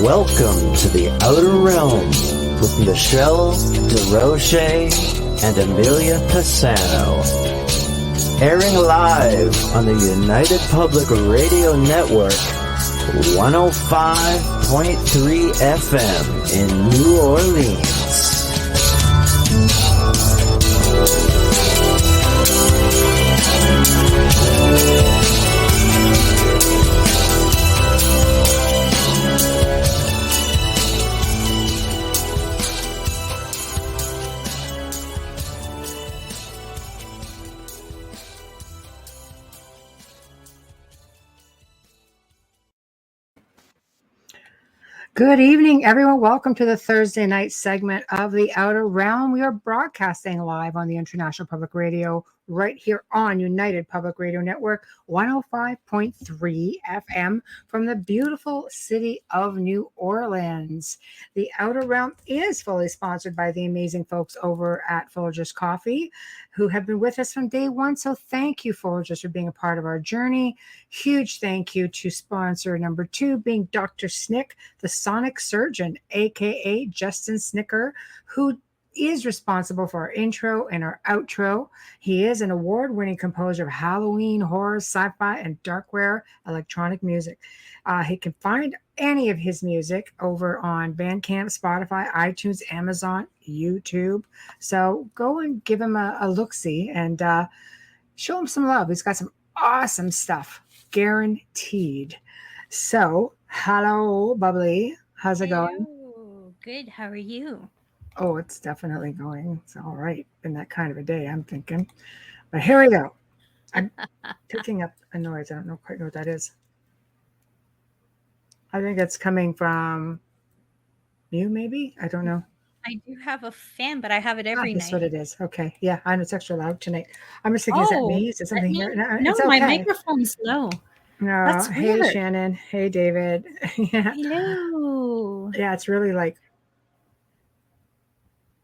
Welcome to the Outer Realm with Michelle DeRoche and Amelia Pisano. Airing live on the United Public Radio Network, 105.3 FM in New Orleans. Good evening, everyone. Welcome to the Thursday night segment of The Outer Realm. We are broadcasting live on the International Public Radio right here on United Public Radio Network, 105.3 FM from the beautiful city of New Orleans. The Outer Realm is fully sponsored by the amazing folks over at Folgers Coffee, who have been with us from day one. So thank you, Folgers, for being a part of our journey. Huge thank you to sponsor number 2, being Dr. Snick, the Sonic Surgeon, aka Justin Snicker, who is responsible for our intro and our outro. He is an award-winning composer of Halloween, horror, sci-fi, and darkware electronic music. He can find any of his music over on Bandcamp, Spotify, iTunes, Amazon, YouTube. So go and give him a look-see and show him some love. He's got some awesome stuff, guaranteed. So, hello, Bubbly. How's it going? Good. How are you? Oh, it's definitely going. It's all right. Been that kind of a day, I'm thinking. But here we go. I'm picking up a noise. I don't quite know what that is. I think it's coming from you, maybe? I don't know. I do have a fan, but I have it every night. That's what it is. Okay. Yeah, I know it's extra loud tonight. I'm just thinking, is that me? Is it something here? No, it's okay. My microphone's low. No. That's hey, weird. Shannon. Hey, David. Yeah. Hello. Yeah, it's really like.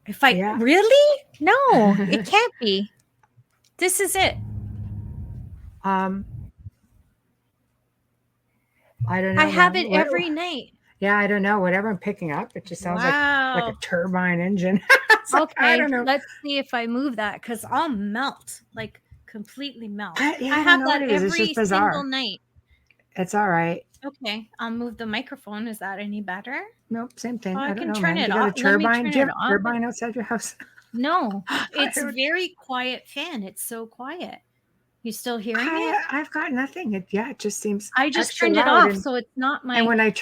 Really? No, it can't be. This is it. I don't know. I have it every night. Yeah, I don't know. Whatever I'm picking up, it just sounds like a turbine engine. Okay, I don't know. Let's see if I move that because I'll melt, like completely melt. I have that every single night. It's all right. Okay, I'll move the microphone. Is that any better? Nope, same thing. I don't can know, turn man. it You got off. a turbine? Do you have a on. turbine outside your house? No, it's a very quiet fan. It's so quiet. You still hearing it? I've got nothing. It just seems. I just turned it off, so it's not my. And when I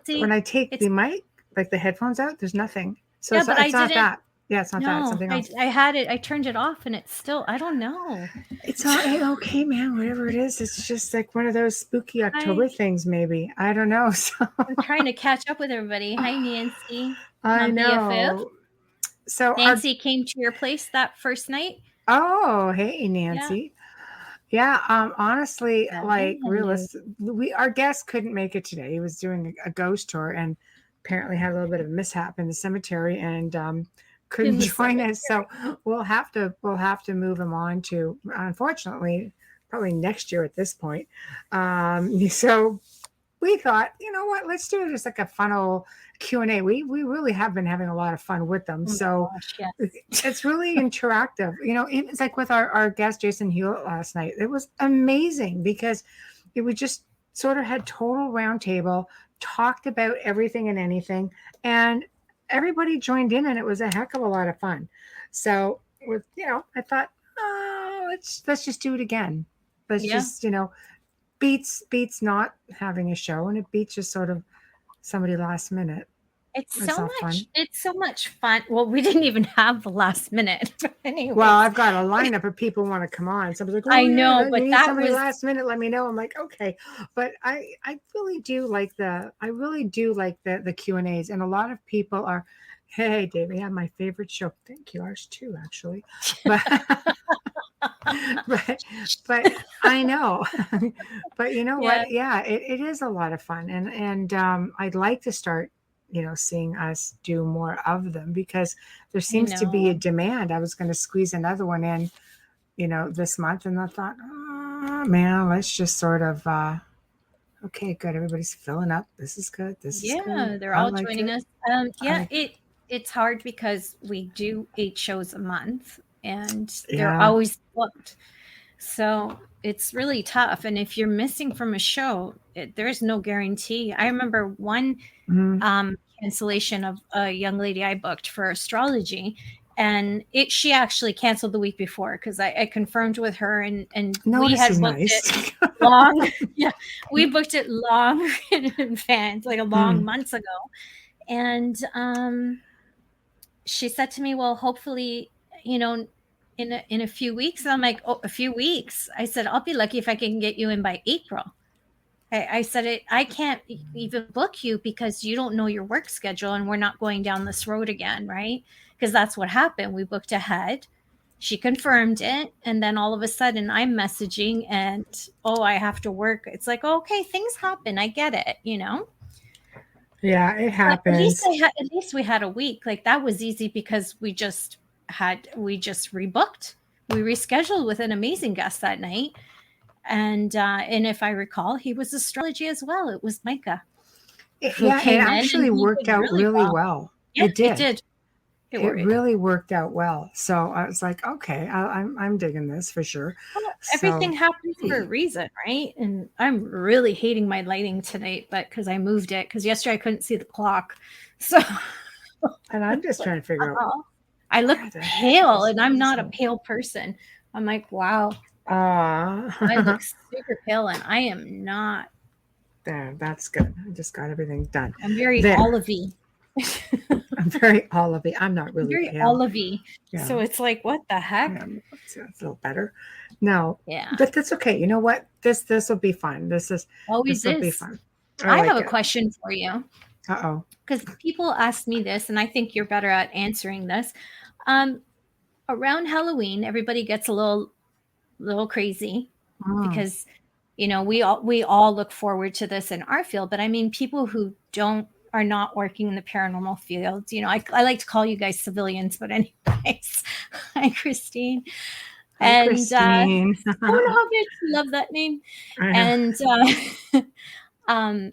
when I take the mic, like the headphones out, there's nothing. So it's not that. Yeah, it's not that. It's something else. I had it. I turned it off, and it's still. I don't know. It's all okay, man. Whatever it is, it's just like one of those spooky October things. Maybe I don't know. So I'm trying to catch up with everybody. Hi, Nancy. I know. BFF. So Nancy came to your place that first night. Oh, hey, Nancy. Yeah. Honestly, our guest couldn't make it today. He was doing a ghost tour and apparently had a little bit of a mishap in the cemetery and couldn't join us. So we'll have to move him on to, unfortunately, probably next year at this point. So we thought, you know what, let's do just like a fun old Q&A. We really have been having a lot of fun with them. It's really interactive. You know, it's like with our guest, Jason Hewitt, last night. It was amazing because we just sort of had total roundtable, talked about everything and anything, and everybody joined in, and it was a heck of a lot of fun. So I thought, let's just do it again. Let's just, beats not having a show, and it beats just sort of somebody last minute. It's so much fun. Well, we didn't even have the last minute. Anyway. Well, I've got a lineup of people want to come on. Somebody's like, I know, but that somebody last minute. Let me know. I'm like, okay, but I really do like the Q&As, and a lot of people are. Hey, David, yeah, my favorite show. Thank you, ours too, actually. But but I know. But you know what? Yeah, it is a lot of fun, and I'd like to start, seeing us do more of them because there seems to be a demand. I was going to squeeze another one in, this month, and I thought, oh man, let's just sort of Okay, good. Everybody's filling up. This is good. This is good. Yeah, they're I all like joining it. us. I Yeah, like it. it's hard because we do 8 shows a month and they're Yeah. always booked. So it's really tough. And if you're missing from a show, there's no guarantee. I remember one Mhm. cancellation of a young lady I booked for astrology. And she actually canceled the week before because I confirmed with her and we Notice had is booked it nice. long. Yeah, we booked it long in advance, like a long Mm. months ago. And she said to me, well, hopefully, you know, in a few weeks. And I'm like, oh, a few weeks. I said, I'll be lucky if I can get you in by April. I said, I can't even book you because you don't know your work schedule and we're not going down this road again, right? Because that's what happened. We booked ahead. She confirmed it. And then all of a sudden I'm messaging and, oh, I have to work. It's like, oh, okay, things happen. I get it, you know? Yeah, it But happens. at least we had a week. Like that was easy because we just rebooked. We rescheduled with an amazing guest that night. And if I recall, he was astrology as well. It was Micah who Yeah, it came in and actually he worked did out really really well. well. Yeah, It it did. did. It really worked out well. So I was like, okay, I'm digging this for sure. Well, everything So happens for a reason, right? And I'm really hating my lighting tonight, but because I moved it, because yesterday I couldn't see the clock. So and I'm just trying to figure out I look where the heck pale, is and I'm not a Hazel? pale person. I'm like, wow, I Ah, look super pale, and I am not. there, that's good. I just got everything done. I'm very There, olivey. I'm very olivey. I'm not really Very pale. olivey. Yeah, So it's like, what the heck? yeah, it's a little better. No, Yeah, but that's okay. You know what? This will be fun. always This will be is. fun. I I have like a it. question for you Uh-oh. because people ask me this, and I think you're better at answering this. Um, Around Halloween, everybody gets a little crazy Mm. because we all look forward to this in our field. But I mean, people who don't are not working in the paranormal field. I like to call you guys civilians, but anyways, hi Christine. Hi, And Christine. oh, love it, love that name. I know. And um,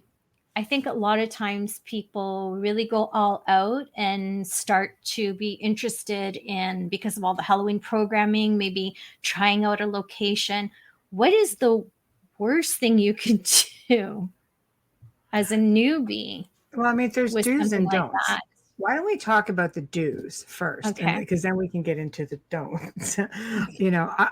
I think a lot of times people really go all out and start to be interested in, because of all the Halloween programming, maybe trying out a location. What is the worst thing you could do as a newbie Well, I mean, there's with do's something and like don'ts. that? Why don't we talk about the do's first, and Okay. because then we can get into the don'ts.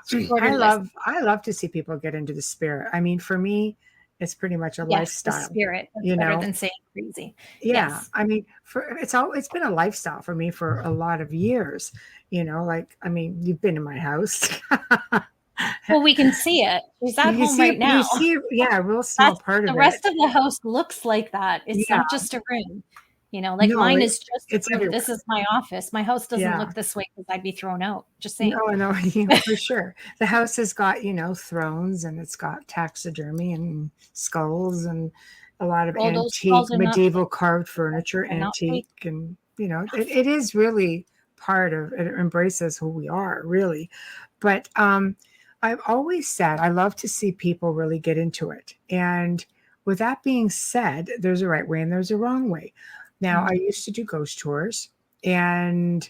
Shorter list. I love to see people get into the spirit. I mean, for me, it's pretty much a Yes, the lifestyle. spirit. That's You better know, than saying crazy. yeah. Yes. I mean, it's been a lifestyle for me for a lot of years. Like I mean, you've been in my house. Well, we can see it. She's at home right You now. see, yeah, a real small That's part the of rest it. of the house looks like that. It's Yeah, not just a room. Like no, mine is just it's a room. everywhere. This is my office. My house doesn't Yeah. look this way because I'd be thrown out. Just saying. No, no, for sure. The house has got, thrones and it's got taxidermy and skulls and a lot of All those skulls antique, are not medieval fake. carved furniture, They're not antique. fake. And, Not it fake. is really part of it, embraces who we are, really. But I've always said I love to see people really get into it. And with that being said, there's a right way and there's a wrong way. Now, I used to do ghost tours and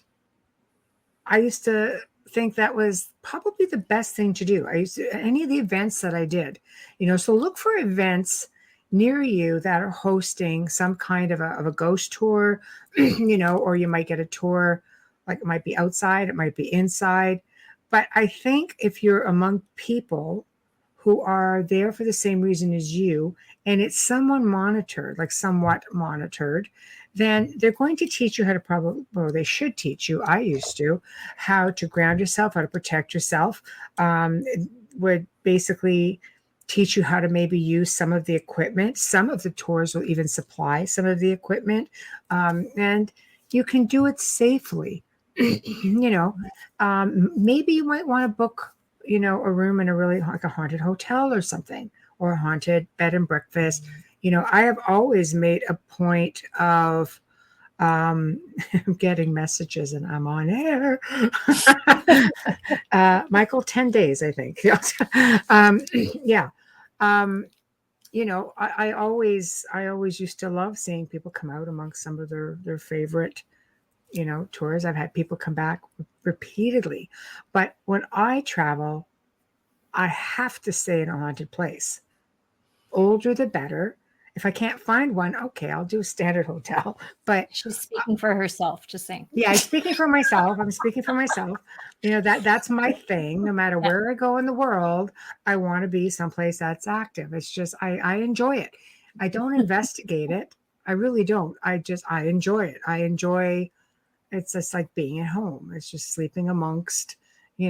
I used to think that was probably the best thing to do. Any of the events that I did, so look for events near you that are hosting some kind of a ghost tour, or you might get a tour, like it might be outside, it might be inside. But I think if you're among people who are there for the same reason as you, and it's someone monitored, like somewhat monitored, then they're going to teach you how to they should teach you, I used to, how to ground yourself, how to protect yourself. It would basically teach you how to maybe use some of the equipment. Some of the tours will even supply some of the equipment. And you can do it safely. Maybe you might want to book a room in a really like a haunted hotel or something, or a haunted bed and breakfast. I have always made a point of getting messages and I'm on air. Michael, 10 days, I think. Yeah. I always used to love seeing people come out amongst some of their favorite, tours. I've had people come back repeatedly, but when I travel, I have to stay in a haunted place. Older the better. If I can't find one, okay, I'll do a standard hotel. But She's speaking for herself, just saying. yeah, I'm speaking for myself. I'm speaking for myself. That's my thing. No matter Yeah. where I go in the world, I want to be someplace that's active. It's just I enjoy it. I don't investigate it. I really don't. I enjoy it. I enjoy it's just like being at home. It's just sleeping amongst It's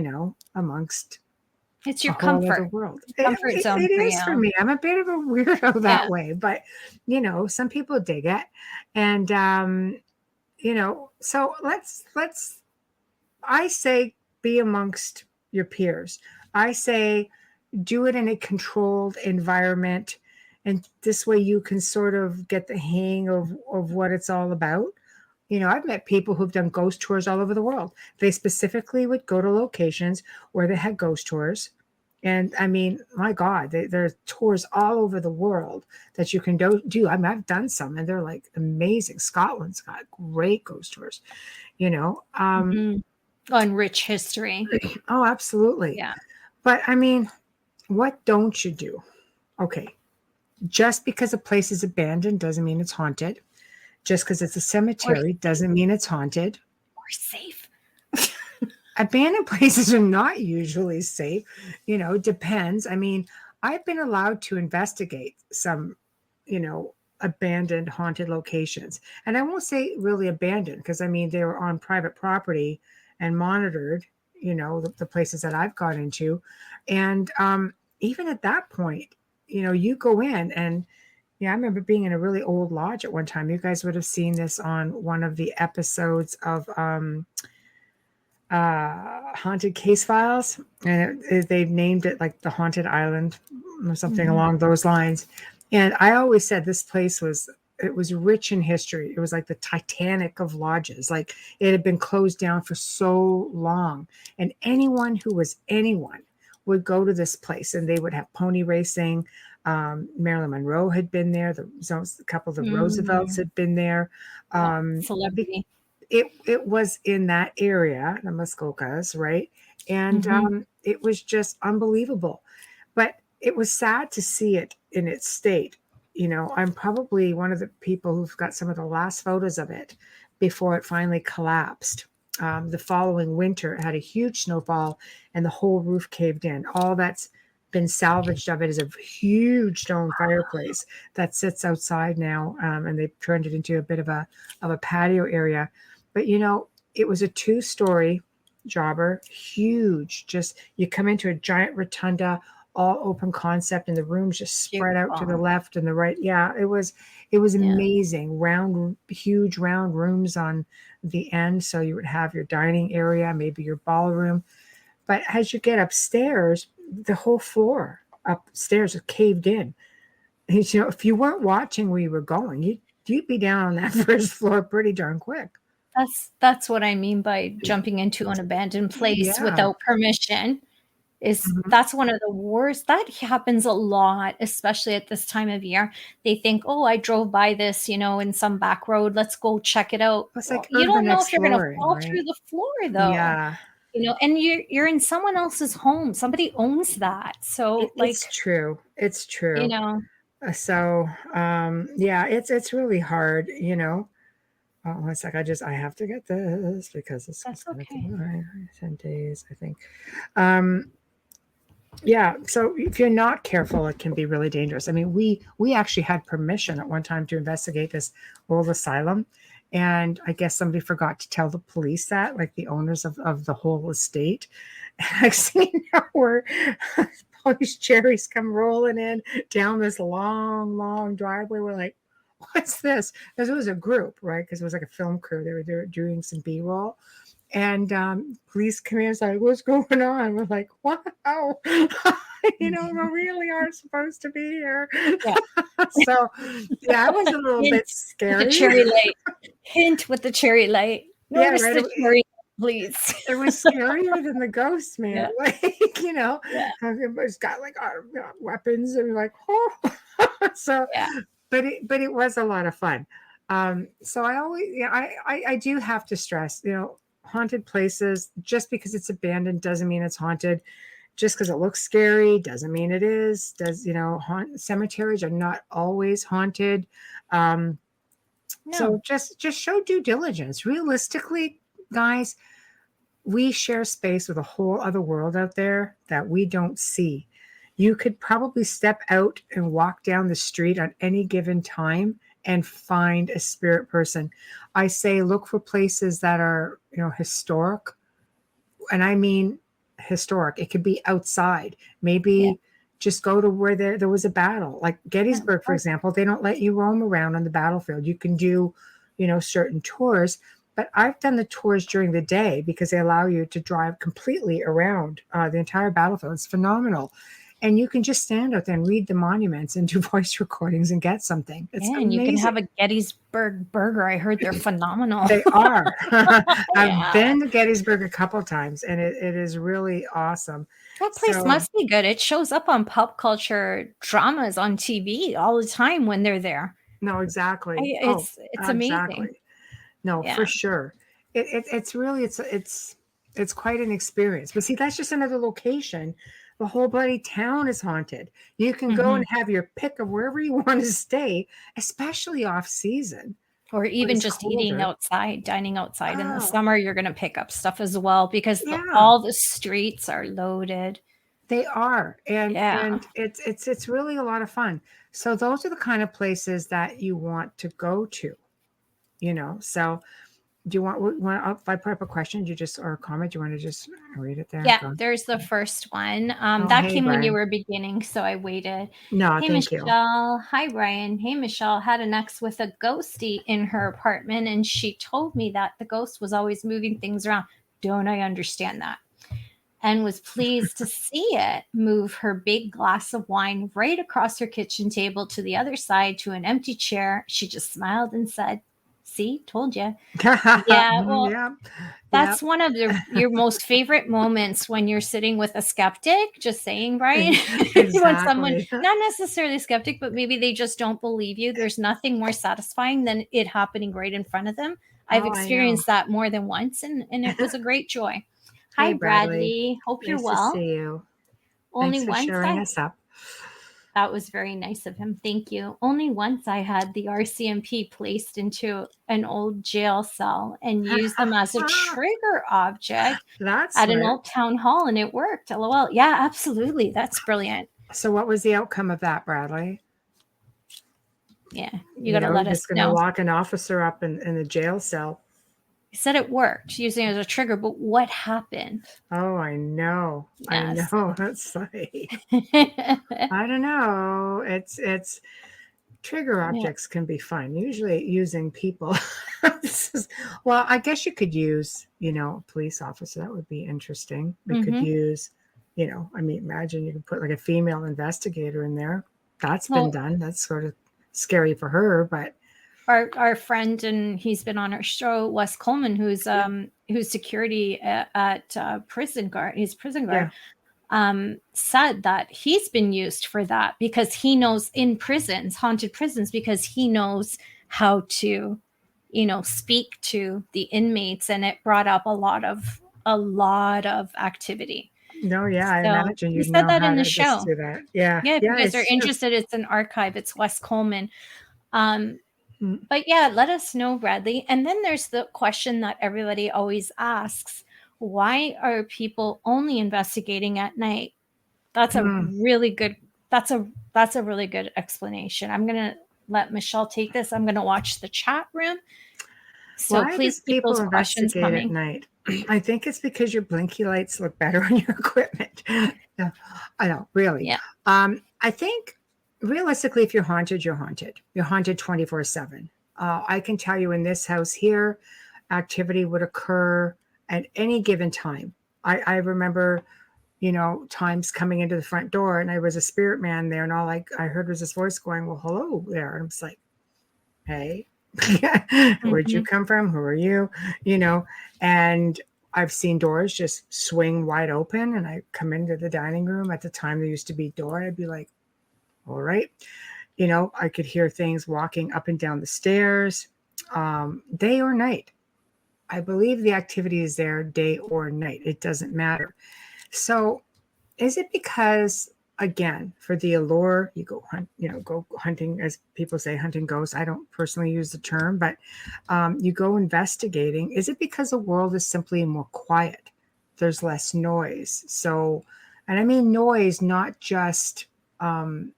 a your whole other comfort, world. comfort zone It for is for you. me. I'm a bit of a weirdo Yeah. that way, but some people dig it. And so let's I say be amongst your peers. I say do it in a controlled environment, and this way you can sort of get the hang of what it's all about. I've met people who've done ghost tours all over the world. They specifically would go to locations where they had ghost tours. And I mean, my God, there's tours all over the world that you can do. I mean, I've done some and they're like amazing. Scotland's got great ghost tours. Mhm. On rich history. Oh, absolutely. Yeah. But I mean, what don't you do? Okay. Just because a place is abandoned doesn't mean it's haunted. Just because it's a Or cemetery doesn't mean it's haunted. safe. Abandoned places are not usually safe. Depends. I mean, I've been allowed to investigate some, abandoned haunted locations. And I won't say really abandoned because I mean, they were on private property and monitored, the places that I've gone into. And even at that point, you go in and, yeah, I remember being in a really old lodge at one time. You guys would have seen this on one of the episodes of Haunted Case Files, and they've named it like the Haunted Island or something Mhm. along those lines. And I always said this place was rich in history. It was like the Titanic of lodges. Like it had been closed down for so long, and anyone who was anyone would go to this place, and they would have pony racing. Marilyn Monroe had been there. A couple of the Roosevelts had been there. Yeah. Um, Celebrity. it was in that area, the Muskokas, right? And Mhm. it was just unbelievable. But it was sad to see it in its state. I'm probably one of the people who've got some of the last photos of it before it finally collapsed. The following winter, it had a huge snowfall and the whole roof caved in. All that's been salvaged of it is a huge stone fireplace that sits outside now, and they've turned it into a bit of a patio area. But it was a 2-story jobber, huge. Just you come into a giant rotunda, all open concept, and the rooms just spread out to the Beautiful. left and the right. Yeah, it was Yeah. amazing. Huge round rooms on the end. So you would have your dining area, maybe your ballroom. But as you get upstairs, the whole floor upstairs is caved in. And, if you weren't watching where you were going, you'd be down on that first floor pretty darn quick. That's what I mean by jumping into an abandoned place Yeah. without permission. Mhm. That's one of the worst. That happens a lot, especially at this time of year. They think, oh, I drove by this, in some back road. Let's go check it out. It's Well, like you don't urban know if you're going to exploring, fall through right? the floor, though. Yeah. And you're in someone else's home. Somebody owns that. So, It's true. It's you true. know, So, yeah, it's really hard. Oh, one sec. I have to get this because it's that's going to okay. take 10 days, I think. Yeah. So if you're not careful, it can be really dangerous. I mean, we actually had permission at one time to investigate this old asylum. And I guess somebody forgot to tell the police that, like the owners of the whole estate. And I've seen where police cherries come rolling in down this long, long driveway. We're like, what's this? Because it was a group, right? Because it was like a film crew. They were doing some B-roll. And police come in and like, what's going on? We're like, wow. We really aren't supposed to be here. Yeah. So, yeah, it was a little Hint bit with the scary. cherry light. Hint with the cherry light. Yeah, Notice right. the cherry, please. It was scarier than the ghost, man. Yeah. Like, Yeah. everybody's got like weapons and we're like, oh. So, Yeah. but it was a lot of fun. So I always, yeah, I do have to stress, haunted places, just because it's abandoned doesn't mean it's haunted. Just because it looks scary doesn't mean it is. Cemeteries are not always haunted. Um, so No. just show due diligence. Realistically, guys, we share space with a whole other world out there that we don't see. You could probably step out and walk down the street on any given time and find a spirit person. I say look for places that are, historic, and I mean historic. It could be outside. Yeah. Maybe just go to where there was a battle, like Yeah. Gettysburg, for example. They don't let you roam around on the battlefield. You can do, certain tours. But I've done the tours during the day because they allow you to drive completely around the entire battlefield. It's phenomenal. And you can just stand out there and read the monuments and do voice recordings and get something. It's Yeah, and you can have amazing. a Gettysburg burger. I heard they're phenomenal. They are. I've Yeah. been to Gettysburg a couple times, and it is really awesome. That place So, must be good. It shows up on pop culture dramas on TV all the time when they're there. no, exactly. Oh, It's amazing. exactly. No, Yeah. for sure. It's really it's quite an experience. But see, that's just another location. The whole bloody town is haunted. You can go Mhm. and have your pick of wherever you want to stay, especially off season Or when even it's just eating colder. outside, dining outside in the Oh, summer, you're going to pick up stuff as well because yeah. all the streets are loaded. They are, and Yeah. it's really a lot of fun. So those are the kind of places that you want to go to, So do you want if I put up a question, do you just or a comment, do you want to just read it there? Yeah, Go. there's the first one. Oh, That hey came when you Brian. were beginning, so I waited. No, Hey, thank you. Michelle. Hi, Brian. Hey, Michelle. Had an ex with a ghostie in her apartment, and she told me that the ghost was always moving things around. Don't I understand that? And was pleased to see it move her big glass of wine right across her kitchen table to the other side to an empty chair. She just smiled and said, "See, told you." Yeah, well, Yeah, yeah. that's one of your most favorite moments when you're sitting with a skeptic, just saying, Brian. When someone, Exactly. not necessarily skeptic, but maybe they just don't believe you. There's nothing more satisfying than it happening right in front of them. I've Oh, I know. experienced that more than once, and it was a great joy. Hi, Hey Bradley, Bradley. Hope you're nice to well. see you. Only Thanks for once sharing I us up. That was very nice of him. Thank you. Only once I had the RCMP placed into an old jail cell and used them as a trigger object That's at an smart. old town hall, and it worked. LOL. Yeah, absolutely. That's brilliant. So what was the outcome of that, Bradley? Yeah, you got to You're let us just going to know. lock an officer up in a jail cell. He said it worked using it as a trigger, but what happened? Oh, I know. Yes. I know. That's like, I don't know. It's trigger Yeah. objects can be fun. Usually using people. Well, I guess you could use, a police officer. That would be interesting. We could Mhm. use, imagine you could put like a female investigator in there. That's been Well, done. That's sort of scary for her, but our friend, and he's been on our show, Wes Coleman, who's security at prison guard. He's prison guard. yeah. Said that he's been used for that because he knows in prisons, haunted prisons, because he knows how to, speak to the inmates, and it brought up a lot of activity. No, yeah, I So imagine he you'd said know that how in the to just show. do that. Yeah. Yeah, if you Yeah, guys are it's true. interested, it's an archive. It's Wes Coleman. Mm. But yeah, let us know, Bradley. And then there's the question that everybody always asks: why are people only investigating at night? That's a Mm. really good. That's a really good explanation. I'm gonna let Michelle take this. I'm gonna watch the chat room. So Why please does keep people those questions investigate at coming. night? I think it's because your blinky lights look better on your equipment. No, I know, really. Yeah. I think realistically, if you're haunted, you're haunted. You're haunted 24/7. I can tell you in this house here, activity would occur at any given time. I remember, times coming into the front door and I was a spirit man there, and all I heard was this voice going, "Well, hello there." And I was like, "Hey, where'd you Mhm. come from? Who are you?" You know, and I've seen doors just swing wide open, and I come into the dining room at the time there used to be door. I'd be like, "All right." I could hear things walking up and down the stairs, day or night. I believe the activity is there day or night. It doesn't matter. So is it because, again, for the allure, you go hunt, go hunting, as people say, hunting ghosts? I don't personally use the term, but you go investigating. Is it because the world is simply more quiet? There's less noise. So, and I mean noise, not just, within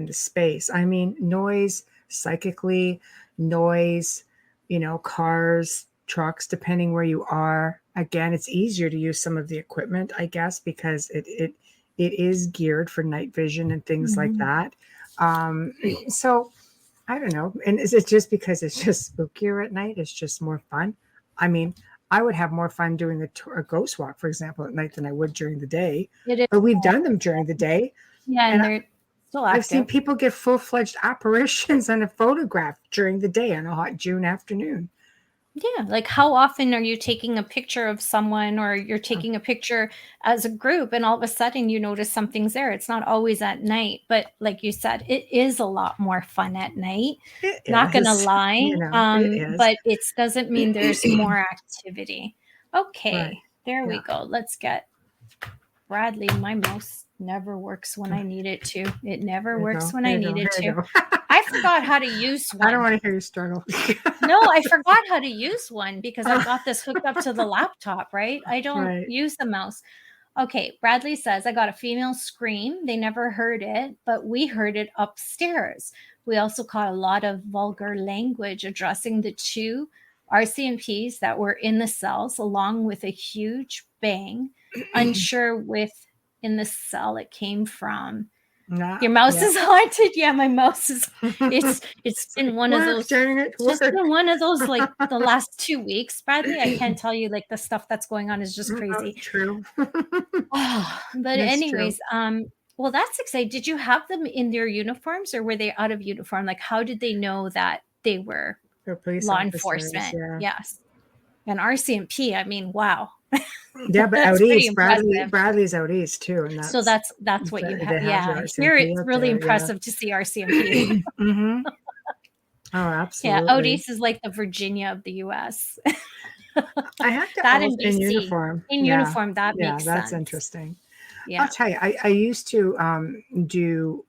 the space. I mean noise psychically, noise, cars, trucks, depending where you are. Again, it's easier to use some of the equipment, I guess, because it is geared for night vision and things like that. So I don't know. And is it just because it's just spookier at night? It's just more fun. I mean, I would have more fun doing a ghost walk, for example, at night than I would during the day. It is. But we've done them during the day. Yeah, and And they're still I've seen active. people get full-fledged apparitions on a photograph during the day on a hot June afternoon. Yeah, like how often are you taking a picture of someone, or you're taking a picture as a group, and all of a sudden you notice something's there? It's not always at night, but like you said, it is a lot more fun at night. It Not gonna is, lie, it is. but it doesn't mean there's more activity. Okay, Right. there we Yeah. go. Let's get Bradley. My mouse never works when I need it to. It never There you works go. when There I you go. need it There you to. go. I forgot how to use one. I don't want to hear you struggle. No, I forgot how to use one because I got this hooked up to the laptop, right? I don't Right. use the mouse. Okay, Bradley says, I got a female scream. They never heard it, but we heard it upstairs. We also caught a lot of vulgar language addressing the two RCMPs that were in the cells, along with a huge bang. Unsure with in the cell it came from. Your mouse is haunted. Yeah, my mouse is. It's been one of those. It's just been one of those like the last 2 weeks, Bradley. I can't tell you, like the stuff that's going on is just crazy. True. Oh, but That's anyways, well, that's exciting. Did you have them in their uniforms, or were they out of uniform? Like, how did they know that they were police law officers, enforcement? yeah. Yes, and RCMP. I mean, wow. Yeah, but That's out pretty east, impressive. Bradley's out east too, and So that's what you have. Yeah, here it's really impressive to see RCMP. Mm-hmm. Oh, absolutely. Yeah, out east is like the Virginia of the U.S. I have to That in in BC. uniform. In uniform, that makes that's sense. interesting. Yeah. I'll tell you, I used to do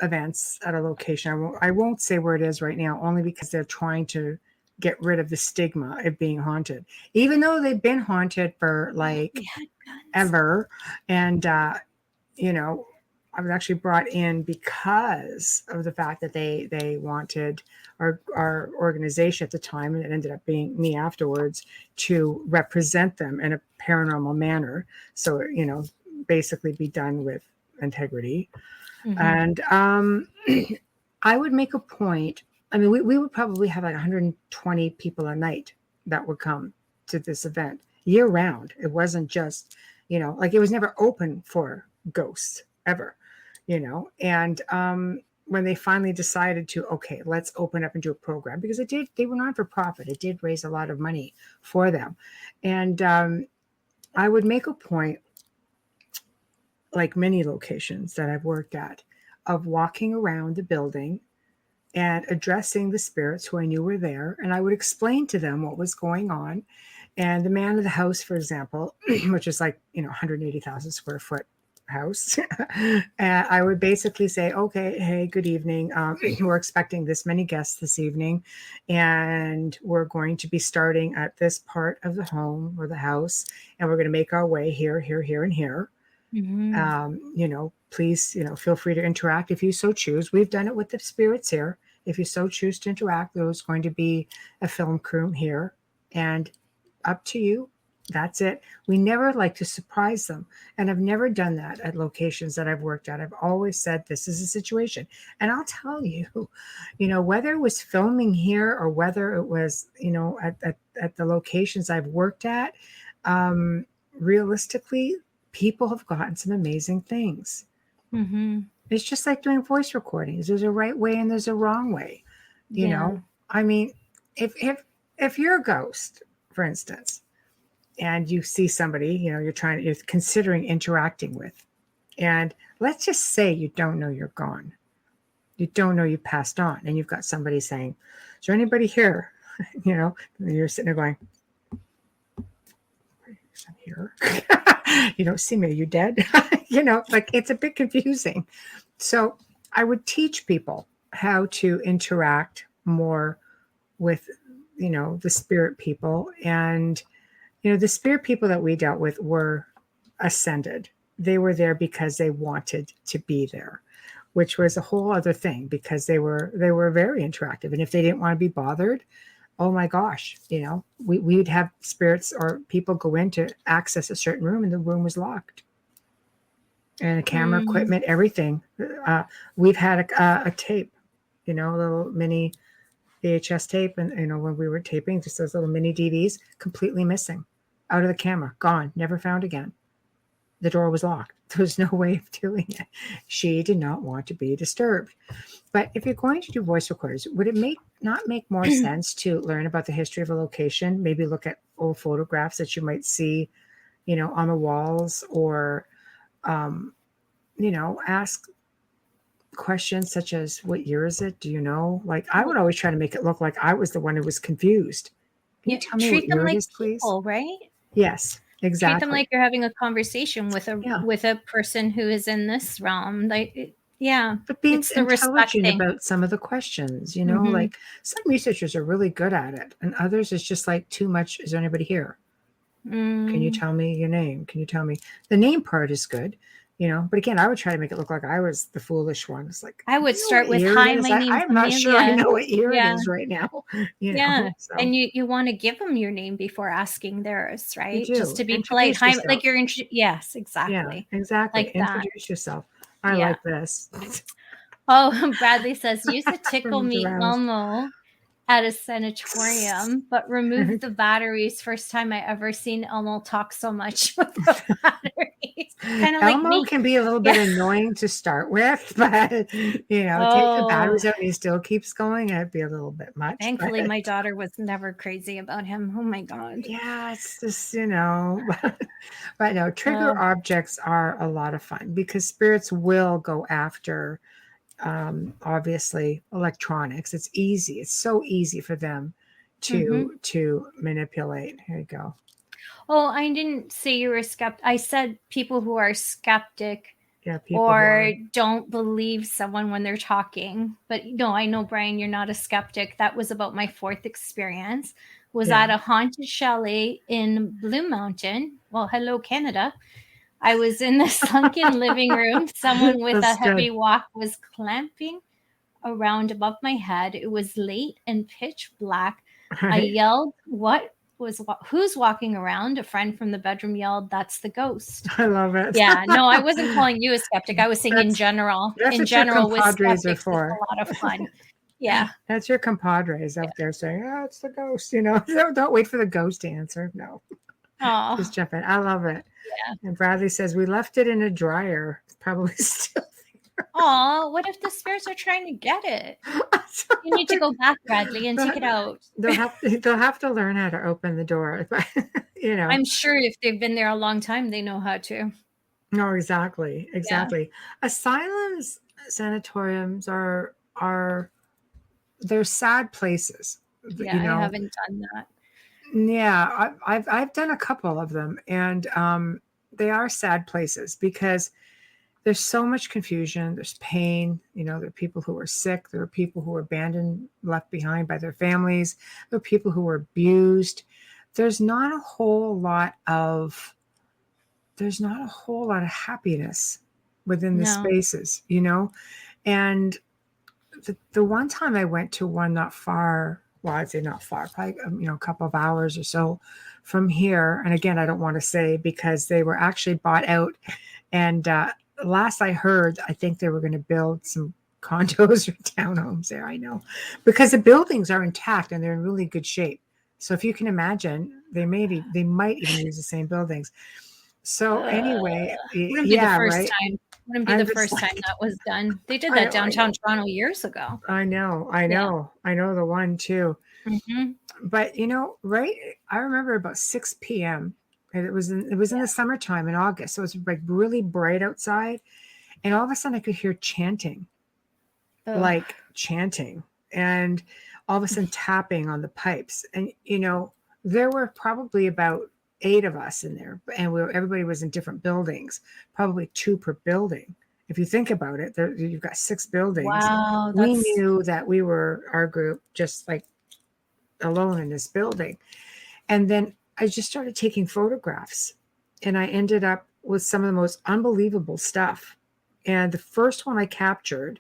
events at a location. I won't say where it is right now, only because they're trying to get rid of the stigma of being haunted, even though they've been haunted for like ever. And I was actually brought in because of the fact that they wanted our organization at the time, and it ended up being me afterwards, to represent them in a paranormal manner. So, basically be done with integrity. And I would make a point. I mean, we would probably have like 120 people a night that would come to this event year round. It wasn't just, like it was never open for ghosts ever, and when they finally decided to, okay, let's open up and do a program, because they were not for profit. It did raise a lot of money for them. And I would make a point, like many locations that I've worked at, of walking around the building and addressing the spirits who I knew were there. And I would explain to them what was going on. And the man of the house, for example, which is like, 180,000 square foot house, and I would basically say, okay, hey, good evening. We're expecting this many guests this evening, and we're going to be starting at this part of the home or the house, and we're going to make our way here, here, here, and here. Please, feel free to interact if you so choose. We've done it with the spirits here. If you so choose to interact, there's going to be a film crew here, and up to you. That's it. We never like to surprise them. And I've never done that at locations that I've worked at. I've always said, this is a situation. And I'll tell you, whether it was filming here or whether it was, at the locations I've worked at, realistically, people have gotten some amazing things. It's just like doing voice recordings. There's a right way and there's a wrong way. I mean, if you're a ghost, for instance, and you see somebody, you're considering interacting with, and let's just say you don't know you're gone. You don't know you passed on, and you've got somebody saying, "Is there anybody here?" And you're sitting there going, "I'm here." You don't see me. Are you dead? Like it's a bit confusing. So I would teach people how to interact more with, the spirit people. And, the spirit people that we dealt with were ascended. They were there because they wanted to be there, which was a whole other thing, because they were very interactive. And if they didn't want to be bothered, oh my gosh, we'd have spirits or people go in to access a certain room and the room was locked. And camera equipment, everything. We've had a tape, a little mini VHS tape. And, when we were taping, just those little mini DVDs, completely missing, out of the camera, gone, never found again. The door was locked. There was no way of doing it. She did not want to be disturbed. But if you're going to do voice recorders, would it not make more sense to learn about the history of a location? Maybe look at old photographs that you might see, on the walls, or, ask questions such as, what year is it? Do you know? Like, I would always try to make it look like I was the one who was confused. Can you tell me what year it is, please? People, right? Yes, exactly. Treat them like you're having a conversation with a person who is in this realm. But being intelligent about some of the questions, like some researchers are really good at it, and others is just like too much. Is there anybody here? Can you tell me your name? Can you tell me? The name part is good, but again, I would try to make it look like I was the foolish one. It's like, I would start with, "Hi, my name's Amelia." I'm not sure I know what year it is right now. So. And you want to give them your name before asking theirs, right? Just to be polite. Hi, like you're yes, exactly. Yeah, exactly. Like Introduce yourself. I like this. Oh, Bradley says, use a tickle me Elmo at a sanatorium, but remove the batteries. First time I ever seen Elmo talk so much with the batteries. Kind of like Elmo me. Can be a little bit annoying to start with, but take the batteries out and he still keeps going. It'd be a little bit much. Thankfully, my daughter was never crazy about him. Oh my God. Yeah, it's just, but no, trigger objects are a lot of fun, because spirits will go after obviously electronics. It's easy. It's so easy for them to manipulate. Here you go. Oh, I didn't say you were skeptic. I said people who are skeptic or don't believe someone when they're talking. But no, I know, Brian, you're not a skeptic. That was about my fourth experience. Was at a haunted chalet in Blue Mountain. Well, hello, Canada. I was in the sunken living room. Someone with a heavy walk was clamping around above my head. It was late and pitch black. Right. I yelled, who's walking around? A friend from the bedroom yelled, "That's the ghost." I love it. Yeah, no, I wasn't calling you a skeptic. I was saying in general. In general, with skeptics, it's a lot of fun. Yeah. That's your compadres out there saying, "Oh, it's the ghost." Don't wait for the ghost to answer. No. Oh, just jump in. I love it. Yeah. And Bradley says, we left it in a dryer. It's probably still there. Oh, what if the spirits are trying to get it? You need to go back, Bradley, and take it out. They'll have to learn how to open the door. I'm sure if they've been there a long time, they know how to. No, exactly. Yeah. Asylums, sanatoriums are they're sad places. Yeah, I haven't done that. Yeah, I've done a couple of them, and they are sad places, because there's so much confusion. There's pain. There are people who are sick. There are people who are abandoned, left behind by their families. There are people who are abused. There's not a whole lot of happiness within the spaces, And the one time I went to one not far. Well, I'd say not far, probably, a couple of hours or so from here. And again, I don't want to say, because they were actually bought out. And last I heard, I think they were going to build some condos or townhomes there. I know, because the buildings are intact and they're in really good shape. So if you can imagine, they might even use the same buildings. So anyway, wouldn't be the first time. Wouldn't be the first time that was done. They did that downtown Toronto years ago. I know the one too. Mm-hmm. But right, I remember about 6 p.m. and it was in the summertime in August, so it was like really bright outside, and all of a sudden I could hear chanting, Ugh. like chanting, and all of a sudden tapping on the pipes. And, there were probably about 8 of us in there, and everybody was in different buildings, probably 2 per building. If you think about it, you've got 6 buildings. Wow, We knew that we were, our group, just like alone in this building. And then I just started taking photographs, and I ended up with some of the most unbelievable stuff. And the first one I captured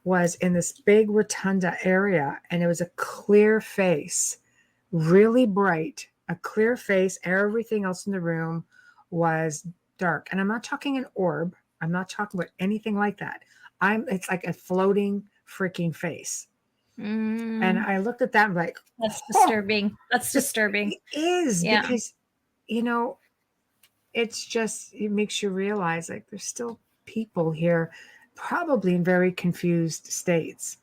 was in this big rotunda area, and it was a clear face, really bright, a clear face. Everything else in the room was dark. And I'm not talking an orb. I'm not talking about anything like that. It's like a floating freaking face. And I looked at that and like, that's disturbing. That's disturbing. It is, Yeah. because, it's just, it makes you realize like there's still people here, probably in very confused states.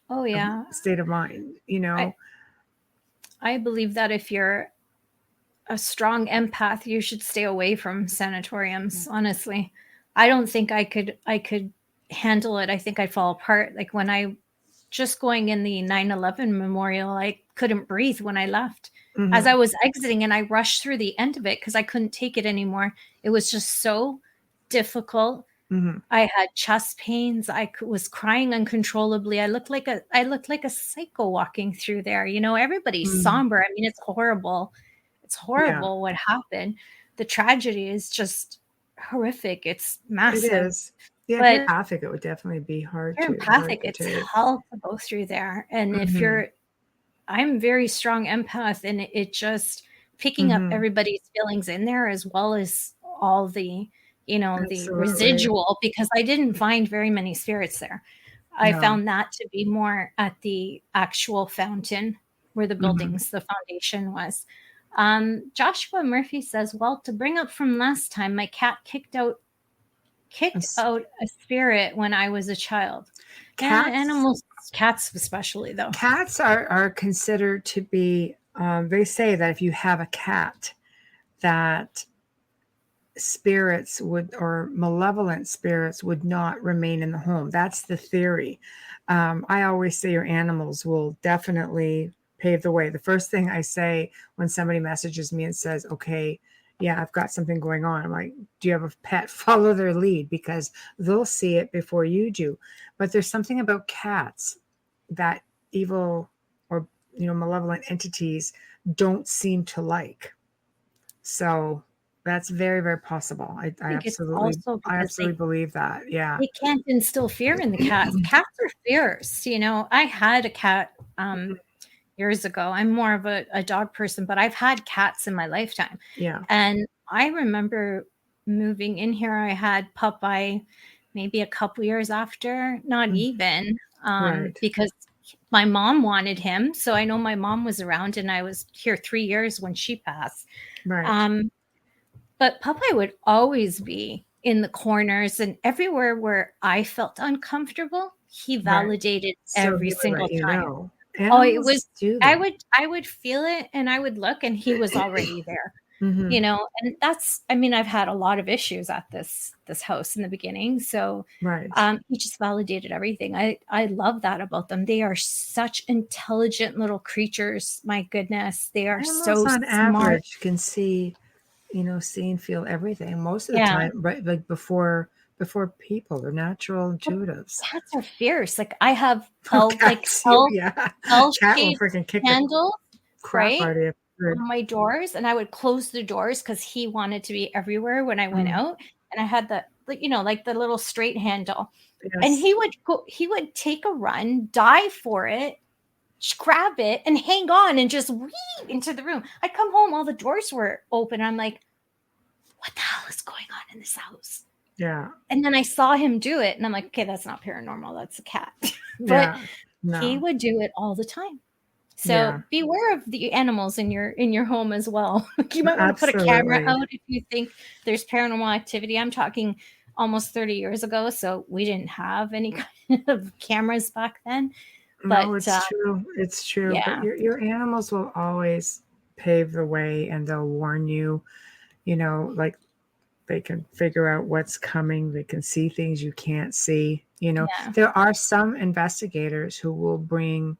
Oh yeah. State of mind, I believe that if you're a strong empath, you should stay away from sanatoriums. Honestly, I don't think I could handle it. I think I'd fall apart. Like when I just going in the 9/11 memorial, I couldn't breathe when I left. Mhm. As I was exiting, and I rushed through the end of it because I couldn't take it anymore. It was just so difficult. Mhm. I had chest pains. I was crying uncontrollably. I looked like a psycho walking through there. Everybody's Mhm. somber. I mean, it's horrible. It's horrible what happened. The tragedy is just horrific. It's massive. It is. Yeah, But if you're empathic, it would definitely be hard if to. you're empathic, it's hell to go through there. And if I'm very strong empath, and it just picking up everybody's feelings in there, as well as all the, the Absolutely. residual, because I didn't find very many spirits there. I found that to be more at the actual fountain where the buildings, the foundation was. Joshua Murphy says, well, to bring up from last time, my cat kicked out a spirit when I was a child. Cats, animals, cats especially, though. Cats are considered to be, they say that if you have a cat, that spirits would, or malevolent spirits would not remain in the home. That's the theory. I always say your animals will definitely pave the way. The first thing I say when somebody messages me and says, okay, yeah, I've got something going on, I'm like, do you have a pet? Follow their lead, because they'll see it before you do. But there's something about cats that evil or malevolent entities don't seem to like. So that's very, very possible. I absolutely believe that. Yeah. They can't instill fear in the cats. Cats are fierce. I had a cat years ago. I'm more of a dog person, but I've had cats in my lifetime. Yeah. And I remember moving in here, I had Popeye maybe a couple years after, not even, because my mom wanted him. So I know my mom was around, and I was here 3 years when she passed. Right. But Popeye would always be in the corners, and everywhere where I felt uncomfortable, he validated every single time. It was, I would feel it, and I would look, and he was already there. And that's, I've had a lot of issues at this house in the beginning. So he just validated everything. I love that about them. They are such intelligent little creatures. My goodness. They are so on smart. Average can see, see and feel everything most of the time, right? Like before people. They're natural intuitives. Cats are fierce. Like I have Cat will freaking kick candles, crap out of you. On my doors, and I would close the doors because he wanted to be everywhere when I went out. And I had the like the little straight handle. Yes. And he would take a run, dive for it, grab it, and hang on and just weave into the room. I come home, all the doors were open. I'm like, what the hell is going on in this house? Yeah. And then I saw him do it, and I'm like, okay, that's not paranormal. That's a cat. But he would do it all the time. So beware of the animals in your home as well. You might want to put a camera out if you think there's paranormal activity. I'm talking almost 30 years ago, so we didn't have any kind of cameras back then. No, it's true. It's true. Yeah. But your animals will always pave the way, and they'll warn you, like They can figure out what's coming. They can see things you can't see. You know, Yeah. there are some investigators who will bring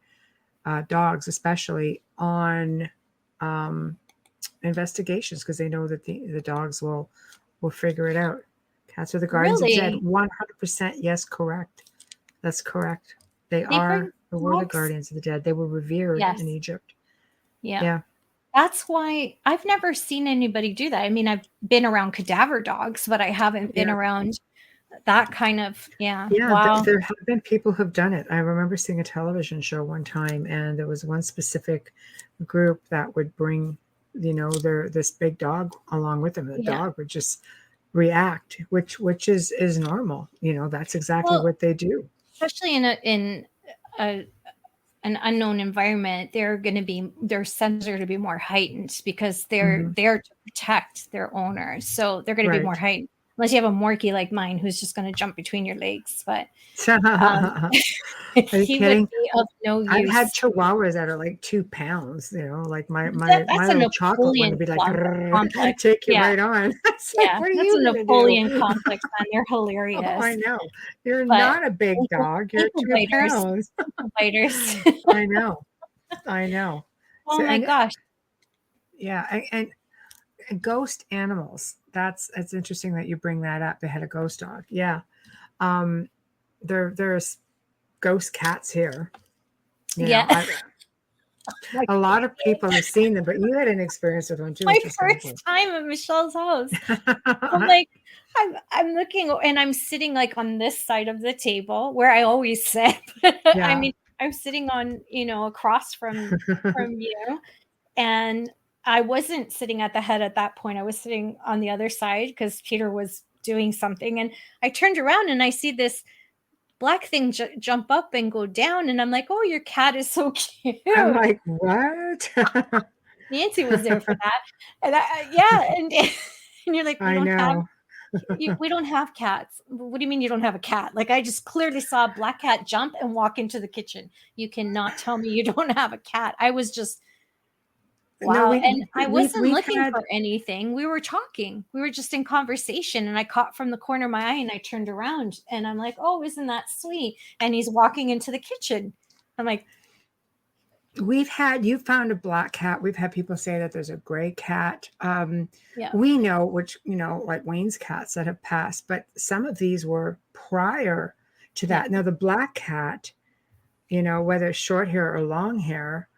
dogs, especially on investigations, because they know that the dogs will figure it out. Cats are the guardians of the dead. Really? 100%. Yes, correct. That's correct. They They bring were the dogs? guardians of the dead. They were revered in Yes. Egypt. Yeah. Yeah. That's why I've never seen anybody do that. I mean, I've been around cadaver dogs, but I haven't been Yeah. around that kind of, Yeah, wow. there have been people who've done it. I remember seeing a television show one time, and there was one specific group that would bring, this big dog along with them. The Yeah. dog would just react, which is normal. That's exactly Well, what they do. especially in an unknown environment, their senses are going to be more heightened because they're Mhm. there to protect their owners. So they're going to be more Right. heightened. Unless you have a Morkie like mine who's just going to jump between your legs, but um, Are you he would kidding? be of no I've had use. chihuahuas that are like 2 pounds, like my That's a little chocolate one would Napoleon be like, complex. take you Yeah, right on. It's like, yeah, what are that's a you gonna do? Napoleon complex, man. They're Oh, I hilarious. know. You're But not a big dog. You're ankle two biters, pounds. ankle biters. I know. I know. Oh So, my and gosh. yeah, and ghost animals. It's interesting that you bring that up. They had a ghost dog. Yeah. Um, there's ghost cats here. Yeah. A lot of people have seen them, but you had an experience with one too, My which was kind of first time at Michelle's house. I'm cool. like, I'm looking and I'm sitting like on this side of the table where I always sit. I Yeah. mean, I'm sitting on, across from you. And I wasn't sitting at the head at that point. I was sitting on the other side because Peter was doing something. And I turned around and I see this black thing jump up and go down. And I'm like, oh, your cat is so cute. I'm like, what? Nancy was there for that. And yeah. And you're like, I know. we don't have cats. What do you mean you don't have a cat? Like I just clearly saw a black cat jump and walk into the kitchen. You cannot tell me you don't have a cat. I was just, No, wow. And I wasn't we've looking had for anything. We were talking. We were just in conversation. And I caught from the corner of my eye and I turned around and I'm like, oh, isn't that sweet? And he's walking into the kitchen. I'm like, you found a black cat. We've had people say that there's a gray cat. yeah. We know which, like Wayne's cats that have passed, but some of these were prior to that. Yeah. Now the black cat, whether short hair or long hair,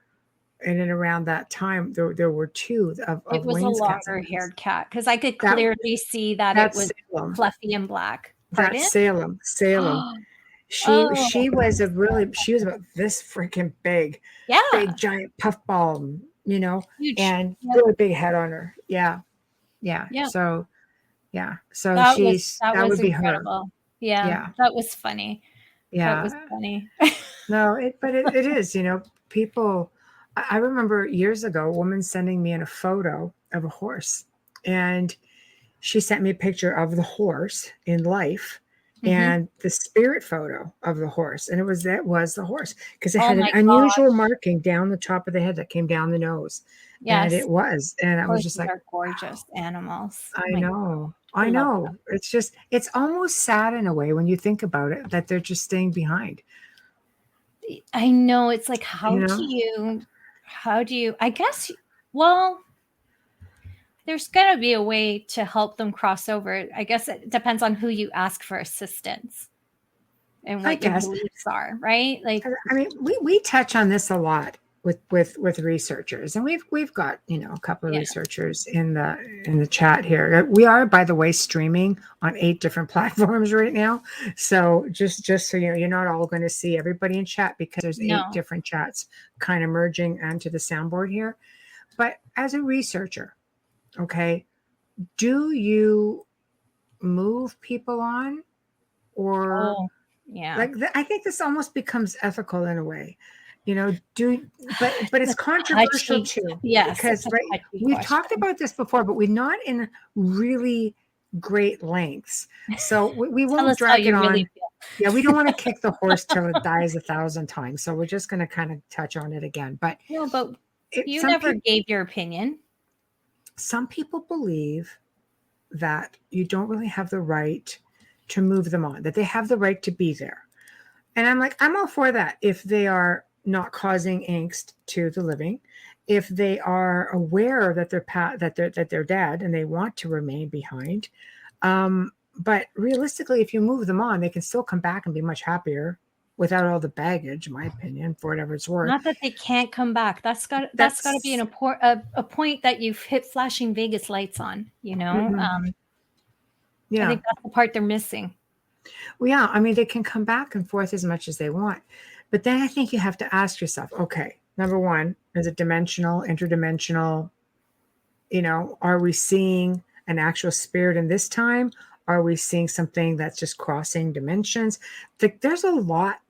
in and around that time, there were two of It was Wayne's a cats. longer haired cat because I could That clearly see that it was Salem. fluffy and black. That's Pardon? Salem. Oh, She was about this freaking big yeah. giant puffball, Huge. and Yep. really big head on her. Yeah. Yeah. So so That that was would be incredible. her. Yeah. Yeah. That was funny. That was Yeah. funny. No, but it is, people. I remember years ago, a woman sending me in a photo of a horse, and she sent me a picture of the horse in life and the spirit photo of the horse. And that was the horse because it Oh had an my unusual gosh. marking down the top of the head that came down the nose. And Yes. I was just Horses like, are gorgeous animals. I My God, know. I I love know. It's almost sad in a way when you think about it that they're just staying behind. them. I know. It's like, how You do know? you, I guess, well, there's got to be a way to help them cross over. I guess it depends on who you ask for assistance and I what your guess. beliefs are, right? Like, I mean, we touch on this a lot with researchers, and we've got a couple of yeah. researchers in the chat here. We are, by the way, streaming on 8 different platforms right now. So just so you're not all going to see everybody in chat because there's 8 different chats kind of merging onto the soundboard here. But as a researcher, okay, do you move people on or? Oh, yeah. Like I think this almost becomes ethical in a way, but it's controversial too. Yes, Because right, we've talked about this before, but we're not in really great lengths, so we won't drag it on. Really feel. Yeah, we don't want to kick the horse till it dies 1,000 times, so we're just going to kind of touch on it again. But no, but you never gave your opinion. Some people believe that you don't really have the right to move them on, that they have the right to be there. And I'm like, I'm all for that if they are not causing angst to the living, if they are aware that they're dead and they want to remain behind. But realistically, if you move them on, they can still come back and be much happier without all the baggage, in my opinion, for whatever it's worth. Not that they can't come back. That's got to be a point that you've hit flashing Vegas lights on. You know, yeah. I think that's the part they're missing. Well, yeah, I mean, they can come back and forth as much as they want. But then I think you have to ask yourself, okay, number one, is it dimensional, interdimensional? You know, are we seeing an actual spirit in this time? Are we seeing something that's just crossing dimensions? There's a lot.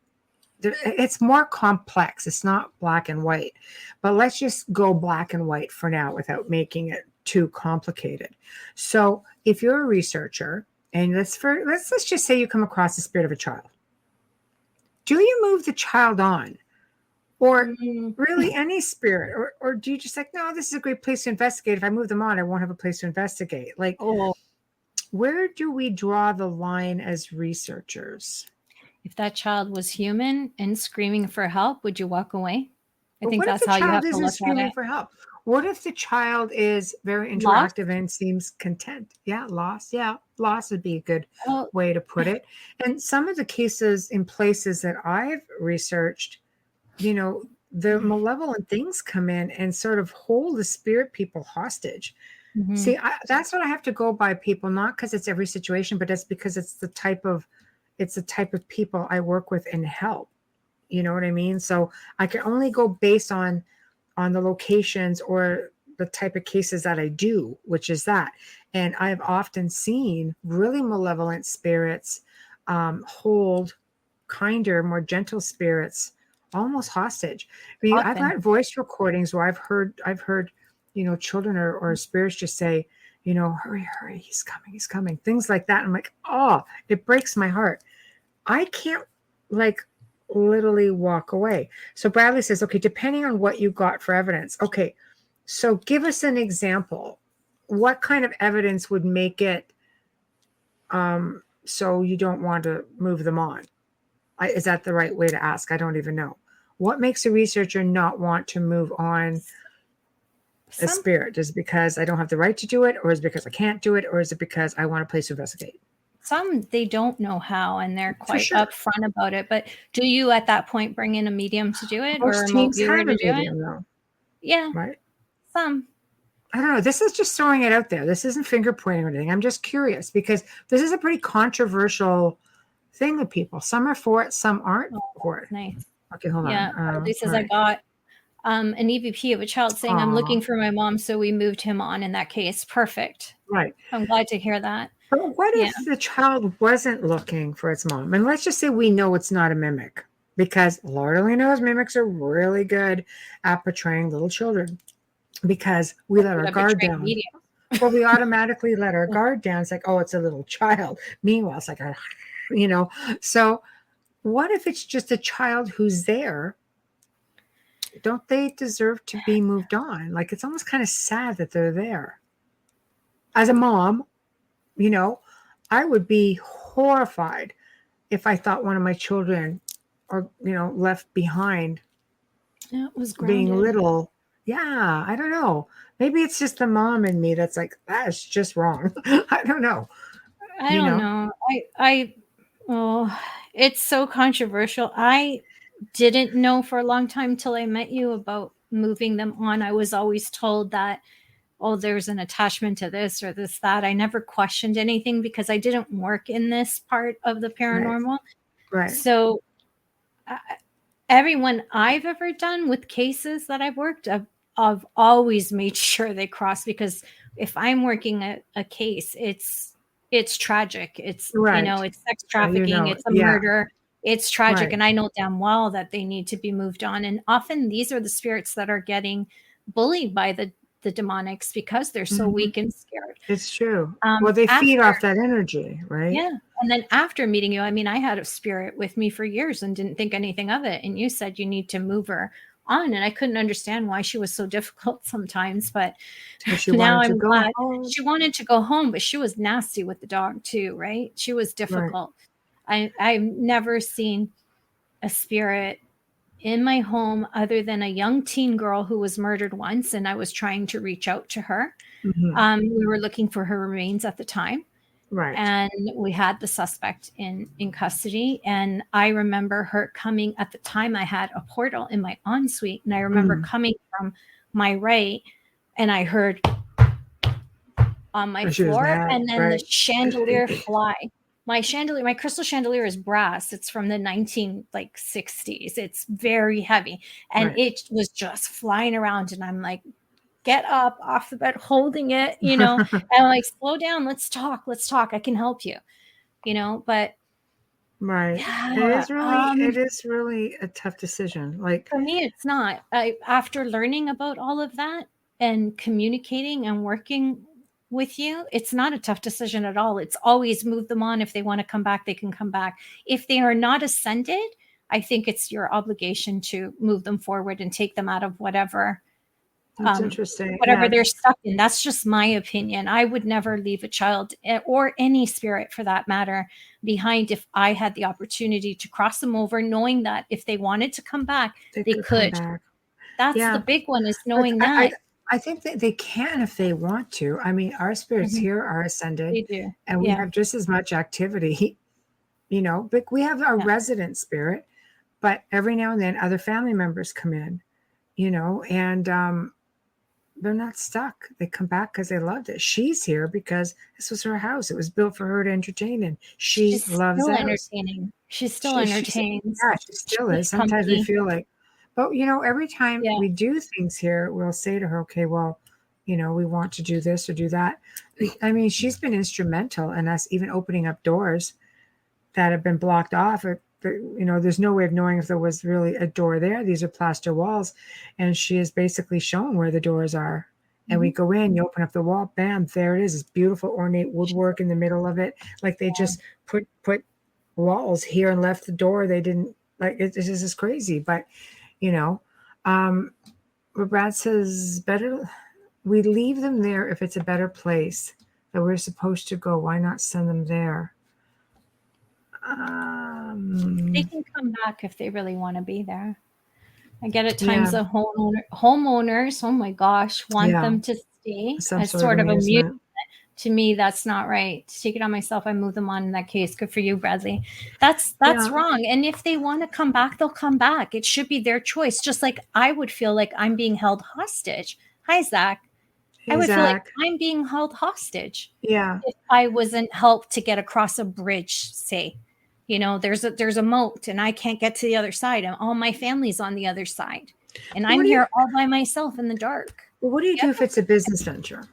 It's more complex. It's not black and white. But let's just go black and white for now without making it too complicated. So if you're a researcher, and let's just say you come across the spirit of a child. Do you move the child on? Or really any spirit? Or do you just like, no, this is a great place to investigate. If I move them on, I won't have a place to investigate. Like, where do we draw the line as researchers? If that child was human and screaming for help, would you walk away? I think that's how you have to look at screaming it. for help? What if the child is very interactive and seems content? Yeah, lost. Yeah, loss would be a good way to put it. And some of the cases in places that I've researched, you know, the malevolent things come in and sort of hold the spirit people hostage. Mm-hmm. See, that's what I have to go by, people, not because it's every situation, but it's because it's the type of people I work with and help. You know what I mean? So I can only go based on the locations or the type of cases that I do, which is that. And I've often seen really malevolent spirits hold kinder, more gentle spirits almost hostage. I mean, I've got voice recordings where I've heard, you know, children or spirits just say, you know, hurry, he's coming, things like that. I'm like, oh, it breaks my heart. I can't like literally walk away. So Bradley says, okay, depending on what you got for evidence. Okay, so give us an example. What kind of evidence would make it so you don't want to move them on? Is that the right way to ask? I don't even know. What makes a researcher not want to move on a spirit? Is it because I don't have the right to do it, or is it because I can't do it, or is it because I want a place to investigate? Some, they don't know how, and they're quite upfront about it. But do you at that point bring in a medium to do it, or a remote viewer to do it? Though. Yeah. Right. Some. I don't know. This is just throwing it out there. This isn't finger pointing or anything. I'm just curious because this is a pretty controversial thing with people. Some are for it, some aren't for it. Nice. Okay, hold on. Yeah. This says I got an EVP of a child saying, I'm looking for my mom, so we moved him on in that case. Perfect. Right. I'm glad to hear that. But what if the child wasn't looking for its mom? And let's just say we know it's not a mimic, because Lord only knows mimics are really good at portraying little children, because we let our guard down. Well, we automatically let our guard down. It's like, oh, it's a little child. Meanwhile, it's like, you know. So what if it's just a child who's there? Don't they deserve to be moved on? Like, it's almost kind of sad that they're there. As a mom, you know, I would be horrified if I thought one of my children are, you know, left behind. Yeah, it was grounded. Being little. Yeah, I don't know. Maybe it's just the mom in me that's like, that's just wrong. I don't know. I don't know. It's so controversial. I didn't know for a long time till I met you about moving them on. I was always told that, oh, there's an attachment to this or this, that. I never questioned anything because I didn't work in this part of the paranormal. Right. So everyone I've ever done with cases that I've worked, I've always made sure they cross, because if I'm working a case, it's tragic. It's, you know, it's sex trafficking, it's a murder. It's tragic. And I know damn well that they need to be moved on. And often these are the spirits that are getting bullied by the demonics because they're so weak and scared. It's true. Well, they feed off that energy, right? Yeah. And then after meeting you, I mean, I had a spirit with me for years and didn't think anything of it. And you said you need to move her on, and I couldn't understand why she was so difficult sometimes. But So she now wanted to I'm go glad home. she wanted to go home, but she was nasty with the dog too, right? She was difficult. I've never seen a spirit in my home other than a young teen girl who was murdered once, and I was trying to reach out to her. We were looking for her remains at the time, Right. and we had the suspect in custody. And I remember her coming at the time. I had a portal in my ensuite, and I remember coming from my right, and I heard on my She was floor, mad, and then the right? chandelier fly. My chandelier, my crystal chandelier is brass. It's from the 1960s. It's very heavy, and Right. it was just flying around. And I'm like, get up off the bed, holding it, and I'm like, slow down. Let's talk. I can help you, but Right. yeah, It is really a tough decision. Like, for me, it's not. After learning about all of that and communicating and working with you, it's not a tough decision at all. It's always move them on. If they want to come back, they can come back. If they are not ascended, I think it's your obligation to move them forward and take them out of whatever that's interesting. whatever Yeah. they're stuck in. That's just my opinion. I would never leave a child or any spirit for that matter behind if I had the opportunity to cross them over, knowing that if they wanted to come back, They they could come could. back. That's the Yeah. big one, is But knowing that. I think that they can if they want to. I mean, our spirits Mhm. here are ascended They do. and we Yeah. have just as much activity, but we have our Yeah. resident spirit, but every now and then other family members come in, and they're not stuck. They come back because they loved it. She's here because this was her house. It was built for her to entertain, and she She's loves still the house. entertaining. She still entertains. Yeah, she She still keeps is. Sometimes we company. feel like, but every time Yeah. we do things here, we'll say to her, okay, well, we want to do this or do that. I mean, she's been instrumental in us even opening up doors that have been blocked off. There's no way of knowing if there was really a door there. These are plaster walls, and she has basically shown where the doors are. And we go in, you open up the wall, bam, there it is. It's beautiful, ornate woodwork in the middle of it. Like they just put walls here and left the door. They didn't it's just crazy. But but Brad says better we leave them there if it's a better place that we're supposed to go. Why not send them there? They can come back if they really want to be there. I get at Yeah, times the homeowners, oh my gosh, want yeah, them to stay some as sort of sort of a mute. amusement. To me, that's not right. To take it on myself, I move them on in that case. Good for you, Bradley. That's Yeah, wrong. And if they want to come back, they'll come back. It should be their choice. Just like I would feel like I'm being held hostage. Hi, Zach. I hey would feel like Zach. I'm being held hostage Yeah, if I wasn't helped to get across a bridge, say. There's a moat and I can't get to the other side, and all my family's on the other side. And what I'm do you here all by myself in the dark. what do you Yeah. do if it's a business venture?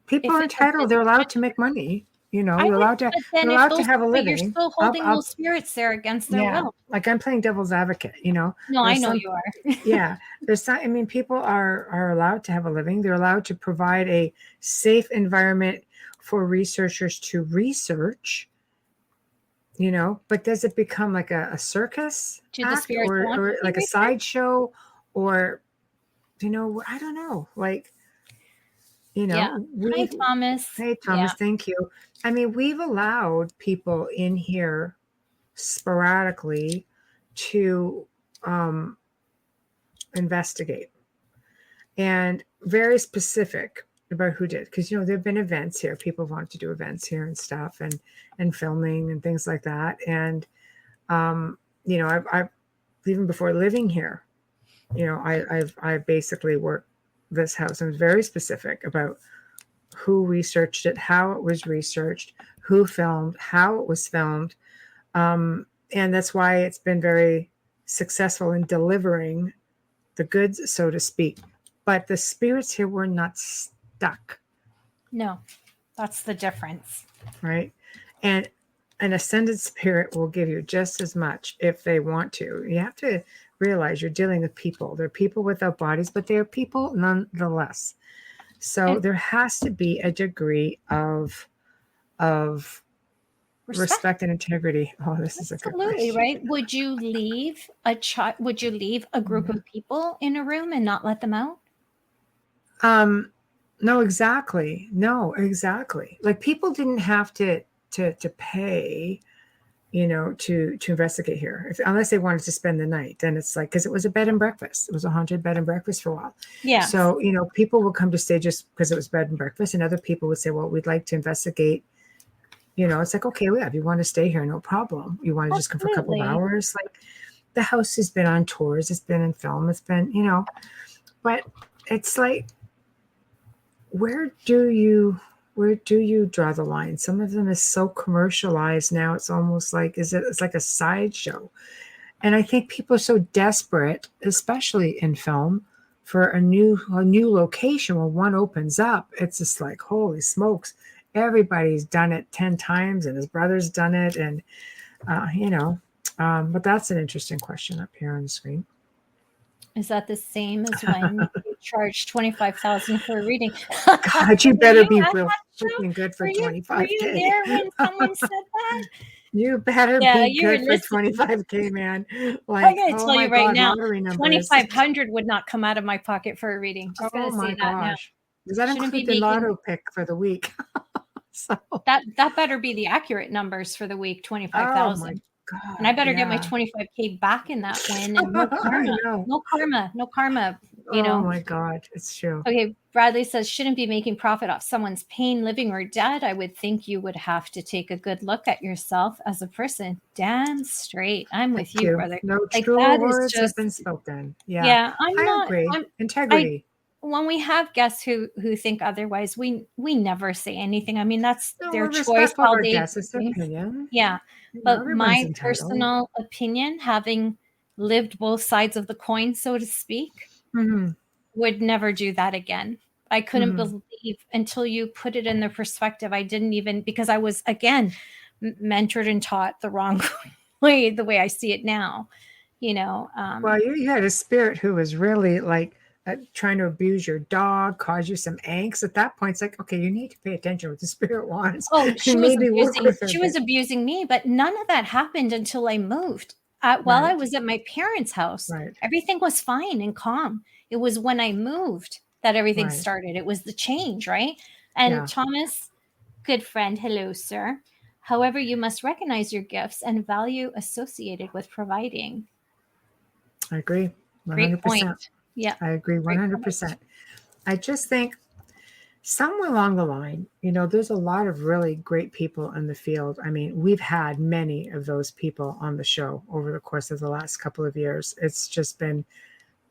People If are it's a entitled. business, They're allowed to make money. I You're would, allowed to but then you're if allowed to those, have a but you're living. still holding I'll those spirits there against their Yeah, will. like I'm playing devil's advocate. No, I There's know some you are. yeah, there's some. I mean, people are allowed to have a living. They're allowed to provide a safe environment for researchers to research. But does it become like a circus Do the act spirits want to or be like a researched? sideshow or I don't know. Like Yeah. Hi, we Thomas. Hey Yeah. Thomas, thank you. I mean, we've allowed people in here sporadically to investigate and very specific about who did, because there have been events here, people want to do events here and stuff and filming and things like that. And I've even before living here, I basically worked this house. I was very specific about who researched it, how it was researched, who filmed, how it was filmed. And that's why it's been very successful in delivering the goods, so to speak. But the spirits here were not stuck, No, that's the difference. right? And an ascended spirit will give you just as much if they want to. You have to realize you're dealing with people. They're people without bodies, but they're people nonetheless. So And there has to be a degree of respect and integrity. Oh, this is a good Absolutely, question. right? Would you leave would you leave a group of people in a room and not let them out? No, exactly. No, exactly. Like people didn't have to pay, to investigate here, unless they wanted to spend the night. Then it's like, because it was a bed and breakfast. It was a haunted bed and breakfast for a while. Yeah. So people would come to stay just because it was bed and breakfast, and other people would say, "Well, we'd like to investigate." It's like, okay, well, if you want to stay here, no problem. You want to just come for a couple of Absolutely. hours, like the house has been on tours, it's been in film, it's been, but it's like, where do you draw the line? Some of them is so commercialized now, it's almost like, it's like a sideshow. And I think people are so desperate, especially in film, for a new location. When one opens up, it's just like, holy smokes, everybody's done it 10 times, and his brother's done it, and but that's an interesting question up here on the screen. Is that the same as when you charge 25,000 for a reading? God, you better be at real that show? freaking good for Were you 25K. there when someone said that? You better Yeah, be you were good for listening. 25K, man. I'm Like, going to oh tell my you right God, now, lottery numbers. 2,500 would not come out of my pocket for a reading. Just going Oh to say my that now. gosh. Does that Shouldn't include be the making lotto pick for the week? So, that better be the accurate numbers for the week, oh my 25,000. And I God, better get my yeah. 25K back in that win, and no I karma. know. No karma. No karma, Oh my God, it's true. Okay, Bradley says, shouldn't be making profit off someone's pain, living or dead. I would think you would have to take a good look at yourself as a person. Damn straight. I'm with Thank you, you. brother. No Like truer that is words have just, been spoken. Yeah, yeah, I'm I not, agree. I, Integrity. when we have guests who think otherwise, we never say anything. I mean, that's No, their we're choice, respectful of how our they guests. do It's their things. opinion. Yeah. But Everyone's my entitled. personal opinion, having lived both sides of the coin, so to speak, Mm-hmm. would never do that again. I couldn't Mm-hmm. believe until you put it in the perspective. I didn't even, because I was, again, mentored and taught the wrong way, the way I see it now, Well, you had a spirit who was really like trying to abuse your dog, cause you some angst. At that point, it's like, okay, you need to pay attention what the spirit wants oh, and maybe work with her. she was abusing me, but none of that happened until I moved. While I Right, was at my parents' house, right, everything was fine and calm. It was when I moved that everything right. started. It was the change, right? And Yeah, Thomas, good friend, hello, sir. However, you must recognize your gifts and value associated with providing. I agree. Great 100%. point. Yeah, I agree great point. 100%. I just think somewhere along the line, there's a lot of really great people in the field. I mean, we've had many of those people on the show over the course of the last couple of years. It's just been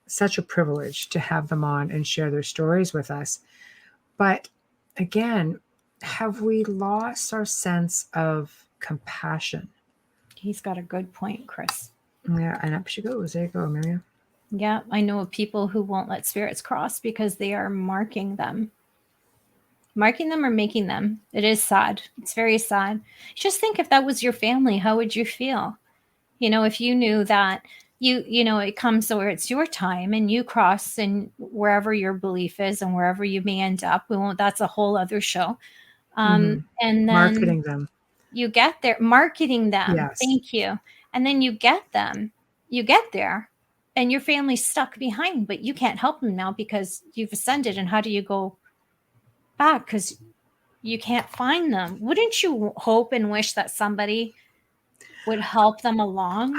such a privilege to have them on and share their stories with us. But again, have we lost our sense of compassion? He's got a good point, Chris. Yeah, and up she goes. There you go, Amelia. Yeah, I know of people who won't let spirits cross because they are marking them. Marking them or making them. It is sad. It's very sad. Just think if that was your family, how would you feel? If you knew that it comes where it's your time and you cross and wherever your belief is and wherever you may end up, that's a whole other show. Mm-hmm. And then Marketing them. you get there, marketing them. Yes. Thank you. And then you get there and your family's stuck behind, but you can't help them now because you've ascended. And how do you go back? Because you can't find them. Wouldn't you hope and wish that somebody would help them along?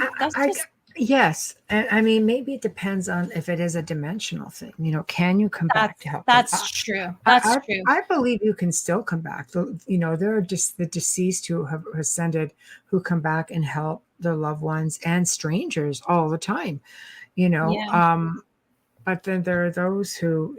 Yes. And I mean, maybe it depends on if it is a dimensional thing. Can you come back to help them? That's true. That's true. I believe you can still come back. There are just the deceased who have ascended who come back and help their loved ones and strangers all the time, Yeah. But then there are those who,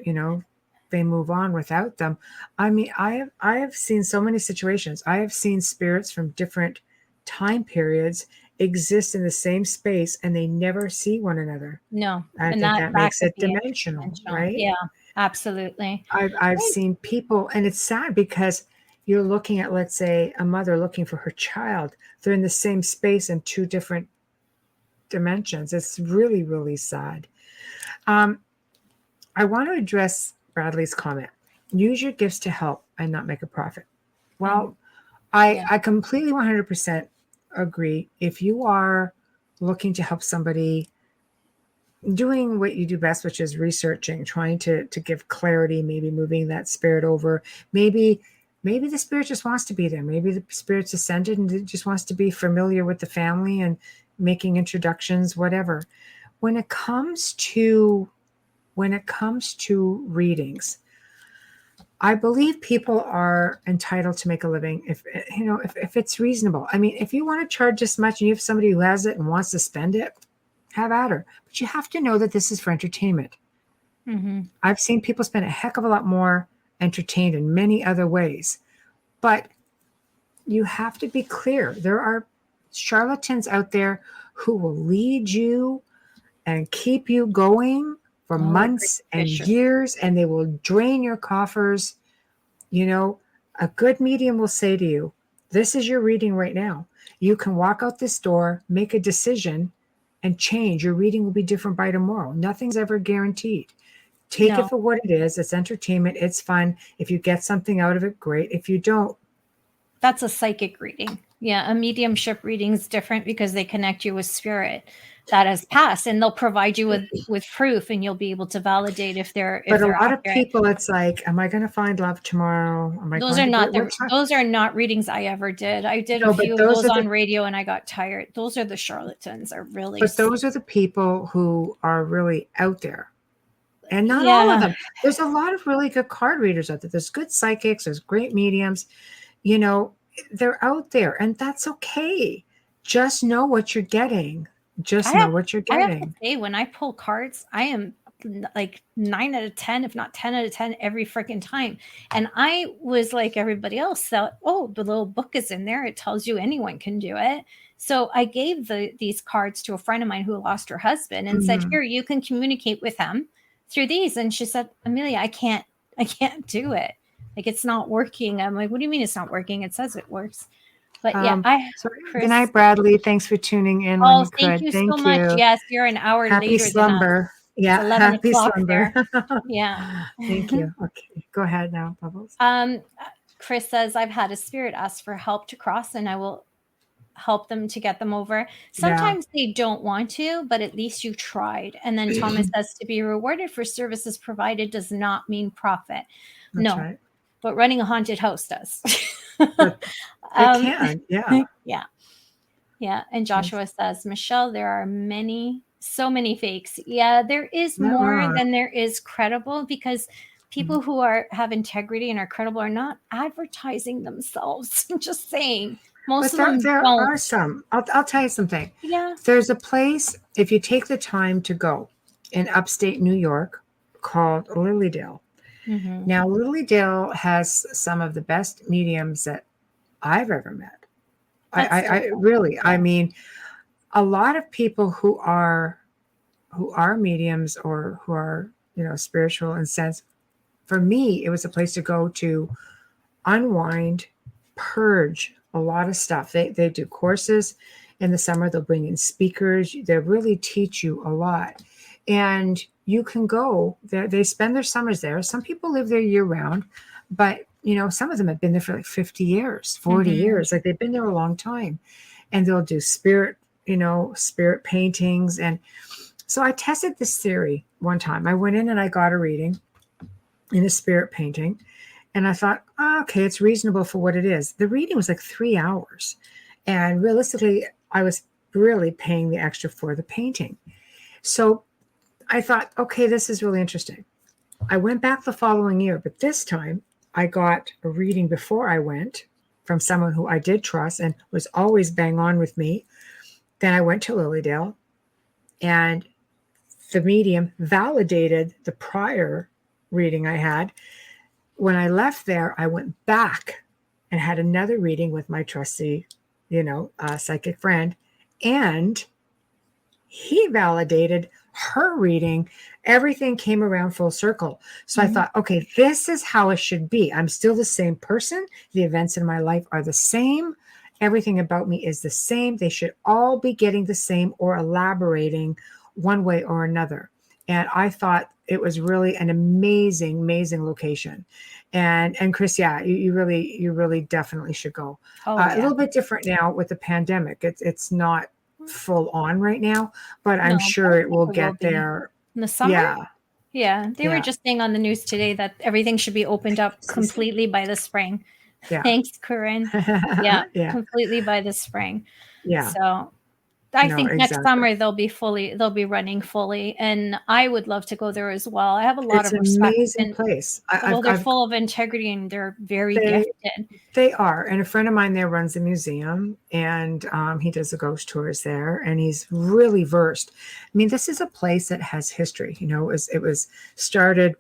they move on without them. I mean, I have seen so many situations. I have seen spirits from different time periods exist in the same space and they never see one another. No. I And think that makes could it be dimensional, right? Yeah, absolutely. I've seen people, and it's sad because you're looking at, let's say, a mother looking for her child. They're in the same space in two different dimensions. It's really, really sad. I want to address Bradley's comment. Use your gifts to help and not make a profit. Well, I completely 100% agree. If you are looking to help somebody doing what you do best, which is researching, trying to give clarity, maybe moving that spirit over, maybe the spirit just wants to be there. Maybe the spirit's ascended and it just wants to be familiar with the family and making introductions, whatever. When it comes to readings, I believe people are entitled to make a living if it's reasonable. I mean, if you want to charge this much and you have somebody who has it and wants to spend it, have at her. But you have to know that this is for entertainment. Mm-hmm. I've seen people spend a heck of a lot more entertained in many other ways. But you have to be clear. There are charlatans out there who will lead you and keep you going for months and years, and they will drain your coffers. You know, a good medium will say to you, this is your reading right now. You can walk out this door, make a decision, and change. Your reading will be different by tomorrow. Nothing's ever guaranteed. Take it for what it is. It's entertainment. It's fun. If you get something out of it, great. If you don't. That's a psychic reading. Yeah, a mediumship reading is different because they connect you with spirit that has passed, and they'll provide you with proof, and you'll be able to validate if they're. But a lot of people, it's like, am I going to find love tomorrow? Those are not readings I ever did. I did a few of those on radio, and I got tired. Those are the charlatans. Are really. But those are the people who are really out there. And not all of them. There's a lot of really good card readers out there. There's good psychics. There's great mediums. You know, they're out there, and that's okay. Just know what you're getting. Know what you're getting. I have to say, when I pull cards, I am like 9 out of 10, if not 10 out of 10 every freaking time. And I was like everybody else thought, oh, the little book is in there. It tells you anyone can do it. So I gave these cards to a friend of mine who lost her husband and said, here, you can communicate with him through these. And she said, Amelia, I can't do it. Like, it's not working. I'm like, what do you mean it's not working? It says it works. But yeah, good night, Bradley. Thanks for tuning in. Oh, thank you so much. Yes, you're an hour happy later slumber. Than us. Yeah, happy slumber. Yeah. Thank you. Okay, go ahead now, Bubbles. Chris says, I've had a spirit ask for help to cross, and I will help them to get them over. Sometimes they don't want to, but at least you tried. And then Thomas says, to be rewarded for services provided does not mean profit. That's right. But running a haunted house does. It can, yeah. Yeah. And Joshua says, Michelle, there are so many fakes. Yeah, there is more than there is credible, because people who have integrity and are credible are not advertising themselves. I'm just saying. Most of them there are some. I'll tell you something. Yeah. There's a place, if you take the time to go, in upstate New York called Lilydale. Mm-hmm. Now, Lilydale has some of the best mediums that I've ever met. I really, I mean, a lot of people who are mediums or who are, spiritual in sense, for me, it was a place to go to unwind, purge a lot of stuff. They do courses in the summer. They'll bring in speakers. They really teach you a lot. And you can go there. They spend their summers there. Some people live there year round, but some of them have been there for like 50 years, 40 years. Like, they've been there a long time, and they'll do spirit paintings. And so I tested this theory one time. I went in and I got a reading in a spirit painting, and I thought, okay, it's reasonable for what it is. The reading was like 3 hours, and realistically, I was really paying the extra for the painting. So I thought, okay, this is really interesting. I went back the following year, but this time I got a reading before I went from someone who I did trust and was always bang on with me. Then I went to Lilydale, and the medium validated the prior reading I had. When I left there, I went back and had another reading with my trusty, psychic friend, and he validated her reading. Everything came around full circle. So I thought, okay, this is how it should be. I'm still the same person. The events in my life are the same. Everything about me is the same. They should all be getting the same or elaborating one way or another. And I thought it was really an amazing location. And Chris, yeah, you really definitely should go. Oh A yeah. little bit different now with the pandemic. It's not full on right now, but I'm No, but I sure it think will it will get be there. in the summer. Yeah, Yeah, they were yeah, just saying on the news today that everything should be opened up completely by the spring. yeah, Thanks, Corinne. Yeah, yeah, completely by the spring. yeah. So I No, think next exactly. summer they'll be running fully, and I would love to go there as well. I have a lot It's of an respect, amazing and place. well, they're full of integrity and they're very They gifted. they are, and a friend of mine there runs a museum, and he does the ghost tours there, and he's really versed. I mean, this is a place that has history. It was started,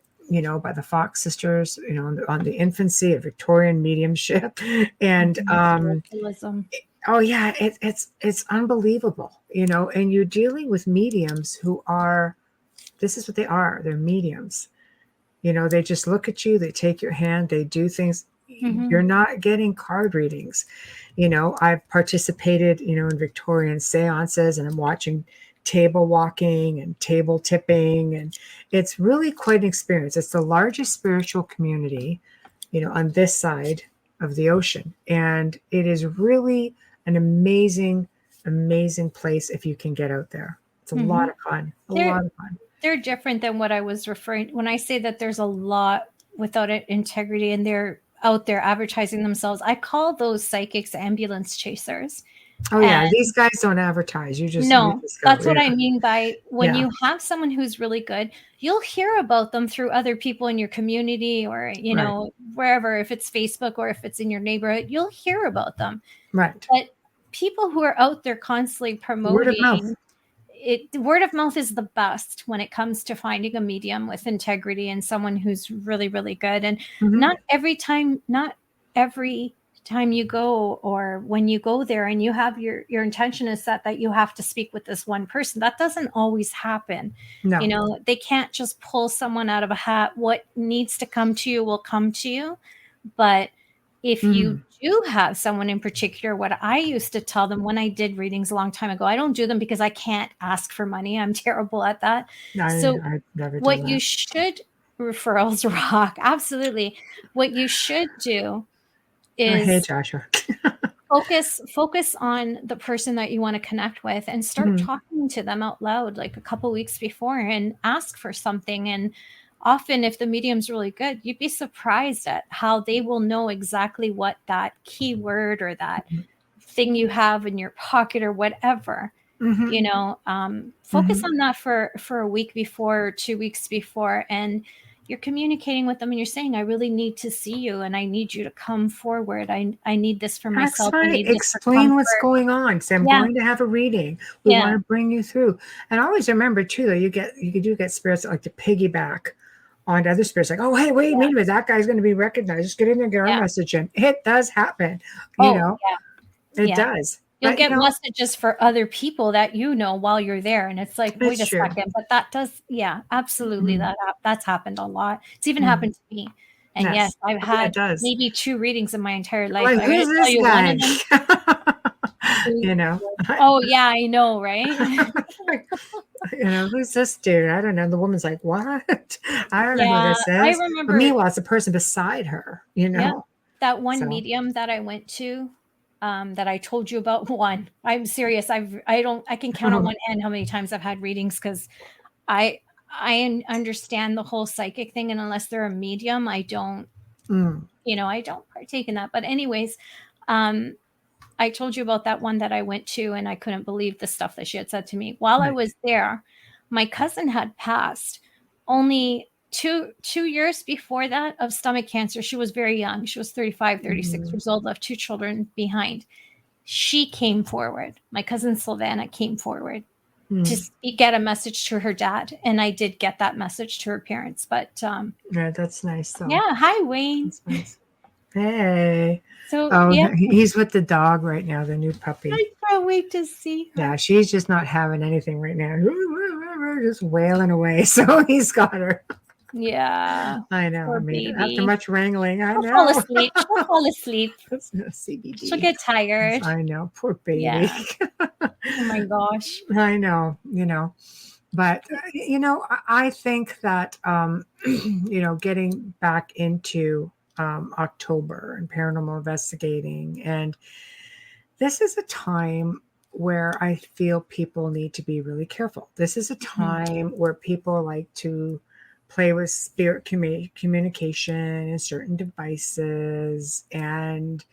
by the Fox sisters, on the infancy of Victorian mediumship, and Spiritualism. oh yeah, it's unbelievable, and you're dealing with mediums who are, this is what they are. They're mediums. They just look at you, they take your hand, they do things. Mm-hmm. You're not getting card readings. I've participated, in Victorian seances, and I'm watching table walking and table tipping, and it's really quite an experience. It's the largest spiritual community, on this side of the ocean. And it is really an amazing place if you can get out there. It's a Mm-hmm. lot of fun. A They're lot of fun. they're different than what I was referring when I say that there's a lot without integrity and they're out there advertising themselves. I call those psychics ambulance chasers. Oh yeah, And these guys don't advertise. You no, just go. that's what Yeah, I mean by when yeah, you have someone who's really good, you'll hear about them through other people in your community or, right, wherever, if it's Facebook or if it's in your neighborhood, you'll hear about them. right. But people who are out there constantly Word of mouth. promoting it, word of mouth is the best when it comes to finding a medium with integrity and someone who's really, really good. And Hmm. not every time you go or when you go there and you have your intention is set that you have to speak with this one person, that doesn't always happen. No. They can't just pull someone out of a hat. What needs to come to you will come to you. But if you Mm. do have someone in particular, what I used to tell them when I did readings a long time ago, I don't do them because I can't ask for money. I'm terrible at that. So I never done what you that. should referrals rock. Absolutely. What you should do Oh, hey, is Joshua. focus on the person that you want to connect with and start Mhm. talking to them out loud like a couple weeks before and ask for something. And often if the medium's really good, you'd be surprised at how they will know exactly what that keyword or that thing you have in your pocket or whatever. Mhm. Focus Mhm. on that for a week before or 2 weeks before, and you're communicating with them and you're saying, I really need to see you and I need you to come forward. I need this for That's myself. I right. need this for Explain what's comfort. going on. Say, I'm Yeah. going to have a reading. We want Yeah. to bring you through. And always remember too, though, you do get spirits that like to piggyback onto other spirits, like, oh, hey, wait a Yeah. minute, that guy's going to be recognized. Just get in there and get our Yeah. message in. It does happen. Oh, It yeah. does. You'll But get messages for other people that while you're there. And it's like, wait it's a true. second. But that does, yeah, absolutely. Mhm. That's happened a lot. It's even Mhm. happened to me. And yes, Yes. I've Oh, yeah, it had does. maybe 2 readings in my entire life. Like, I'm going who's to tell this you one guy? of them. you know, Oh, yeah, I know, right? who's this dude? I don't know. The woman's like, what? I don't know who Yeah, this I is. But remember, meanwhile, it's the person beside her, yeah, that one So, medium that I went to, that I told you about. One, I'm serious. I can count on one hand how many times I've had readings because I understand the whole psychic thing, and unless they're a medium, I don't, mm, I don't partake in that. But anyways, um, I told you about that one that I went to, and I couldn't believe the stuff that she had said to me while I right. was there. My cousin had passed only two years before that of stomach cancer. She was very young. She was 35, 36 Mm, years old, left 2 children behind. She came forward. My cousin Sylvana came forward to mm. get a message to her dad, and I did get that message to her parents. But Yeah, that's nice, though. yeah, hi Wayne. That's nice. Hey. So Oh, yeah, he's with the dog right now, the new puppy. I can't wait to see her. Yeah, she's just not having anything right now. Just wailing away. So he's got her. Yeah, I know. poor I mean, after baby. much wrangling, I She'll fall know. asleep. She'll fall asleep. That's She'll CBD. get tired. I know. Poor baby. Yeah. Oh my gosh. I know, But, I think that, getting back into October and paranormal investigating, and this is a time where I feel people need to be really careful. This is a Mhm. time where people like to play with spirit communication and certain devices. And,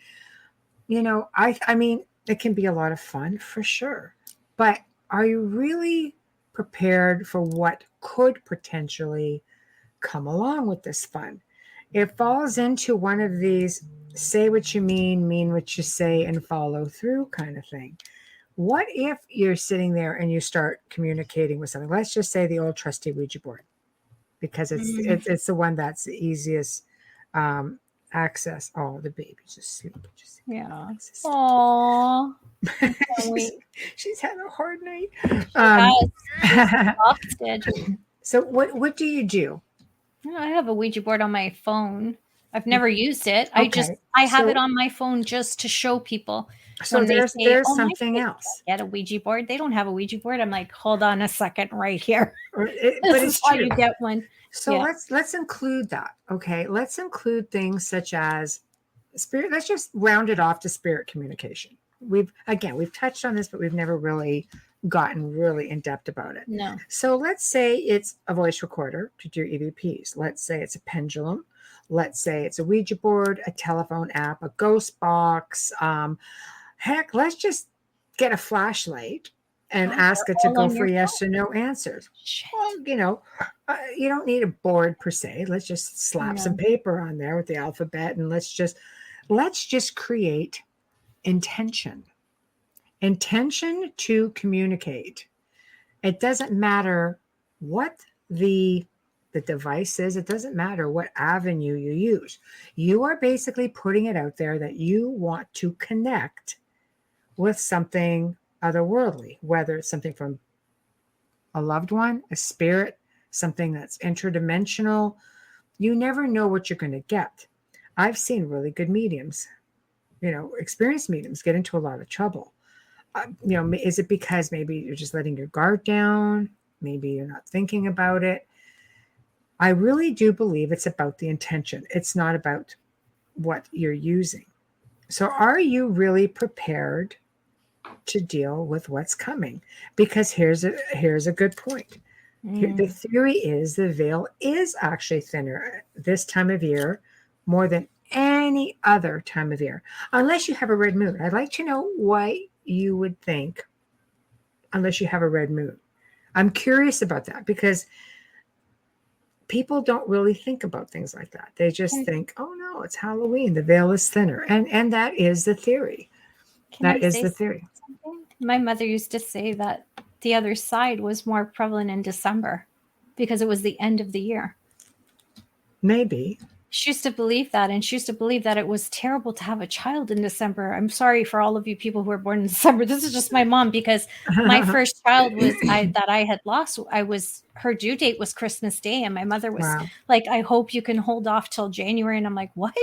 I mean, it can be a lot of fun for sure. But are you really prepared for what could potentially come along with this fun? It falls into one of these say what you mean what you say, and follow through kind of thing. What if you're sitting there and you start communicating with something? Let's just say the old trusty Ouija board, because it's Mm, it's, it's the one that's the easiest um, access. Oh, the baby's asleep. Just yeah. relax. Oh, I can't she's wait. she's had a hard night. She has. She's exhausted. So what do you do? I have a Ouija board on my phone. I've never used it. Okay, I have it so on my phone just to show people so when they there's say, there's "Oh, my something kids else. get a Ouija board." They don't have a Ouija board. I'm like, hold on a second, right here. But This is it's why true. you get one. So Yeah. let's include that. Okay, let's include things such as spirit. Let's just round it off to spirit communication. We've touched on this, but we've never really gotten really in depth about it. No. So let's say it's a voice recorder to do EVPs. Let's say it's a pendulum. Let's say it's a Ouija board, a telephone app, a ghost box. Heck, let's just get a flashlight and Oh, ask they're it to all go on for your yes phone. or no answers. Shit. Well, you don't need a board per se. Let's just slap some No. paper on there with the alphabet, and let's just create intention. Intention to communicate. It doesn't matter what the device is. It doesn't matter what avenue you use. You are basically putting it out there that you want to connect with something otherworldly, whether it's something from a loved one, a spirit, something that's interdimensional. You never know what you're going to get. I've seen really good mediums, experienced mediums get into a lot of trouble. Is it because maybe you're just letting your guard down? Maybe you're not thinking about it. I really do believe it's about the intention. It's not about what you're using. So, are you really prepared to deal with what's coming? Because here's a good point. The Mm. theory is the veil is actually thinner this time of year more than any other time of year, unless you have a red moon. I'd like to know why you would think unless you have a red moon. I'm curious about that because people don't really think about things like that. They just Can, think, "Oh no, it's Halloween. The veil is thinner," and that is the theory. can I That is say the theory. something? My mother used to say that the other side was more prevalent in December because it was the end of the year. Maybe. She used to believe that, and she used to believe that it was terrible to have a child in December. I'm sorry for all of you people who were born in December. This is just my mom because my first child that I had lost. I was her due date was Christmas Day, and my mother was Wow. like, "I hope you can hold off till January." And I'm like, "What?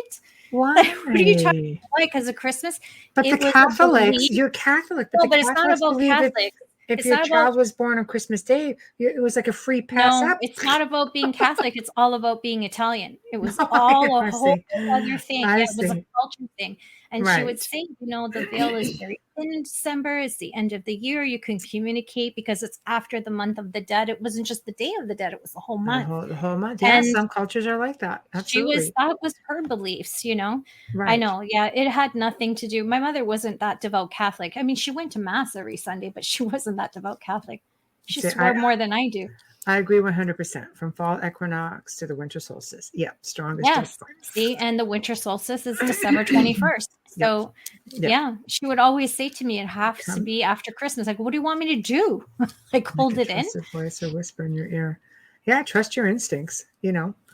What are you talking Why? about? Why? Because of Christmas?" But the It was a Catholics, belief. you're Catholic, but No, the but it's not Catholics about believe Catholics. if It's your not about child was born on Christmas Day, it was like a free pass no, up. it's not about being Catholic, it's all about being Italian. It was Yeah, all a I whole see. other thing. I Yeah, it was a see. culture thing. And she would Right. say, the veil is very thin in December. It's the end of the year. You can communicate because it's after the month of the dead. It wasn't just the day of the dead, it was the whole The month. whole, the whole month. Yeah, And some cultures are like that. Absolutely. that was her beliefs. I Right. know, yeah, it had nothing to do. My mother wasn't that devout Catholic. I mean, she went to mass every Sunday, but she wasn't that devout Catholic. She See, swore more than I do. I agree 100%. From fall equinox to the winter solstice. Yeah, strongest judgment. Yes. See, and the winter solstice is December 21st. Yep. So, Yep. yeah, she would always say to me, it has to Come. be after Christmas. Like, what do you want me to do? Like, hold Like a it in? trusted voice or whisper in your ear. Yeah, trust your instincts.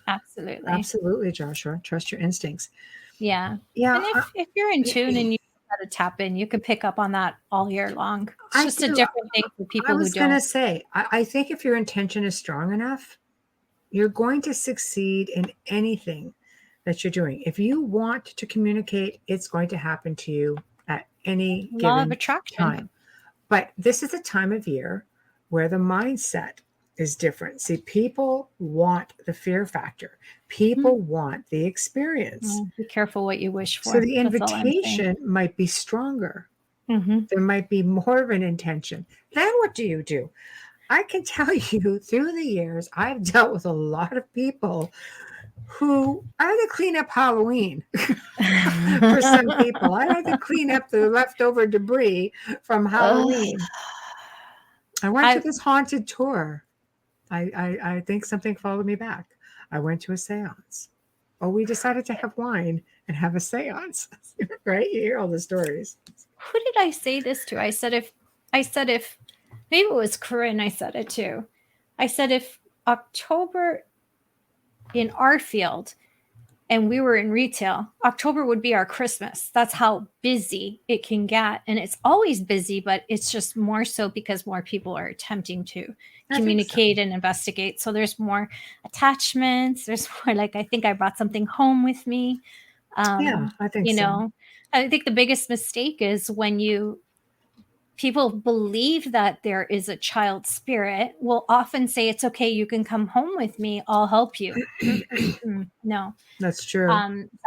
Absolutely. Absolutely, Joshua. Trust your instincts. Yeah. Yeah, And if you're in tune and you know how to tap in, you can pick up on that all year long. It's I just a do. different thing for I people who was going don't. to say, I think if your intention is strong enough, you're going to succeed in anything that you're doing. If you want to communicate, it's going to happen to you at any Law of given attraction. time. But this is a time of year where the mindset is different. See, people want the fear factor. People want the experience. Be careful what you wish for. So the That's all I'm saying. invitation might be stronger. Mm-hmm. There might be more of an intention. Then what do? I can tell you through the years, I've dealt with a lot of people who I had to clean up Halloween for some people. I had to clean up the leftover debris from Halloween. I went to this haunted tour. I think something followed me back. I went to a seance. Oh, we decided to have wine and have a seance. Right? You hear all the stories. Who did I say this to? I said if maybe it was Corinne, I said it to. I said if October in our field and we were in retail, October would be our Christmas. That's how busy it can get. And it's always busy, but it's just more so because more people are attempting to communicate and investigate. So there's more attachments. There's more like, I think I brought something home with me. Yeah, I think so. I think the biggest mistake is when people believe that there is a child spirit, will often say, it's okay, you can come home with me, I'll help you. No. That's true.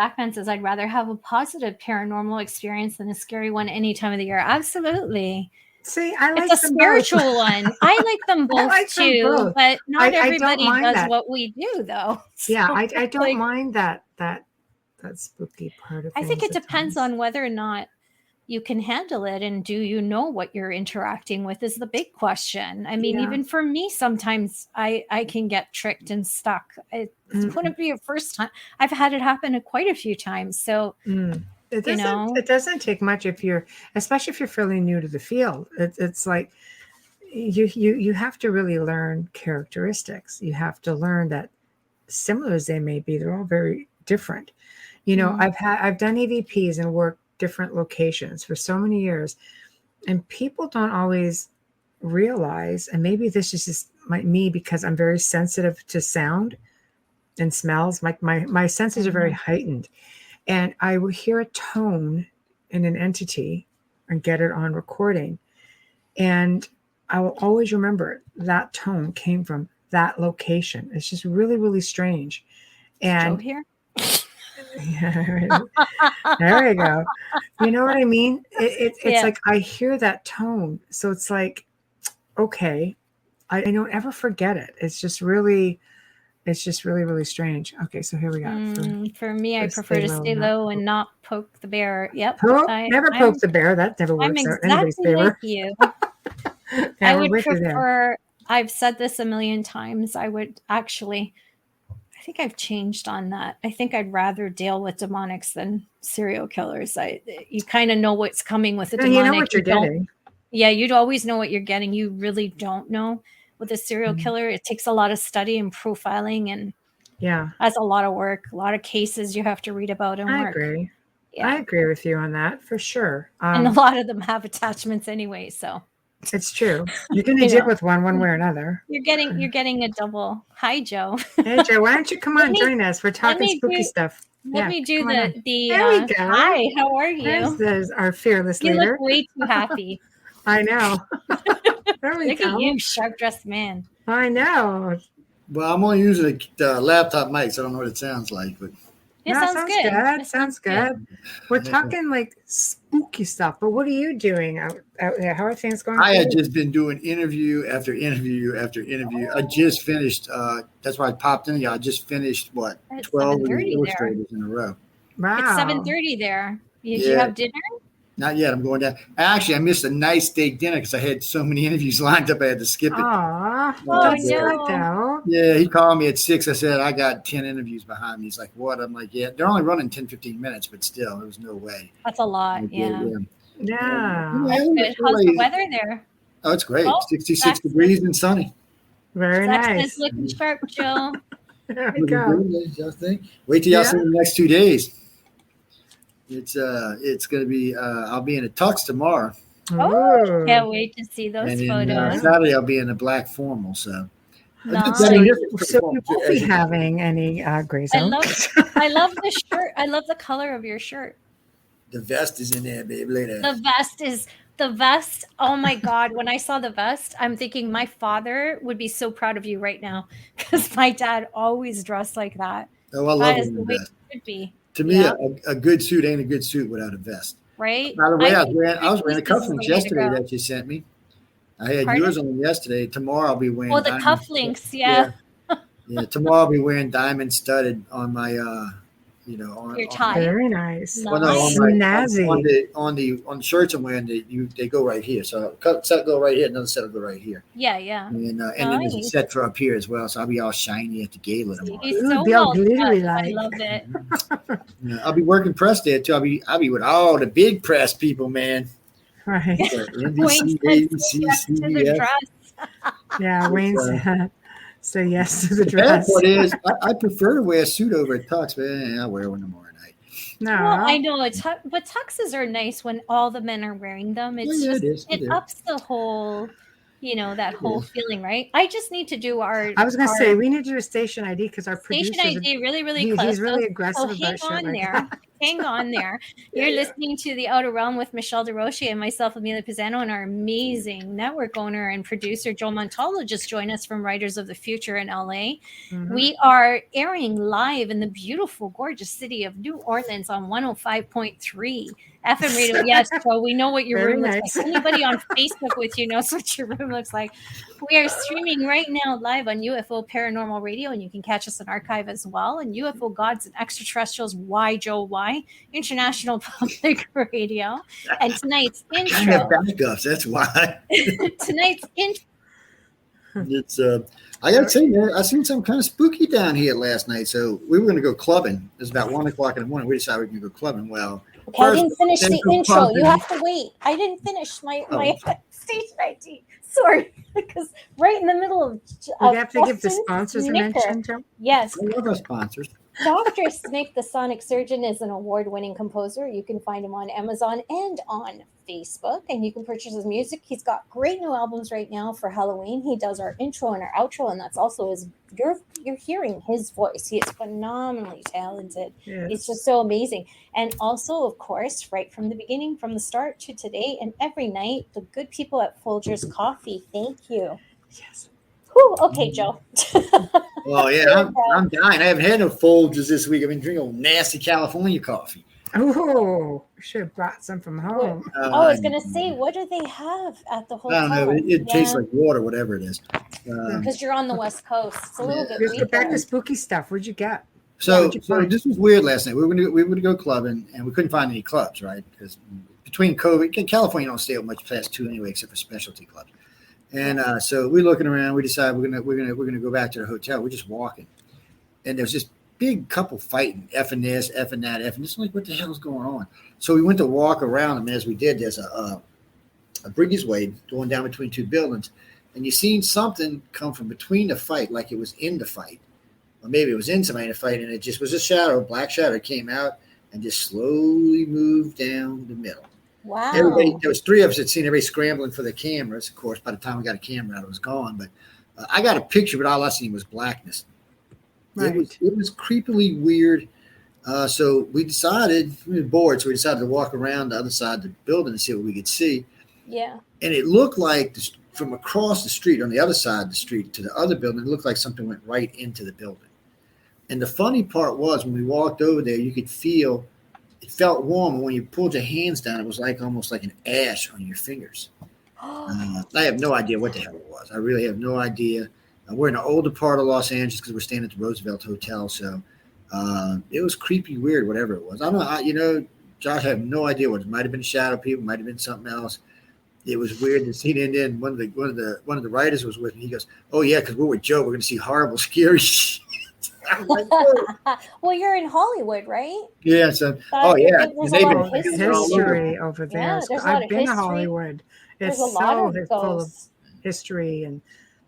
Zachman says, I'd rather have a positive paranormal experience than a scary one any time of the year. Absolutely. See, I like it's a spiritual one. I like them both too, but not everybody does what we do, though. Yeah, I don't mind that spooky part of it. I think it depends on whether or not you can handle it, and do you know what you're interacting with is the big question. I mean, even for me, sometimes I can get tricked and stuck. It wouldn't be a first time. I've had it happen quite a few times. So it doesn't take much especially if you're fairly new to the field. It's like you have to really learn characteristics. You have to learn that similar as they may be, they're all very different. I've done EVPs and worked different locations for so many years, and people don't always realize, and maybe this is just me because I'm very sensitive to sound and smells. My senses are very heightened, and I will hear a tone in an entity and get it on recording, and I will always remember that tone came from that location. It's just really, really strange. And Joe here. Yeah, there you go. You know what I mean? It's like I hear that tone, so it's like, okay, I don't ever forget it. It's just really, really strange. Okay, so here we go. For me, I prefer to stay low and not poke the bear. Yep. Never poke the bear. That never works out in anybody's favor. Like you. I would prefer. I've said this a million times. I would actually. I think I've changed on that. I think I'd rather deal with demonics than serial killers. You kind of know what's coming with a demonic. You know what you're getting. Yeah, you'd always know what you're getting. You really don't know with a serial killer. It takes a lot of study and profiling, and that's a lot of work, a lot of cases you have to read about and work. I agree. Yeah. I agree with you on that for sure. And a lot of them have attachments anyway, so. It's true. You're going to deal with one way or another. You're getting a double. Hi, Joe. Hey, Joe. Why don't you come on, join us? We're talking spooky stuff. Let me do the. There we go. Hi, how are you? There's our fearless leader. You look way too happy. I know. There we look go. At you, sharp dressed man. I know. Well, I'm only using a laptop mic, so I don't know what it sounds like, but. It sounds good. Sounds good. We're talking like spooky stuff, but what are you doing out there? How are things going? I had just been doing interview after interview after interview. I just finished. That's why I popped in. I just finished 12 illustrators in a row. Wow. It's 7:30 there. Did you have dinner? Not yet. I'm going down. Actually, I missed a nice steak dinner because I had so many interviews lined up. I had to skip it. Aw, that's good though. Yeah, he called me at 6. I said, I got 10 interviews behind me. He's like, what? I'm like, yeah, they're only running 10, 15 minutes, but still, there was no way. That's a lot. Yeah. How's the weather there? Oh, it's great. 66 degrees and sunny. Very nice. It's looking sharp, Joe. There we go. Wait till y'all see the next 2 days. It's going to be I'll be in a tux tomorrow. Oh, can't wait to see those photos. And Saturday I'll be in a black formal. So, so you won't be having any gray zone. I love the shirt. I love the color of your shirt. The vest is in there, babe. Later. The vest is The vest. Oh my God. When I saw the vest, I'm thinking my father would be so proud of you right now because my dad always dressed like that. Oh, I love That it is in the a way vest. it should be. To me, a good suit ain't a good suit without a vest. Right. By the way, I I think was wearing the this is the cufflinks way to yesterday go. that you sent me. I had Pardon? yours on yesterday. Tomorrow I'll be wearing Oh, the diamond. cufflinks. Yeah. Yeah. Tomorrow I'll be wearing diamond studded on my, Your on tie. Very nice. well, no, Nice. Snazzy. on the shirts I'm wearing, they go right here. So set go right here, another set will go right here, Yeah. Yeah. and then there's a Nice. set for up here as well. So I'll be all shiny at the gala tomorrow. He's Ooh, so be all well glittery dressed. I like. love it. Yeah, I'll be working press there too. I'll be with all the big press people, man. Right. Wayne NBC, said ABC, yes to the CBS. dress. Yeah, Wayne said, say yes to the The bad dress. part is, I prefer to wear a suit over a tux, but I wear one tomorrow night. No. Well, I know but tuxes are nice when all the men are wearing them. It's Yeah, just it is. it ups the whole, that whole feeling, right? I just need to do our I was going to say, we need to do a station ID because our station producer, ID really, really close. he's really So aggressive hang about shit on like there. that. Hang on there. You're listening to The Outer Realm with Michelle DeRoche and myself, Amelia Pisano, and our amazing network owner and producer, Joe Montalo, just joined us from Writers of the Future in LA. Mhm. We are airing live in the beautiful, gorgeous city of New Orleans on 105.3 FM radio. Yes, Joe, we know what your Very room looks nice. like. Anybody on Facebook with you knows what your room looks like. We are streaming right now live on UFO Paranormal Radio, and you can catch us in archive as well. And UFO Gods and Extraterrestrials, Why Joe Why, International Public Radio. And tonight's I intro. have backups. That's why. Tonight's intro. It's I gotta tell you, man, I seen something kind of spooky down here last night. So we were gonna go clubbing. It was about 1:00 in the morning. We decided we were gonna go clubbing. Well, Okay, I didn't finish the intro. clubbing. You have to wait. I didn't finish my station ID. Sorry, because right in the middle of We have to give the Justin sponsors a Snicker. mention, Joe. Yes, I love our sponsors. Dr. Snick, the sonic surgeon, is an award-winning composer. You can find him on Amazon and on Facebook, and you can purchase his music. He's got great new albums right now for Halloween. He does our intro and our outro, and that's also you're hearing his voice. He is phenomenally talented. Yes. It's just so amazing. And also, of course, right from the beginning, from the start to today and every night, the good people at Folgers Coffee. Thank you. Yes. Whew, okay, Joe. Oh yeah, I'm dying. I haven't had no Folgers this week. I've been drinking old nasty California coffee. Oh, should have brought some from home. I was gonna say, what do they have at the hotel? I don't know. It tastes like water, whatever it is. Because you're on the West Coast. It's a little bit Let's get back to weaker. spooky stuff. What'd you get? So What'd you find? this was weird last night. We were going to go clubbing, and we couldn't find any clubs, right? Because between COVID, California don't stay up much past 2 anyway, except for specialty clubs. And so we're looking around. We decided we're gonna go back to the hotel. We're just walking, and there's this big couple fighting, effing this, effing that, effing this. I'm like, what the hell's going on? So we went to walk around them. As we did, there's a breezeway going down between two buildings, and you seen something come from between the fight, like it was in the fight, or maybe it was in somebody in the fight, and it just was a shadow, black shadow came out and just slowly moved down the middle. Wow. There was 3 of us that seen everybody scrambling for the cameras. Of course, by the time we got a camera out, it was gone. But I got a picture, but all I seen was blackness. Right. It was creepily weird. So we were bored, so we decided to walk around the other side of the building and see what we could see. Yeah. And it looked like from across the street, on the other side of the street to the other building, it looked like something went right into the building. And the funny part was when we walked over there, you could feel it felt warm. And when you pulled your hands down, it was like almost like an ash on your fingers. I have no idea what the hell it was. I really have no idea. We're in the older part of Los Angeles because we're staying at the Roosevelt Hotel. So it was creepy, weird, whatever it was. I don't know. Josh, I have no idea what it might have been. Shadow people, might have been something else. It was weird to see it. And then one of the writers was with me. He goes, "Oh yeah, because we're with Joe. We're going to see horrible, scary shit." Like, Well, you're in Hollywood, right? yeah. So, There's a lot of History over there. Yeah, there's a lot I've of been to history. Hollywood. There's It's a lot so of full of ghosts. history and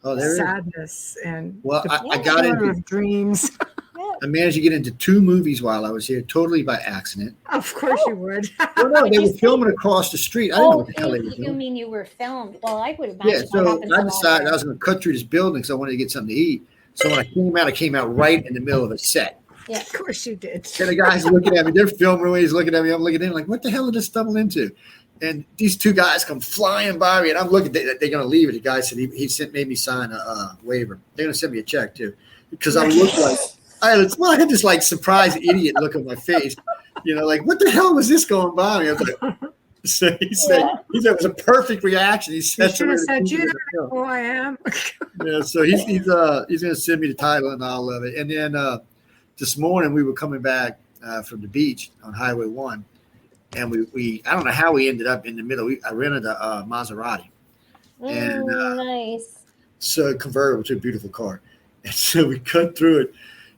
there is. sadness and Well, the I got power into. of dreams. Yeah. I managed to get into 2 movies while I was here, totally by accident. Of course you would. Well, no, Did they you were see- filming across the street. I didn't know what the hell they were you doing. mean you were filmed? Well, I would imagine Yeah, that so happens a I lot decided there. I was going to cut through this building because I wanted to get something to eat. So when I came out right in the middle of a set. Of course you did. And the guys are looking at me. They're filming away. He's looking at me. I'm looking at him like, what the hell did I stumble into? And these two guys come flying by me, and I'm looking. They're going to leave it. The guy said he made me sign a waiver. They're going to send me a check too, because I look like I had this like surprised idiot look on my face. Like what the hell was this going by me? I was like, so he said it was a perfect reaction. He said, "You should have said, you know who I am." Yeah, so he's going to send me the title and all of it. And then this morning we were coming back from the beach on Highway 1. And we I don't know how we ended up in the middle. I rented a Maserati, and nice. So convertible to a beautiful car. And so we cut through it,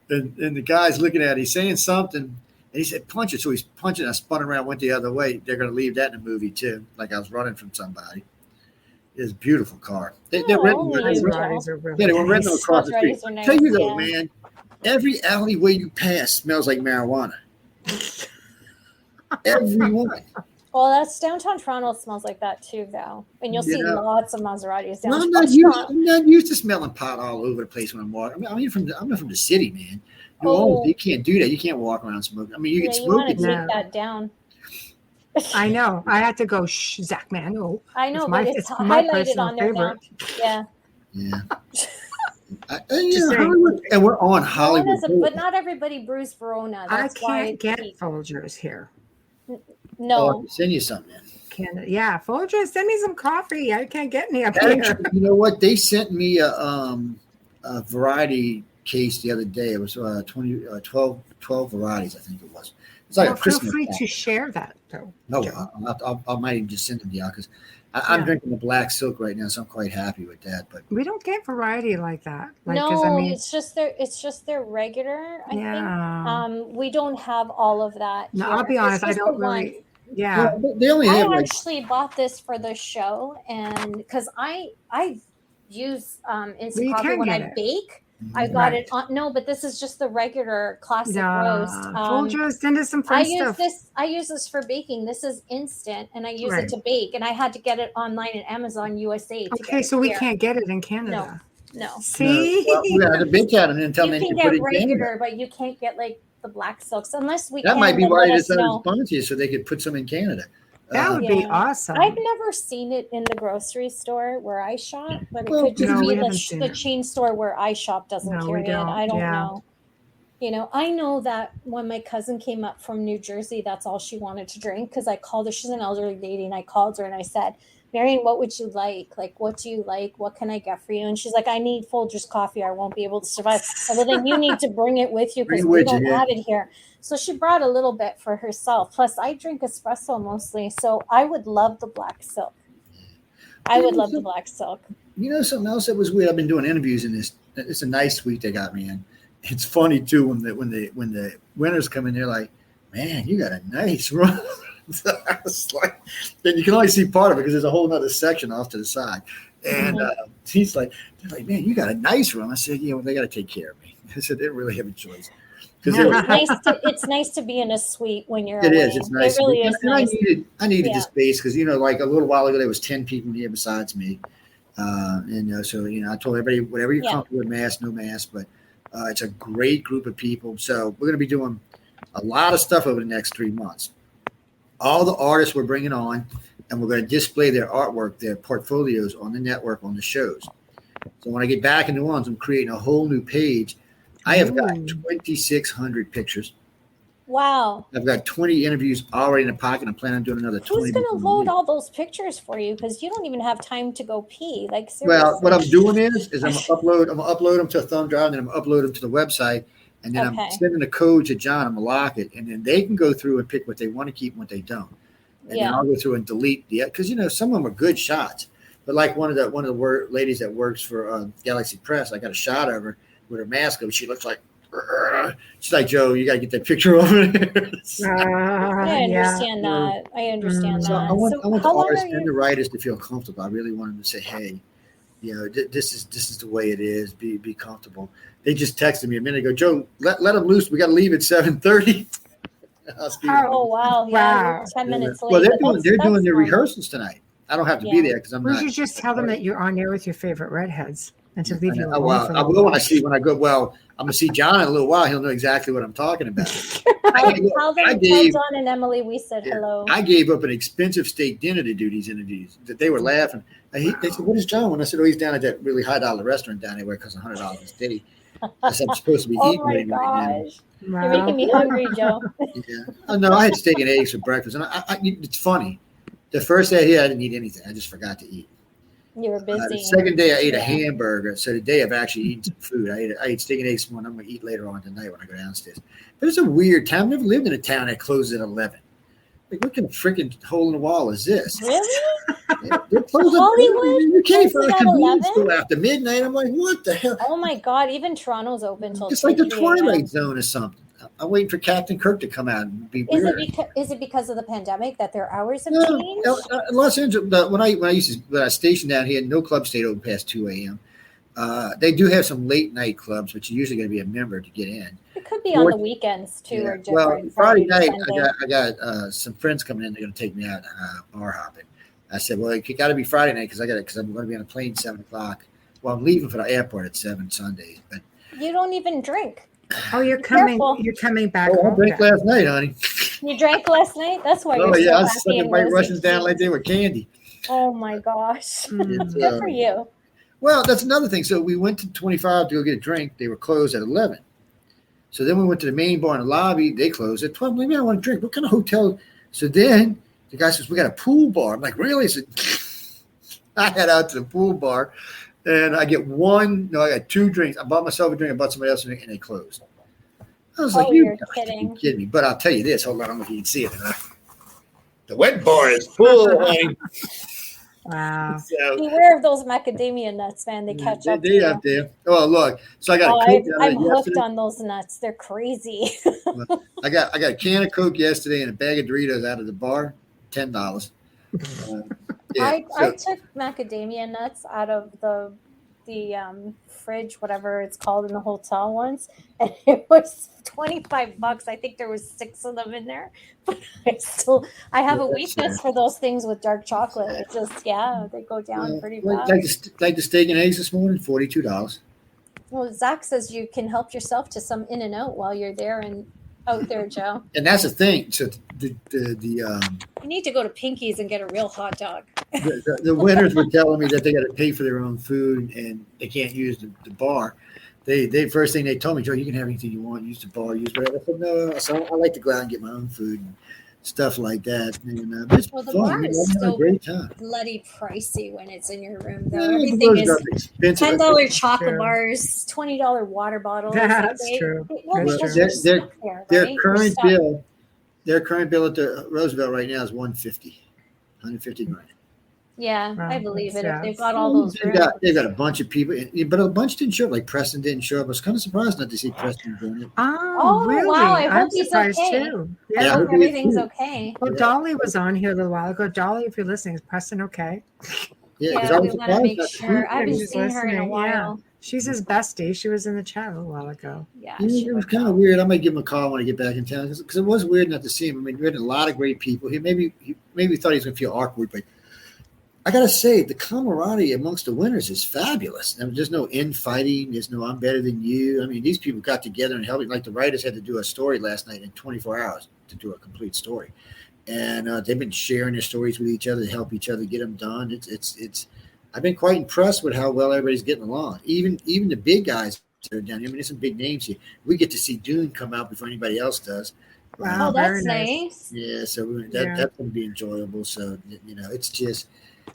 and the guy's looking at it. He's saying something, and he said, "Punch it." So he's punching. I spun around, went the other way. They're going to leave that in the movie too, like I was running from somebody. It's a beautiful car. They're renting. They were renting across the street. Nice, Tell you though, man, every alleyway you pass smells like marijuana. Everyone. Well, that's downtown Toronto smells like that too, though. And you'll see lots of Maseratis downtown. I'm not used to smelling pot all over the place when I'm walking. I'm not from the city, man. You can't do that. You can't walk around smoking. I mean, you can smoke. You want to take that down. I know. I had to go, Zach, man. No. I know, but it's highlighted on there now. Yeah. Yeah. Hollywood, and we're on Hollywood. But not everybody brews Verona. That's I can't get Folgers here. No. I'll send you something. Yeah, Folgers, send me some coffee. I can't get any up here. You know what? They sent me a variety case the other day. It was 12 varieties, I think it was. It's like a Christmas. Feel free to share that, though. No, I might even just send them to you because I'm drinking the black silk right now, so I'm quite happy with that. But we don't get variety like that. It's just their regular. I think we don't have all of that. No, here. I'll be honest. I don't really. Yeah, they only have. I actually bought this for the show, and because I use instant coffee when I bake. I got it on but this is just the regular classic roast. Folgers into some fun stuff. I use this for baking. This is instant and I use it to bake, and I had to get it online at Amazon USA. Okay, so we can't get it in Canada. No. See? No. Well, we had to bake out and then tell them you can get regular, but you can't get like the black silks unless we. That might be why they decided to sponsor you, so they could put some in Canada. That would be awesome. I've never seen it in the grocery store where I shop, but it could just be the chain store where I shop doesn't carry it. I don't know. I know that when my cousin came up from New Jersey, that's all she wanted to drink because I called her. She's an elderly lady, and I called her and I said, "Marion, what would you like? Like, what do you like? What can I get for you?" And she's like, "I need Folgers coffee. I won't be able to survive." Well, then you need to bring it with you because we don't have it here. So she brought a little bit for herself. Plus, I drink espresso mostly, so I would love the black silk. I would love the black silk. You know something else that was weird? I've been doing interviews in this. It's a nice suite they got me in. It's funny too when the winners come in, they're like, "Man, you got a nice room." I was like, then you can only see part of it because there's a whole other section off to the side. And he's like, they're like, "Man, you got a nice room." I said, they got to take care of me. I said, they don't really have a choice. It's nice to be in a suite when you're away. It is. It's nice. It really is nice. I needed the space because, like a little while ago, there was 10 people here besides me. So I told everybody, whatever you're comfortable with, mask, no mask, but it's a great group of people. So we're going to be doing a lot of stuff over the next 3 months. All the artists we're bringing on, and we're going to display their artwork, their portfolios on the network, on the shows. So when I get back in New Orleans, I'm creating a whole new page. I have got 2,600 pictures. Wow. I've got 20 interviews already in the pocket. I'm planning on doing another 20. Who's going to load all those pictures for you? Because you don't even have time to go pee. Like, seriously. Well, what I'm doing is I'm going to upload them to a thumb drive, and then I'm going to upload them to the website. And then I'm sending the code to John. I'm going to lock it. And then they can go through and pick what they want to keep and what they don't. And then I'll go through and delete because, some of them are good shots. But like one of the ladies that works for Galaxy Press, I got a shot of her with her mask on. She looks like, she's like, "Joe, you got to get that picture over there." I understand that. I understand that. I want the artists and the writers to feel comfortable. I really want them to say, "Hey, this is the way it is. Be comfortable." They just texted me a minute ago, "Joe, let them loose. We got to leave at 7:30." Oh wow! Yeah, 10 minutes late. Well, they're doing their rehearsals tonight. I don't have to be there because I'm not. You should just tell them that you're on there with your favorite redheads. and to leave you alone. Well, I will when I go. Well, I'm gonna see John in a little while. He'll know exactly what I'm talking about. Tell John and Emily we said hello. I gave up an expensive steak dinner to do these interviews. That they were laughing. They said, "What is John?" When I said, "Oh, he's down at that really high dollar restaurant down there where it comes $100 a steak." I said, "I'm supposed to be eating right now." Wow. You're making me hungry, Joe. Yeah. Oh, no, I had steak and eggs for breakfast, and it's funny. The first day here, I didn't eat anything. I just forgot to eat. You were busy. The second day, I ate a hamburger. So today, I've actually eaten some food. I ate steak and eggs this morning. I'm going to eat later on tonight when I go downstairs. But it's a weird town. I've never lived in a town that closes at 11. Like, what kind of freaking hole in the wall is this? Really? They're closing. Hollywood? You can't find a convenience store after midnight. I'm like, what the hell? Oh my God! Even Toronto's open till it's like the Twilight Zone or something. I'm waiting for Captain Kirk to come out and be weird. Is it because of the pandemic that their hours have changed? Los Angeles, when I used to station down here, no club stayed open past 2 a.m. They do have some late night clubs, but you're usually going to be a member to get in. It could be on the weekends too, or different. Well, Friday night, I got some friends coming in. They're going to take me out bar hopping. I said, well, it got to be Friday night because I'm going to be on a plane 7 o'clock. Well, I'm leaving for the airport at 7 Sundays. But you don't even drink. Oh, you're coming. You're coming back. I drank last night, honey. You drank last night. That's why. You're I was sucking White Russians down like they were candy. Oh my gosh! Good for you. Well, that's another thing. So we went to 25 to go get a drink. They were closed at 11. So then we went to the main bar in the lobby. They closed at 12. Maybe I want to drink. What kind of hotel? So then the guy says, we got a pool bar. I'm like, really? I said, I head out to the pool bar. And I get I got 2 drinks. I bought myself a drink. I bought somebody else a drink, and they closed. I was like, you're kidding me. But I'll tell you this. Hold on. I don't know if you can see it. The wet bar is full, honey. Wow. So, beware of those macadamia nuts, man. They catch up. They up there. Oh, look. So I got a Coke. I'm hooked on those nuts. They're crazy. I got a can of Coke yesterday and a bag of Doritos out of the bar, $10. I took macadamia nuts out of the fridge, whatever it's called, in the hotel once, and it was $25. I think there was 6 of them in there, but I have a weakness for those things with dark chocolate. It just they go down pretty fast. Like the steak and eggs this morning, $42. Well, Zach says you can help yourself to some In-N-Out while you're there and out there, Joe. And that's the thing. So you need to go to Pinky's and get a real hot dog. The winners were telling me that they got to pay for their own food and they can't use the bar. They first thing they told me, Joe, you can have anything you want, use the bar, use whatever. I said, no. So I like to go out and get my own food and stuff like that. And it's the fun. bar is still a great time. Bloody pricey when it's in your room, though. Everything is $10 chocolate bars, $20 water bottles. That's true. Their current bill at the Roosevelt right now is $150 grand. Yeah, I believe it. If they've got all those they've got a bunch of people, but a bunch didn't show up. Like Preston didn't show up. I was kind of surprised not to see Preston doing it. Oh, really? Wow! I hope he's surprised okay. Too. I hope everything's okay. Well, Dolly was on here a little while ago. Dolly, if you're listening, is Preston okay? Yeah, we want to make sure. I haven't seen her in a while. Yeah. She's his bestie. She was in the chat a little while ago. Yeah, it was kind of weird. I might give him a call when I get back in town because it was weird not to see him. I mean, we had a lot of great people. He maybe thought he was going to feel awkward, but I got to say, the camaraderie amongst the winners is fabulous. I mean, there's no infighting. There's no I'm better than you. I mean, these people got together and helped. Like the writers had to do a story last night in 24 hours to do a complete story. And they've been sharing their stories with each other to help each other get them done. It's. I've been quite impressed with how well everybody's getting along. Even the big guys that are down here. I mean, there's some big names here. We get to see Dune come out before anybody else does. Wow, that's nice. Yeah, so that's going to be enjoyable. So, it's just.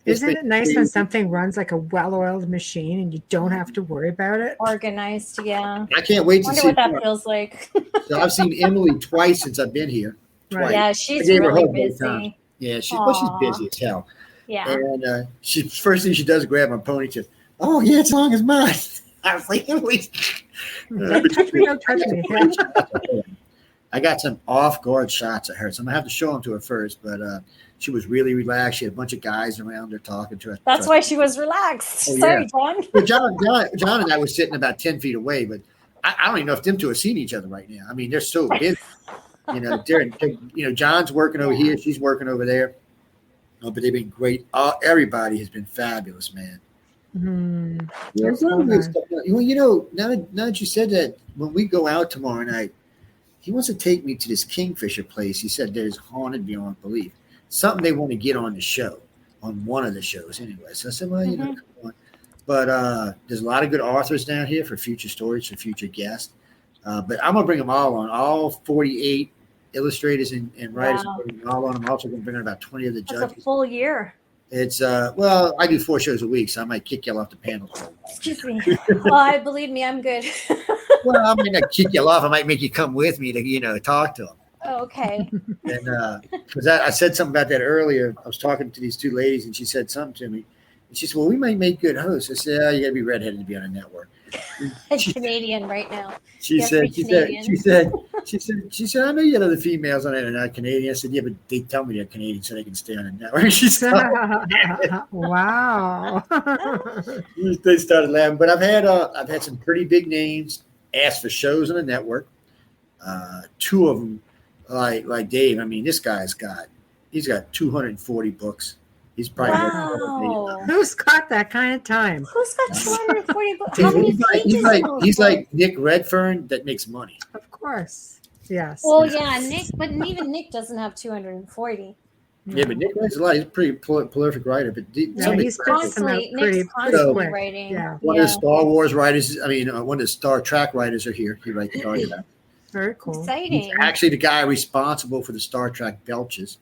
Isn't it nice when something runs like a well-oiled machine and you don't have to worry about it? Organized, yeah. I can't wait to see what that feels like. So I've seen Emily twice since I've been here. Right. Yeah, she's really busy. Yeah, she's busy as hell. Yeah. And first thing she does is grab my ponytail. Oh, yeah, it's as long as mine. I was like, Emily. Don't touch me. I got some off-guard shots of her, so I'm going to have to show them to her first, but she was really relaxed. She had a bunch of guys around her talking to her. That's why she was relaxed. Oh, Sorry, John. Well, John and I were sitting about 10 feet away, but I don't even know if them two are seeing each other right now. I mean, they're so busy. John's working over here. She's working over there. Oh, but they've been great. Everybody has been fabulous, man. There's a lot of good stuff. Well, now that you said that, when we go out tomorrow night, he wants to take me to this Kingfisher place. He said there's haunted beyond belief. Something they want to get on the show, on one of the shows anyway. So I said, well, come on. But there's a lot of good authors down here for future stories, for future guests. But I'm going to bring them all on, all 48 illustrators and writers. Wow. All on. I'm also going to bring on about 20 of the judges. That's a full year. It's well, I do 4 shows a week, so I might kick y'all off the panel. Excuse me. Well, believe me, I'm good. Well, I might not kick y'all off. I might make you come with me to talk to them. Oh, okay. And because I said something about that earlier. I was talking to these 2 ladies, and she said something to me. And she said, "Well, we might make good hosts." I said, "Oh, you got to be redheaded to be on a network." I'm Canadian right now. She said, "I know you got other females on it and not Canadian." I said, "Yeah, but they tell me they're Canadian so they can stay on the network." She said, "Wow." They started laughing, but I've had some pretty big names ask for shows on the network. 2 of them, like Dave. I mean, this guy's he's got 240 books. He's probably Who's got that kind of time? Who's got 240 books? How many he's like Nick Redfern that makes money. Of course. Yes. Well, yeah, Nick, but even Nick doesn't have 240. Yeah, but Nick writes a lot. He's a pretty prolific writer. But he's constantly writing. Yeah. One of the Star Wars writers, one of the Star Trek writers are here. He writes the art. Very cool. Exciting. He's actually the guy responsible for the Star Trek Belches.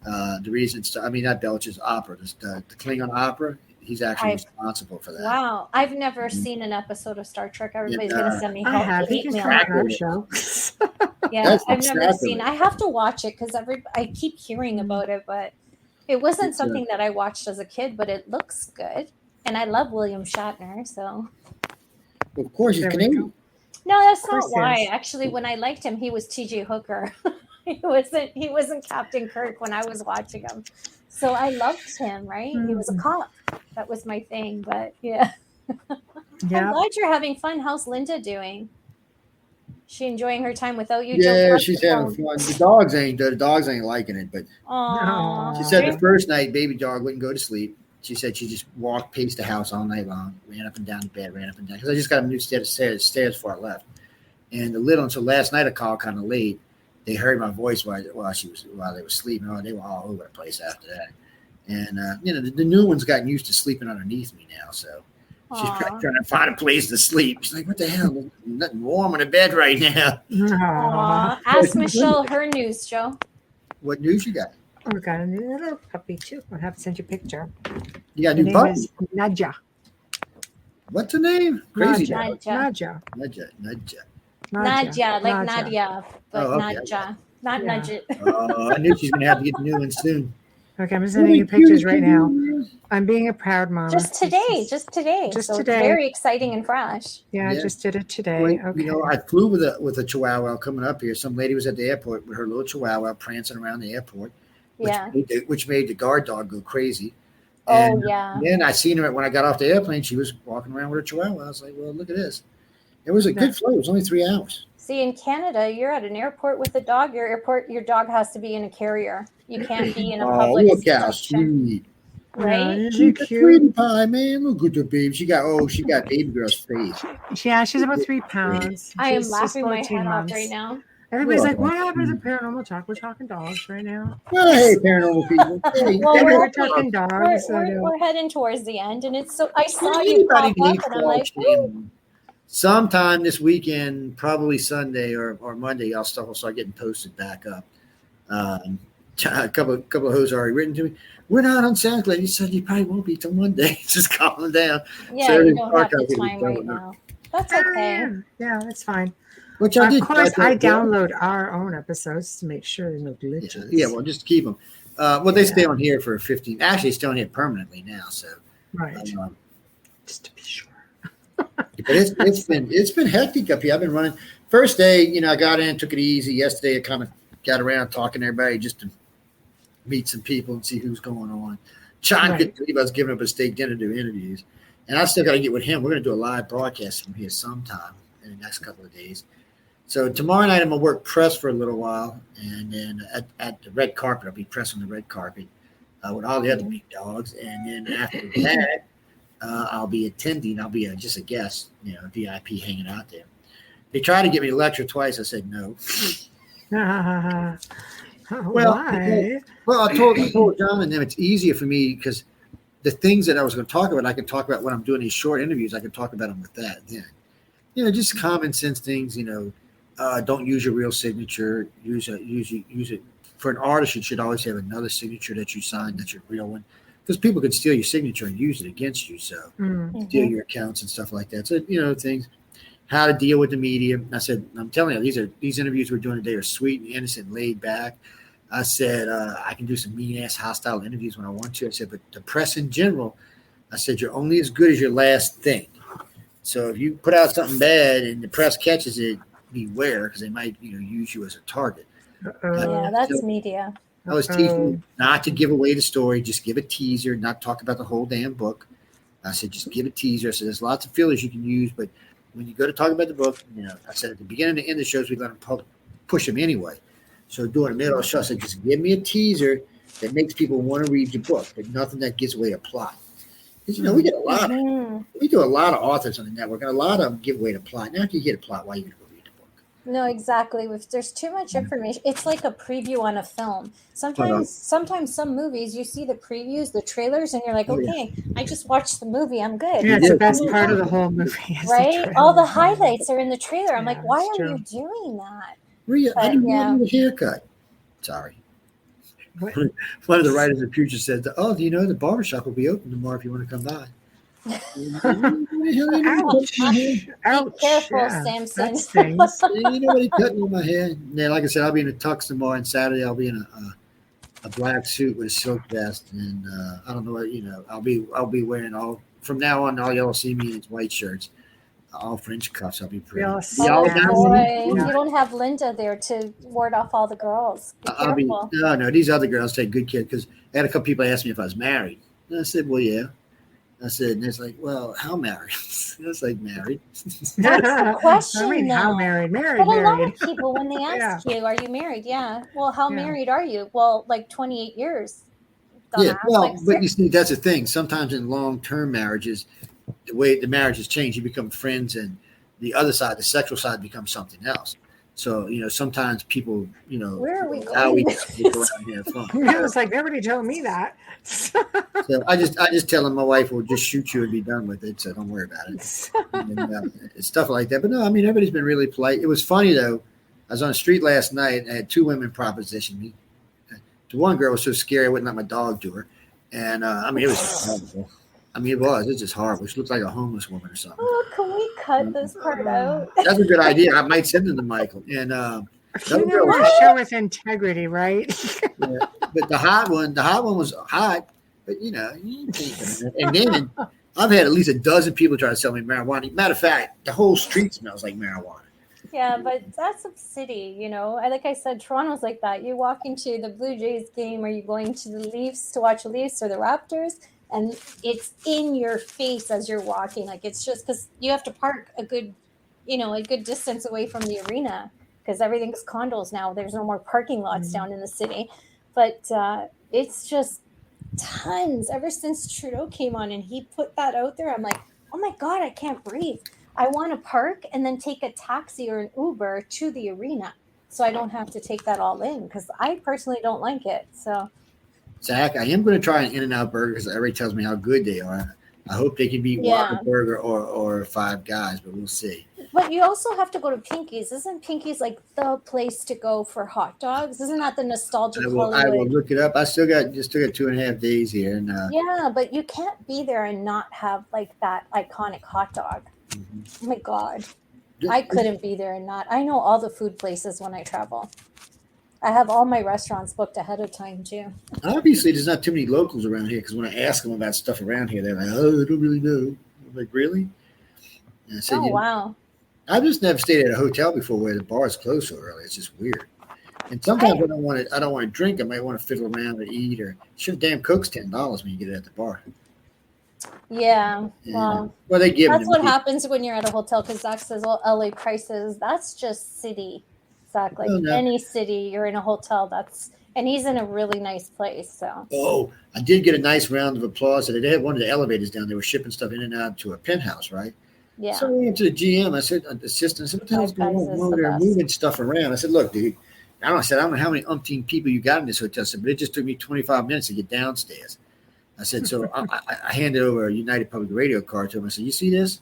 The reason, not Belches, opera, the Klingon opera. He's actually responsible for that. Wow, I've never seen an episode of Star Trek. Everybody's going to send me help. I have. He can crack our show. Yeah, I've never seen. I have to watch it because I keep hearing about it, but it wasn't something that I watched as a kid. But it looks good, and I love William Shatner. So, of course, he's Canadian. No, that's not why. Actually, when I liked him, he was T.J. Hooker. He wasn't Captain Kirk when I was watching him. So I loved him, right? He was a cop. That was my thing. But yeah. I'm glad you're having fun. How's Linda doing? She enjoying her time without you? Yeah, she's having fun. The dogs ain't liking it, but she said the first night baby dog wouldn't go to sleep. She said she just paced the house all night long, ran up and down the bed, because I just got a new set of stairs before I left. And the little, until last night I called kind of late. They heard my voice while they were sleeping. Oh, they were all over the place after that. And the new one's gotten used to sleeping underneath me now, so she's trying to find a place to sleep. She's like, "What the hell? There's nothing warm in the bed right now." Ask Michelle her news, Joe. What news you got? We got a new little puppy too. I'll have to send you a picture. You got a new puppy? Nadja. What's the name? Crazy Nadja. Nadia, like Nadia, but Nadja. Not nudge it. I knew she's going to have to get the new one soon. Okay, I'm sending you pictures right now. I'm being a proud mom. Just today. So it's very exciting and fresh. Yeah, I just did it today. Okay. I flew with a Chihuahua coming up here. Some lady was at the airport with her little Chihuahua prancing around the airport, which made the guard dog go crazy. And then I seen her when I got off the airplane. She was walking around with her Chihuahua. I was like, well, look at this. It was a good flight. It was only 3 hours. See, in Canada, you're at an airport with a dog. Your dog has to be in a carrier. You can't be in a public situation. Right? She's a sweetie pie, man. Look at the baby. She got baby girl's face. Yeah, she's about 3 pounds. I am laughing my head off right now. Everybody's like, what happened to the paranormal talk? We're talking dogs right now. Well, hey, paranormal people. Hey, we're talking dogs. We're heading towards the end, and it's so I saw you pop up, and I'm like, sometime this weekend, probably Sunday or Monday, I'll start getting posted back up. A couple of hosts already written to me. We're not on SoundCloud. He said you probably won't be till Monday. Just calm down. Yeah, so you don't have the time right now. That's okay. Yeah, that's fine. Which of course, I download our own episodes to make sure there's no glitches. Yeah, well, just keep them. They stay on here for 15. Actually, stay on here permanently now. So right, just to be sure. But it's been hectic up here. I've been running. First day, I got in, took it easy. Yesterday, I kind of got around talking to everybody just to meet some people and see who's going on. John couldn't believe I was giving up a steak dinner to do interviews, and I still got to get with him. We're going to do a live broadcast from here sometime in the next couple of days. So tomorrow night I'm gonna work press for a little while, and then at the red carpet I'll be pressing the red carpet with all the other big dogs, and then after that I'll be attending. I'll be just a guest, VIP hanging out there. They tried to get me to lecture twice. I said no. Why? Well, I told John and them it's easier for me because the things that I was going to talk about, I can talk about when I'm doing these short interviews. I can talk about them with that then. Just common sense things. Don't use your real signature. Use it. For an artist, you should always have another signature that you sign that's your real one, because people could steal your signature and use it against you. So steal your accounts and stuff like that. So things. How to deal with the media. I said, I'm telling you, these interviews we're doing today are sweet and innocent, laid back. I said, I can do some mean-ass hostile interviews when I want to. I said, but the press in general, I said, you're only as good as your last thing. So if you put out something bad and the press catches it, beware, because they might, use you as a target. Yeah, that's media. I was teaching not to give away the story, just give a teaser, not talk about the whole damn book. I said, just give a teaser. I said, there's lots of fillers you can use, but when you go to talk about the book, I said at the beginning and the end of the shows, we let them push them anyway. So during the middle of the show, I said, just give me a teaser that makes people want to read your book, but nothing that gives away a plot. Because, we get we do a lot of authors on the network, and a lot of them give away the plot. Now, if you get a plot, why are you going to go read the book? No, exactly. If there's too much information, it's like a preview on a film. Sometimes some movies, you see the previews, the trailers, and you're like, okay, I just watched the movie. I'm good. Yeah, it's the best part of the whole movie. Right? All the highlights are in the trailer. I'm like, why are you doing that? Maria, I didn't want a haircut. Sorry. What? One of the writers of Future said, the barbershop will be open tomorrow if you want to come by. Ouch. Be careful, Samson. Nobody cutting on my hair. Yeah, like I said, I'll be in a tux tomorrow, and Saturday I'll be in a black suit with a silk vest, and I don't know what I'll be wearing from now on. All y'all see me in white shirts, all French cuffs. I'll be pretty. You don't have Linda there to ward off all the girls. Be careful. No. These other girls take good care, because I had a couple people ask me if I was married, and I said, well, yeah. I said, and it's like, well, how married? It's like married. That's the question. How married? Married. But a lot of people, when they ask you, are you married? Yeah. Well, how married are you? Well, like 28 years. Yeah. Well, but you see, that's the thing. Sometimes in long-term marriages, the way the marriages change, you become friends, and the other side, the sexual side, becomes something else. So, sometimes people, where are we going? How we go around and have fun. I was like, nobody told me that. So I just tell them my wife will just shoot you and be done with it. So don't worry about it. And, stuff like that. But no, everybody's been really polite. It was funny though. I was on the street last night and I had two women proposition me. The one girl was so scary I wouldn't let my dog do her. And it was horrible. It's just horrible. She looked like a homeless woman or something. Oh, can we cut this part out? That's a good idea. I might send them to Michael. And show with integrity, right? Yeah. But the hot one was hot. But you can't. And then I've had at least a dozen people try to sell me marijuana. Matter of fact, the whole street smells like marijuana. Yeah, but that's a city, Like I said, Toronto's like that. You walk into the Blue Jays game, or you going to the Leafs to watch the Leafs or the Raptors, and it's in your face as you're walking. Like, it's just because you have to park a good distance away from the arena, because everything's condos now. There's no more parking lots down in the city. But it's just tons. Ever since Trudeau came on and he put that out there, I'm like, oh my God, I can't breathe. I want to park and then take a taxi or an Uber to the arena, so I don't have to take that all in, because I personally don't like it. So, Zach, I am going to try an In-N-Out burger because everybody tells me how good they are. I hope they can beat Whataburger or Five Guys, but we'll see. But you also have to go to Pinky's. Isn't Pinky's like the place to go for hot dogs? Isn't that the nostalgic Hollywood? I will look it up. I still got 2.5 days here. And yeah, but you can't be there and not have like that iconic hot dog. Mm-hmm. Oh my God. I couldn't be there and not. I know all the food places when I travel. I have all my restaurants booked ahead of time too. Obviously, there's not too many locals around here, because when I ask them about stuff around here, they're like, "Oh, I don't really know." I'm like, "Really?" And I said, wow. I've just never stayed at a hotel before where the bars close so early. It's just weird. And sometimes I don't want to drink. I might want to fiddle around or eat, or sure, damn Coke's $10 when you get it at the bar. Yeah. Well, they give. That's what happens when you're at a hotel, because Zach says, "Well, LA prices." That's just city. Zach, like any city, you're in a hotel. And he's in a really nice place. So. Oh, I did get a nice round of applause. They had one of the elevators down there. Were shipping stuff in and out to a penthouse, right? Yeah. So I went to the GM. I said, assistant, I said, what the hell's going on? Over there moving stuff around. I said, look, dude, I don't know how many umpteen people you got in this hotel. I said, but it just took me 25 minutes to get downstairs. I said, so I handed over a United Public Radio card to him. I said, you see this?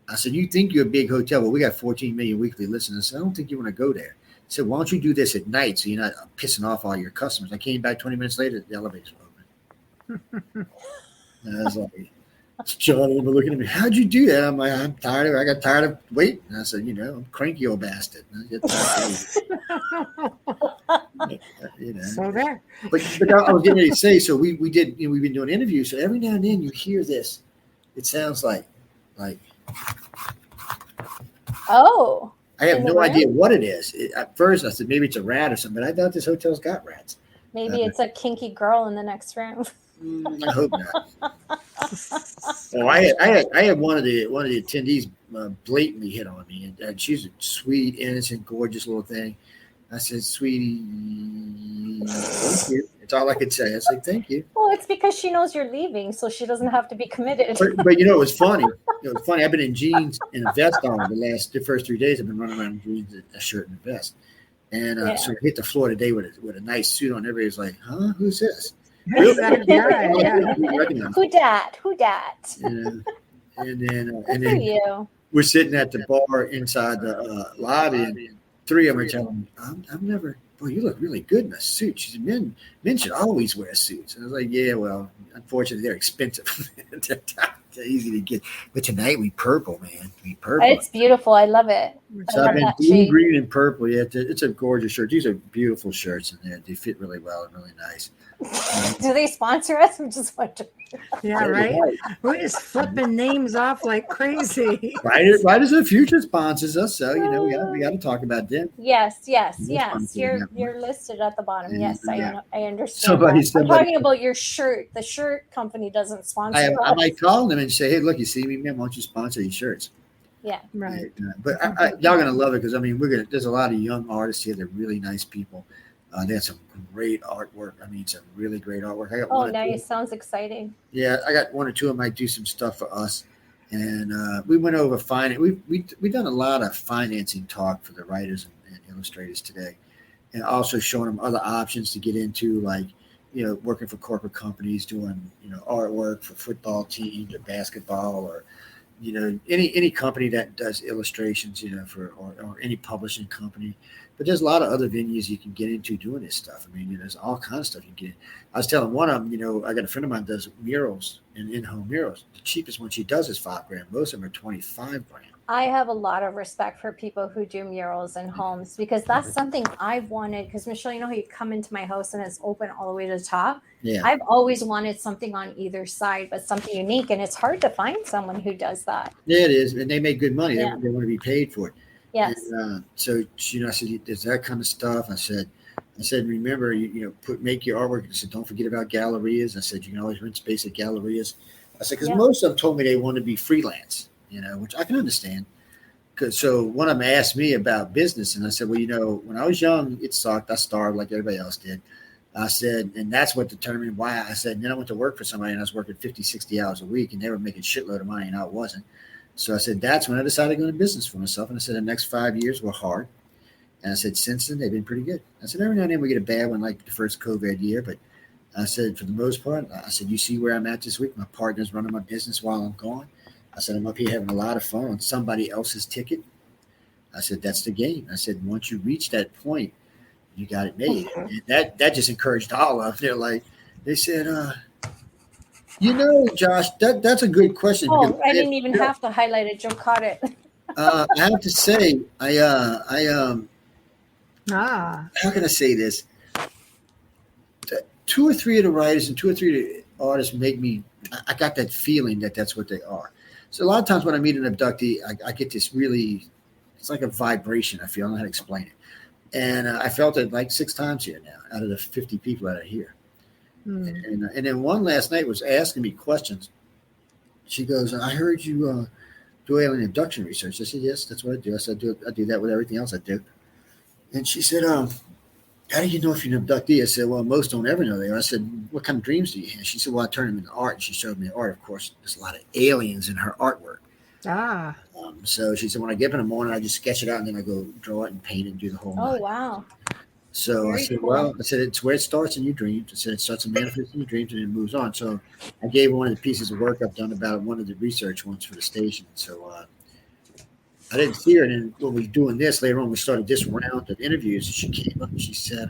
I said, you think you're a big hotel, but we got 14 million weekly listeners. I said, I don't think you want to go there. I said, why don't you do this at night so you're not pissing off all your customers? I came back 20 minutes later, the elevators were open. And I was like, John over looking at me, how'd you do that? I'm like, I got tired of waiting. And I said, I'm cranky old bastard. So there. But I was getting ready to say, so we've been doing interviews. So every now and then you hear this. It sounds like. Oh. I have no idea what it is. At first I said maybe it's a rat or something, but I thought this hotel's got rats. Maybe it's a kinky girl in the next room. I hope not. Oh, I had one of the attendees blatantly hit on me, and she's a sweet, innocent, gorgeous little thing. I said, "Sweetie, thank you." That's all I could say. I said, "Thank you." Well, it's because she knows you're leaving, so she doesn't have to be committed. But it was funny. It was funny. I've been in jeans and a vest on the first 3 days. I've been running around in jeans, a shirt, and a vest. And so I hit the floor today with a nice suit on. Everybody's like, "Huh? Who's this?" Who dat? And then we're sitting at the bar inside the lobby, and three of them are telling me, "I've never. Boy, you look really good in a suit." She said, "Men should always wear suits." And I was like, "Yeah, well, unfortunately, they're expensive. They're easy to get. But tonight we purple, man. We purple. It's beautiful. I love it. So I've been blue, green, and purple. Yeah, it's a gorgeous shirt. These are beautiful shirts, and they fit really well and really nice. Do they sponsor us? I'm just wondering. Yeah, right. We're just flipping names off like crazy. Right as the future sponsors us, so we got to talk about them. Yes. You're listed at the bottom. Yes, I understand. Somebody I'm talking about your shirt. The shirt company doesn't sponsor us. I might call them and say, "Hey, look, you see me, man? Why don't you sponsor these shirts?" Yeah, right. But y'all gonna love it because there's a lot of young artists here. They're really nice people. They had some great artwork. I mean, some really great artwork. I got nice. Sounds exciting. Yeah, I got one or two of them might do some stuff for us. And we went over finance. We've done a lot of financing talk for the writers and illustrators today. And also showing them other options to get into, like, working for corporate companies, doing, artwork for football teams or basketball or, any company that does illustrations, or any publishing company. But there's a lot of other venues you can get into doing this stuff. I mean, there's all kinds of stuff you can get. I was telling one of them, I got a friend of mine that does murals and in-home murals. The cheapest one she does is $5,000. Most of them are $25,000. I have a lot of respect for people who do murals in homes because that's something I've wanted. Because Michelle, how you come into my house and it's open all the way to the top. Yeah. I've always wanted something on either side, but something unique, and it's hard to find someone who does that. Yeah, it is, and they make good money. Yeah. They want to be paid for it. Yes. And, so I said, there's that kind of stuff. I said, remember, make your artwork. I said, don't forget about gallerias. I said, you can always rent space at gallerias. I said, because most of them told me they want to be freelance, which I can understand. So one of them asked me about business, and I said, well, when I was young, it sucked. I starved like everybody else did. I said, and that's what determined why. I said, and then I went to work for somebody, and I was working 50, 60 hours a week, and they were making shitload of money, and I wasn't. So I said, that's when I decided to go into business for myself. And I said, the next 5 years were hard. And I said, since then, they've been pretty good. I said, every now and then we get a bad one, like the first COVID year. But I said, for the most part, I said, you see where I'm at this week? My partner's running my business while I'm gone. I said, I'm up here having a lot of fun on somebody else's ticket. I said, that's the game. I said, once you reach that point, you got it made. And that just encouraged all of them. They said, Josh, that's a good question. Oh, I didn't even have to highlight it. Joe caught it. I have to say, how can I say this? 2 or 3 of the writers and 2 or 3 of the artists make me, I got that feeling that that's what they are. So a lot of times when I meet an abductee, I get this really, it's like a vibration. I feel, I don't know how to explain it. And I felt it like 6 times here now out of the 50 people that are here. And then one last night was asking me questions. She goes, I heard you do alien abduction research. I said, yes, that's what I do. I said, I do that with everything else I do. And she said, how do you know if you're an abductee? I said, well, most don't ever know they are. I said, what kind of dreams do you have? She said, well, I turn them into art. And she showed me the art. Of course, there's a lot of aliens in her artwork. Ah. So she said, when I get up in the morning, I just sketch it out and then I go draw it and paint it and do the whole night. Wow. So Very I said, cool. well, I said, it's where it starts in your dreams. I said, it starts to manifest in your dreams and it moves on. So I gave her one of the pieces of work I've done about one of the research ones for the station. So I didn't see her. And then when we were doing this later on, we started this round of interviews. And she came up and she said,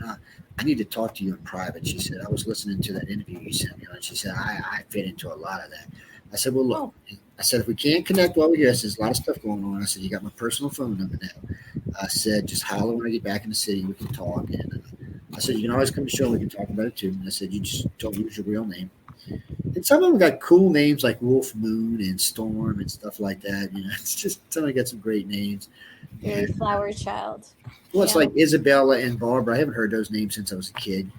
I need to talk to you in private. She said, I was listening to that interview you sent me on. She said, I fit into a lot of that. I said, well, look, I said, if we can't connect while we're here, there's a lot of stuff going on. I said, you got my personal phone number now. I said, just holler when I get back in the city. We can talk. And I said, you can always come to the show. We can talk about it too. And I said, you just don't use your real name. And some of them got cool names like Wolf Moon and Storm and stuff like that. You know, it's just somebody got some great names. Very flower child. Well, it's like Isabella and Barbara. I haven't heard those names since I was a kid.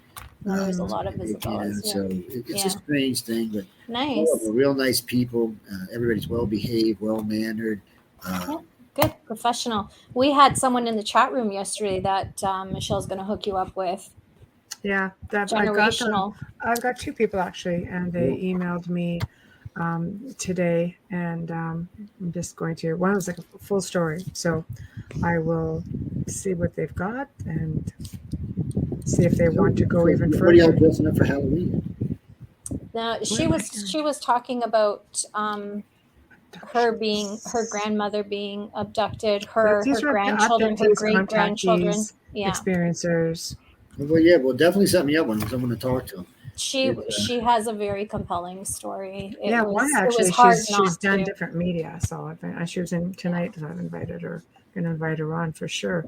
There's a lot of Isabellas. So it's a strange thing, but nice. Real nice people. Everybody's well behaved, well mannered. Good, professional. We had someone in the chat room yesterday that Michelle's going to hook you up with. Yeah, generational. I've got two people actually, and they emailed me today, and I'm just going to. One was like a full story, so I will see what they've got and see if they want to go even further. What are y'all dressing up for Halloween? Now she was talking about her grandmother being abducted, her grandchildren, her great grandchildren, experiencers. Well, yeah, well, definitely set me up when someone to talk to. She has a very compelling story. She's done different media, so she was in tonight. So I've invited her. Going to invite her on for sure.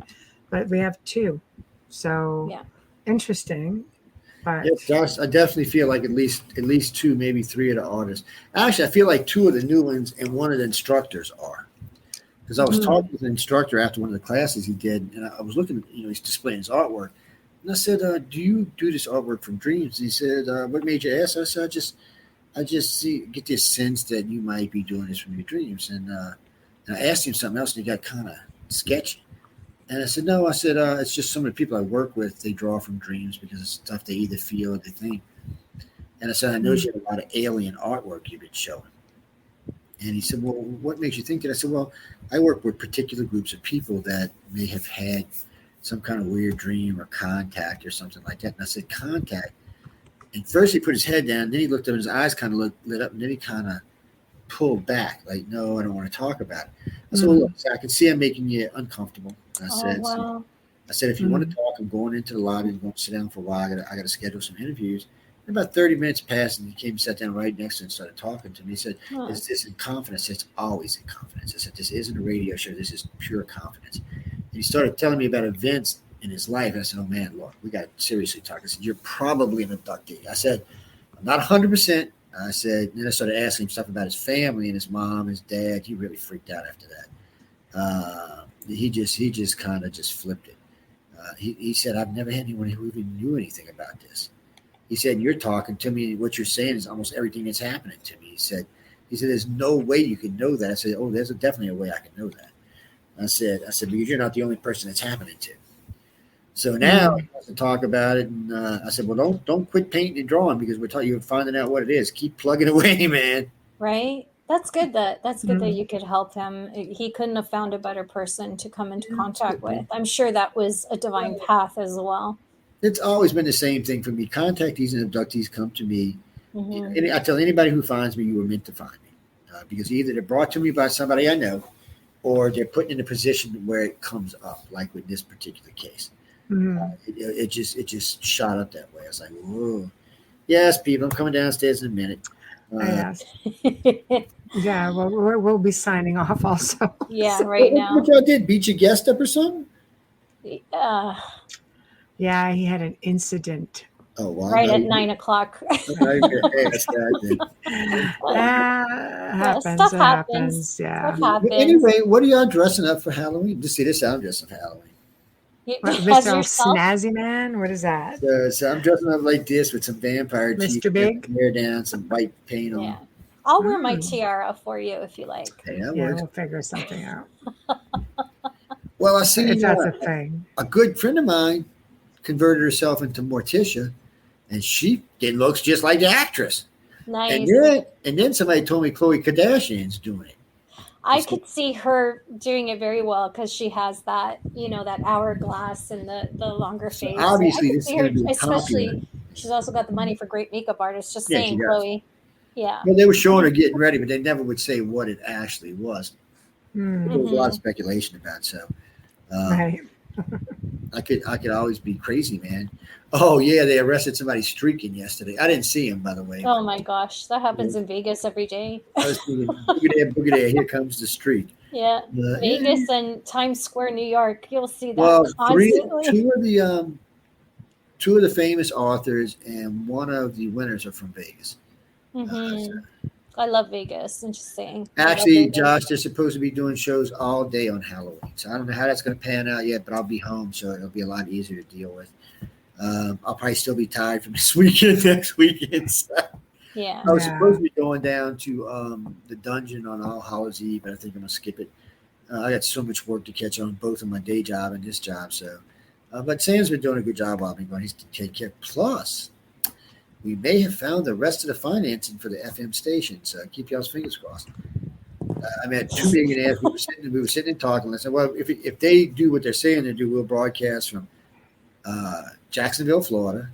But we have two, so interesting. But Josh, I definitely feel like at least two, maybe three of the artists. Actually, I feel like two of the new ones and one of the instructors are. Because I was talking with an instructor after one of the classes he did, and I was looking, he's displaying his artwork. And I said, do you do this artwork from dreams? And he said, what made you ask? I said, I just get this sense that you might be doing this from your dreams. And I asked him something else, and he got kind of sketchy. And I said, no, it's just some of the people I work with, they draw from dreams because it's stuff they either feel or they think. And I said, I noticed you have a lot of alien artwork you've been showing. And he said, well, what makes you think that? I said, well, I work with particular groups of people that may have had some kind of weird dream or contact or something like that. And I said, contact. And first he put his head down, then he looked up and his eyes kind of lit up, and then he kind of pulled back, like, no, I don't want to talk about it. I said, well, look, I can see I'm making you uncomfortable. I said, if you want to talk, I'm going into the lobby. I'm going to sit down for a while. I got to schedule some interviews. And about 30 minutes passed, and he came and sat down right next to me and started talking to me. He said, is this in confidence? It's always in confidence. I said, this isn't a radio show. This is pure confidence. And he started telling me about events in his life. I said, oh, man, look, we got to seriously talk. I said, you're probably an abductee. I said, I'm not 100%. I said, then I started asking him stuff about his family and his mom, his dad. He really freaked out after that. He just kind of just flipped it. He said, I've never had anyone who even knew anything about this. He said, you're talking to me. What you're saying is almost everything that's happening to me. He said, there's no way you can know that. I said, oh, there's definitely a way I can know that. I said, because you're not the only person that's happening to. So now he wants to talk about it. And I said, well, don't quit painting and drawing because you're finding out what it is. Keep plugging away, man. Right. That's good that you could help him. He couldn't have found a better person to come into contact with. I'm sure that was a divine path as well. It's always been the same thing for me. Contactees and abductees come to me. Mm-hmm. I tell anybody who finds me, you were meant to find me. Because either they're brought to me by somebody I know, or they're put in a position where it comes up, like with this particular case. Mm-hmm. It just shot up that way. I was like, whoa. Yes, people, I'm coming downstairs in a minute. Yeah, well, we'll be signing off also. Yeah, right now. What y'all did? Beat your guest up or something? Yeah, he had an incident. Oh, wow. Right at 9 o'clock. Stuff happens. Yeah. Stuff happens. Anyway, what are y'all dressing up for Halloween? Just see this. I'm dressing up for Halloween. Mr. Snazzy Man? What is that? So I'm dressing up like this with some vampire teeth. Mr. Big? Hair down, some white paint on. Yeah. I'll wear my tiara for you if you like. Hey, we'll figure something out. Well, I see if that's a thing. A good friend of mine converted herself into Morticia, and it looks just like the actress. Nice. And then somebody told me Khloe Kardashian's doing it. I could see her doing it very well because she has that, that hourglass and the longer face. So obviously, this is going to be especially popular. She's also got the money for great makeup artists. Just Yeah, saying, Khloe. Yeah. Well, they were showing her getting ready, but they never would say what it actually was. Mm-hmm. There was a lot of speculation about. So, right. I could always be crazy, man. Oh yeah, they arrested somebody streaking yesterday. I didn't see him, by the way. Oh my gosh, that happens in Vegas every day. I was thinking, boogie there, here comes the streak. Yeah, Vegas and Times Square, New York. You'll see that. Well, constantly. two of the famous authors and one of the winners are from Vegas. Mm-hmm. I love Vegas. Interesting. Actually, Josh, they're supposed to be doing shows all day on Halloween. So I don't know how that's going to pan out yet, but I'll be home, so it'll be a lot easier to deal with. I'll probably still be tired from this weekend, next weekend. So. Yeah. I was supposed to be going down to the dungeon on All Hallows Eve, but I think I'm going to skip it. I got so much work to catch on, both in my day job and this job. So, but Sam's been doing a good job while I've been going. He's taking care. Plus, we may have found the rest of the financing for the FM station. So keep y'all's fingers crossed. I met two millionaires. We were sitting and talking. I said, well, if they do what they're saying they do, we'll broadcast from Jacksonville, Florida,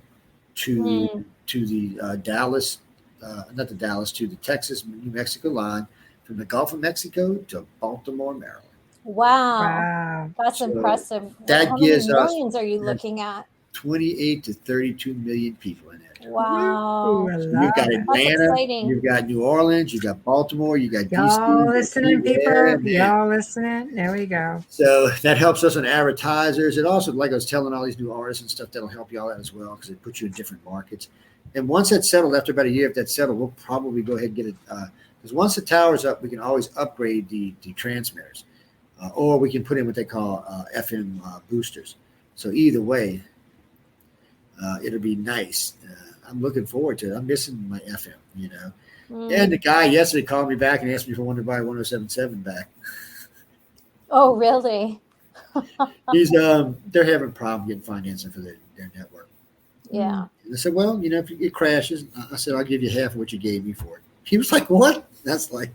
to the Dallas, to the Texas, New Mexico line, from the Gulf of Mexico to Baltimore, Maryland. Wow. That's impressive. That How gives many millions are you looking at? 28 to 32 million people in there. Wow. You've got Atlanta, you've got New Orleans, you've got Baltimore, you got DC. Y'all listening, people? Y'all listening? There we go. So that helps us on advertisers. It also, like I was telling all these new artists and stuff, that'll help y'all out as well because it puts you in different markets. And once that's settled, after about a year, if that's settled, we'll probably go ahead and get it. Because once the tower's up, we can always upgrade the transmitters. Or we can put in what they call FM boosters. So either way, it'll be nice. I'm looking forward to it. I'm missing my FM, And the guy yesterday called me back and asked me if I wanted to buy 107.7 back. Oh, really? He's they're having a problem getting financing for their network. Yeah. And I said, well, if it crashes, I said, I'll give you half of what you gave me for it. He was like, what? That's like,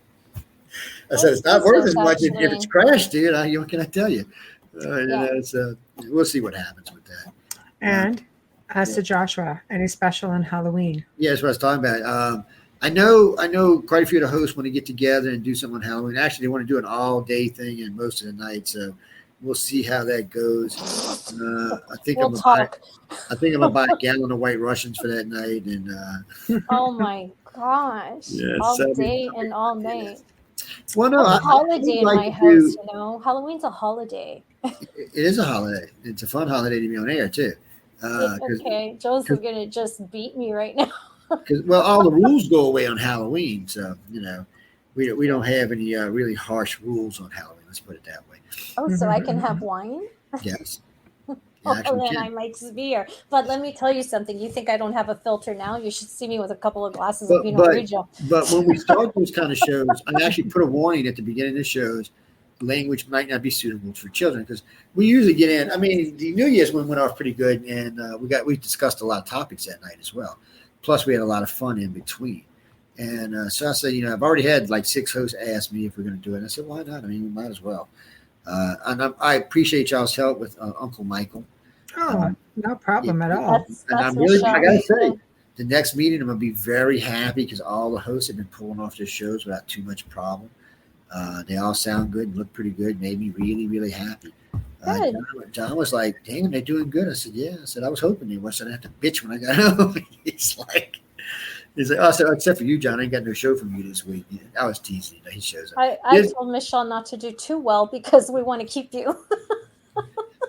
I said, it's not worth as much if it's crashed, dude. What can I tell you? We'll see what happens with that. And as to Joshua, any special on Halloween? Yeah, that's what I was talking about. I know quite a few of the hosts want to get together and do something on Halloween. Actually, they want to do an all-day thing and most of the night. So we'll see how that goes. I think I'm gonna buy a gallon of White Russians for that night. And oh my gosh, all day and all night. Well, no, it's a holiday in my house. Halloween's a holiday. It is a holiday. It's a fun holiday to be on air too. Okay, Joe's gonna just beat me right now. Because all the rules go away on Halloween, so we don't have any really harsh rules on Halloween. Let's put it that way. Oh, so I can have wine? Yes. Then I might just be here. But let me tell you something. You think I don't have a filter now? You should see me with a couple of glasses of Pinot Grigio. But when we start those kind of shows, I actually put a warning at the beginning of the shows. Language might not be suitable for children because we usually get in. I mean, the New Year's one went off pretty good, and we discussed a lot of topics that night as well. Plus, we had a lot of fun in between. And so I said, I've already had like 6 hosts ask me if we're going to do it. And I said, why not? I mean, we might as well. And I appreciate y'all's help with Uncle Michael. Oh, no problem at all. And I'm really, I got to say, the next meeting, I'm going to be very happy because all the hosts have been pulling off their shows without too much problem. They all sound good and look pretty good. Made me really, really happy. John was like, dang, they're doing good. I said, yeah. I said, I was hoping they were, so I didn't have to bitch when I got home. He's like, oh, I said, except for you, John, I ain't got no show from you this week. I was teasing. He shows up. I told Michelle not to do too well because we want to keep you.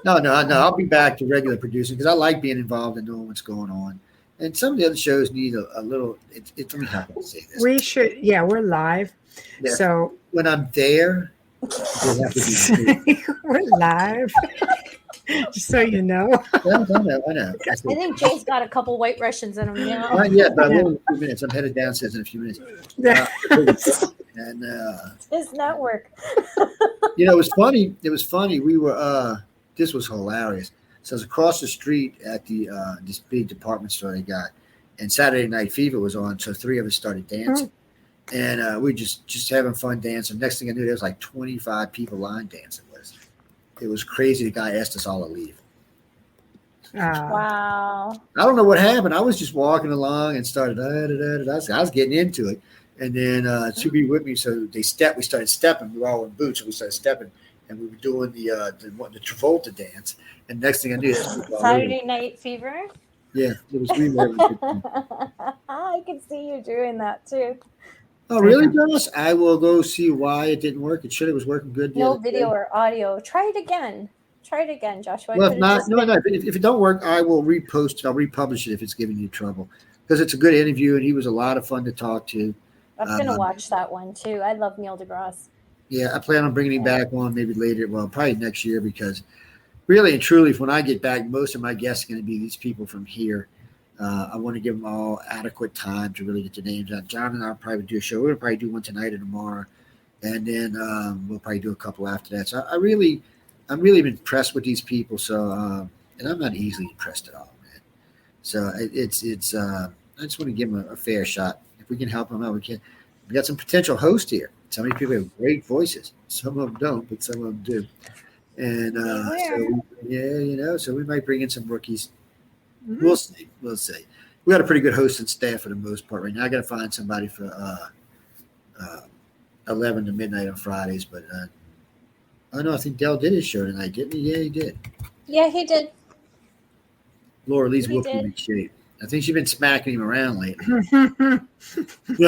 No. I'll be back to regular producing because I like being involved and knowing what's going on. And some of the other shows need a little. Let me how can I say this? We should. Yeah, we're live. Yeah. So when I'm there, have to be we're live. Just so you know. I know. I think Jay's got a couple White Russians in him now. Not yet, but I will in a few minutes. I'm headed downstairs in a few minutes. And his network. It was funny. We were. This was hilarious. So I was across the street at the this big department store they got, and Saturday Night Fever was on. So 3 of us started dancing, and we just having fun dancing. Next thing I knew, there was like 25 people line dancing with us. It was crazy. The guy asked us all to leave. Wow. I don't know what happened. I was just walking along and started. I was getting into it, and then 2 people with me. So we started stepping. We were all in boots, so we started stepping, and we were doing the Travolta dance. And next thing I knew, Saturday Night Fever. Yeah, it was really I could see you doing that too. Oh, really, Josh? I will go see why it didn't work. It should have was working good. No video or audio. Try it again, Joshua. Well, if not, if it don't work, I will repost it. I'll republish it if it's giving you trouble, because it's a good interview and he was a lot of fun to talk to. I'm gonna watch that one too. I love Neil deGrasse. Yeah, I plan on bringing him back on maybe later. Well, probably next year, because really and truly, when I get back, most of my guests are going to be these people from here. I want to give them all adequate time to really get their names out. John and I will probably do a show. We're going to probably do one tonight and tomorrow, and then we'll probably do a couple after that. So I'm really impressed with these people. So, and I'm not easily impressed at all, man. So it's I just want to give them a fair shot. If we can help them out, we can. We got some potential hosts here. Some of these people have great voices. Some of them don't, but some of them do. And so we might bring in some rookies. Mm-hmm. We'll see. We got a pretty good hosting staff for the most part right now. I got to find somebody for 11 to midnight on Fridays, but I think Dell did his show tonight, didn't he? Yeah, he did. Yeah, he did. Laura Lee's whooping in shape. I think she's been smacking him around lately. I'll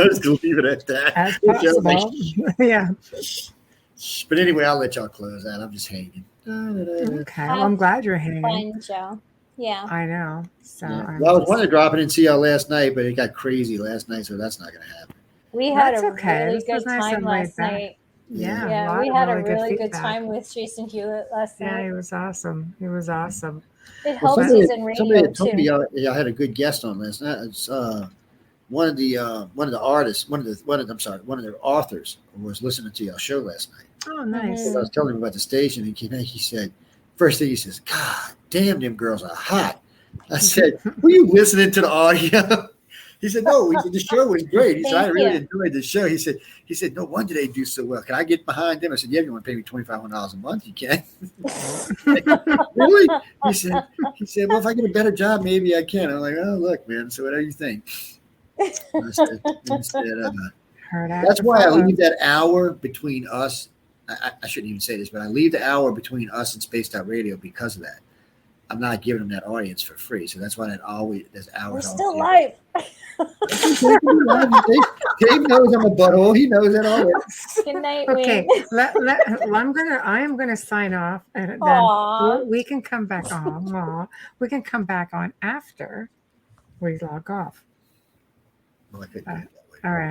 just leave it at that. As possible. Yeah. But anyway, I'll let y'all close out. I'm just hanging. Okay. Well, I'm glad you're hanging. Fun, Joe. Yeah. I know. So yeah. Well, I was wanting to drop it and see y'all last night, but it got crazy last night, so that's not going to happen. We had a really good time last night. Yeah, we had a really good time with Jason Hewlett last night. Yeah, he was awesome. It helps he's in radio somebody told too. Me y'all had a good guest on last night. It's one of the authors was listening to y'all show last night. Oh, nice. I was telling him about the station, and he said, first thing he says, God damn, them girls are hot. I said, were you listening to the audio? He said, no. He said, the show was great. He said, I really enjoyed the show. He said, no wonder they do so well. Can I get behind them? I said, yeah, if you want to pay me $2,500 a month, you can. Really? He said, well, if I get a better job, maybe I can. I'm like, oh, look, man. So whatever you think. That's why I leave that hour between us. I shouldn't even say this, but I leave the hour between us and Spaced Out Radio because of that. I'm not giving them that audience for free, so that's why there's hours. We're still live. Dave knows I'm a butthole. He knows that already. Good night. Okay, I am gonna sign off, and then we can come back on. We can come back on after we log off. Well, I couldn't do it that way. All right,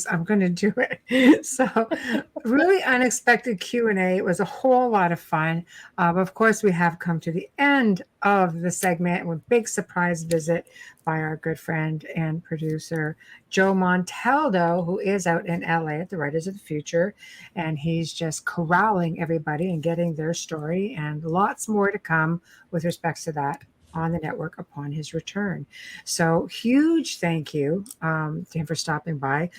I'm going to do it. So really unexpected Q&A. It was a whole lot of fun. Of course, we have come to the end of the segment with a big surprise visit by our good friend and producer, Joe Montaldo, who is out in LA at the Writers of the Future. And he's just corralling everybody and getting their story, and lots more to come with respect to that on the network upon his return. So huge thank you to him for stopping by.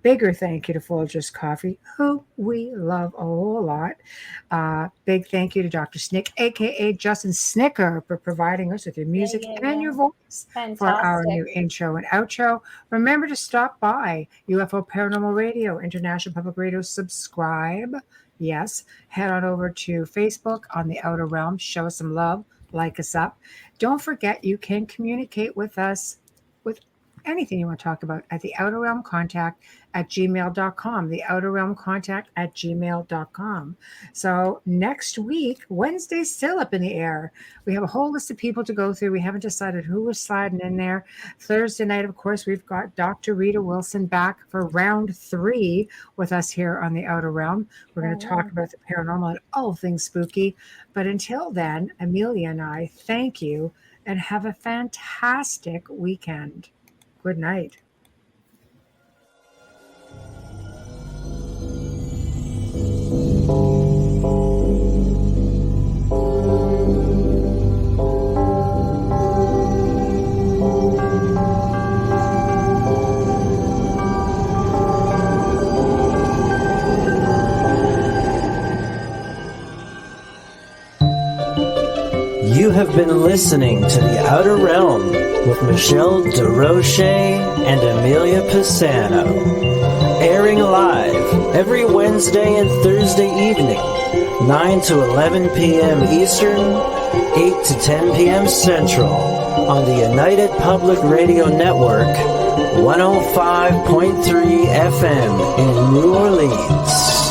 Bigger thank you to Folgers Coffee, who we love a whole lot. Big thank you to Dr. Snick, aka Justin Snicker, for providing us with your music and your voice for our new intro and outro. Remember to stop by UFO Paranormal Radio, International Public Radio. Subscribe. Yes, head on over to Facebook on the Outer Realm. Show us some love. Like us up. Don't forget, you can communicate with us with anything you want to talk about at the Outer Realm Contact at gmail.com. The Outer Realm Contact at gmail.com. So next week, Wednesday's still up in the air. We have a whole list of people to go through. We haven't decided who was sliding in there. Thursday night, of course, we've got Dr. Rita Wilson back for round 3 with us here on the Outer Realm. We're going to talk about the paranormal and all things spooky. But until then, Amelia and I thank you and have a fantastic weekend. Good night. have been listening to The Outer Realm with Michelle DeRoche and Amelia Pisano, airing live every Wednesday and Thursday evening, 9 to 11 p.m. Eastern, 8 to 10 p.m. Central, on the United Public Radio Network, 105.3 FM in New Orleans.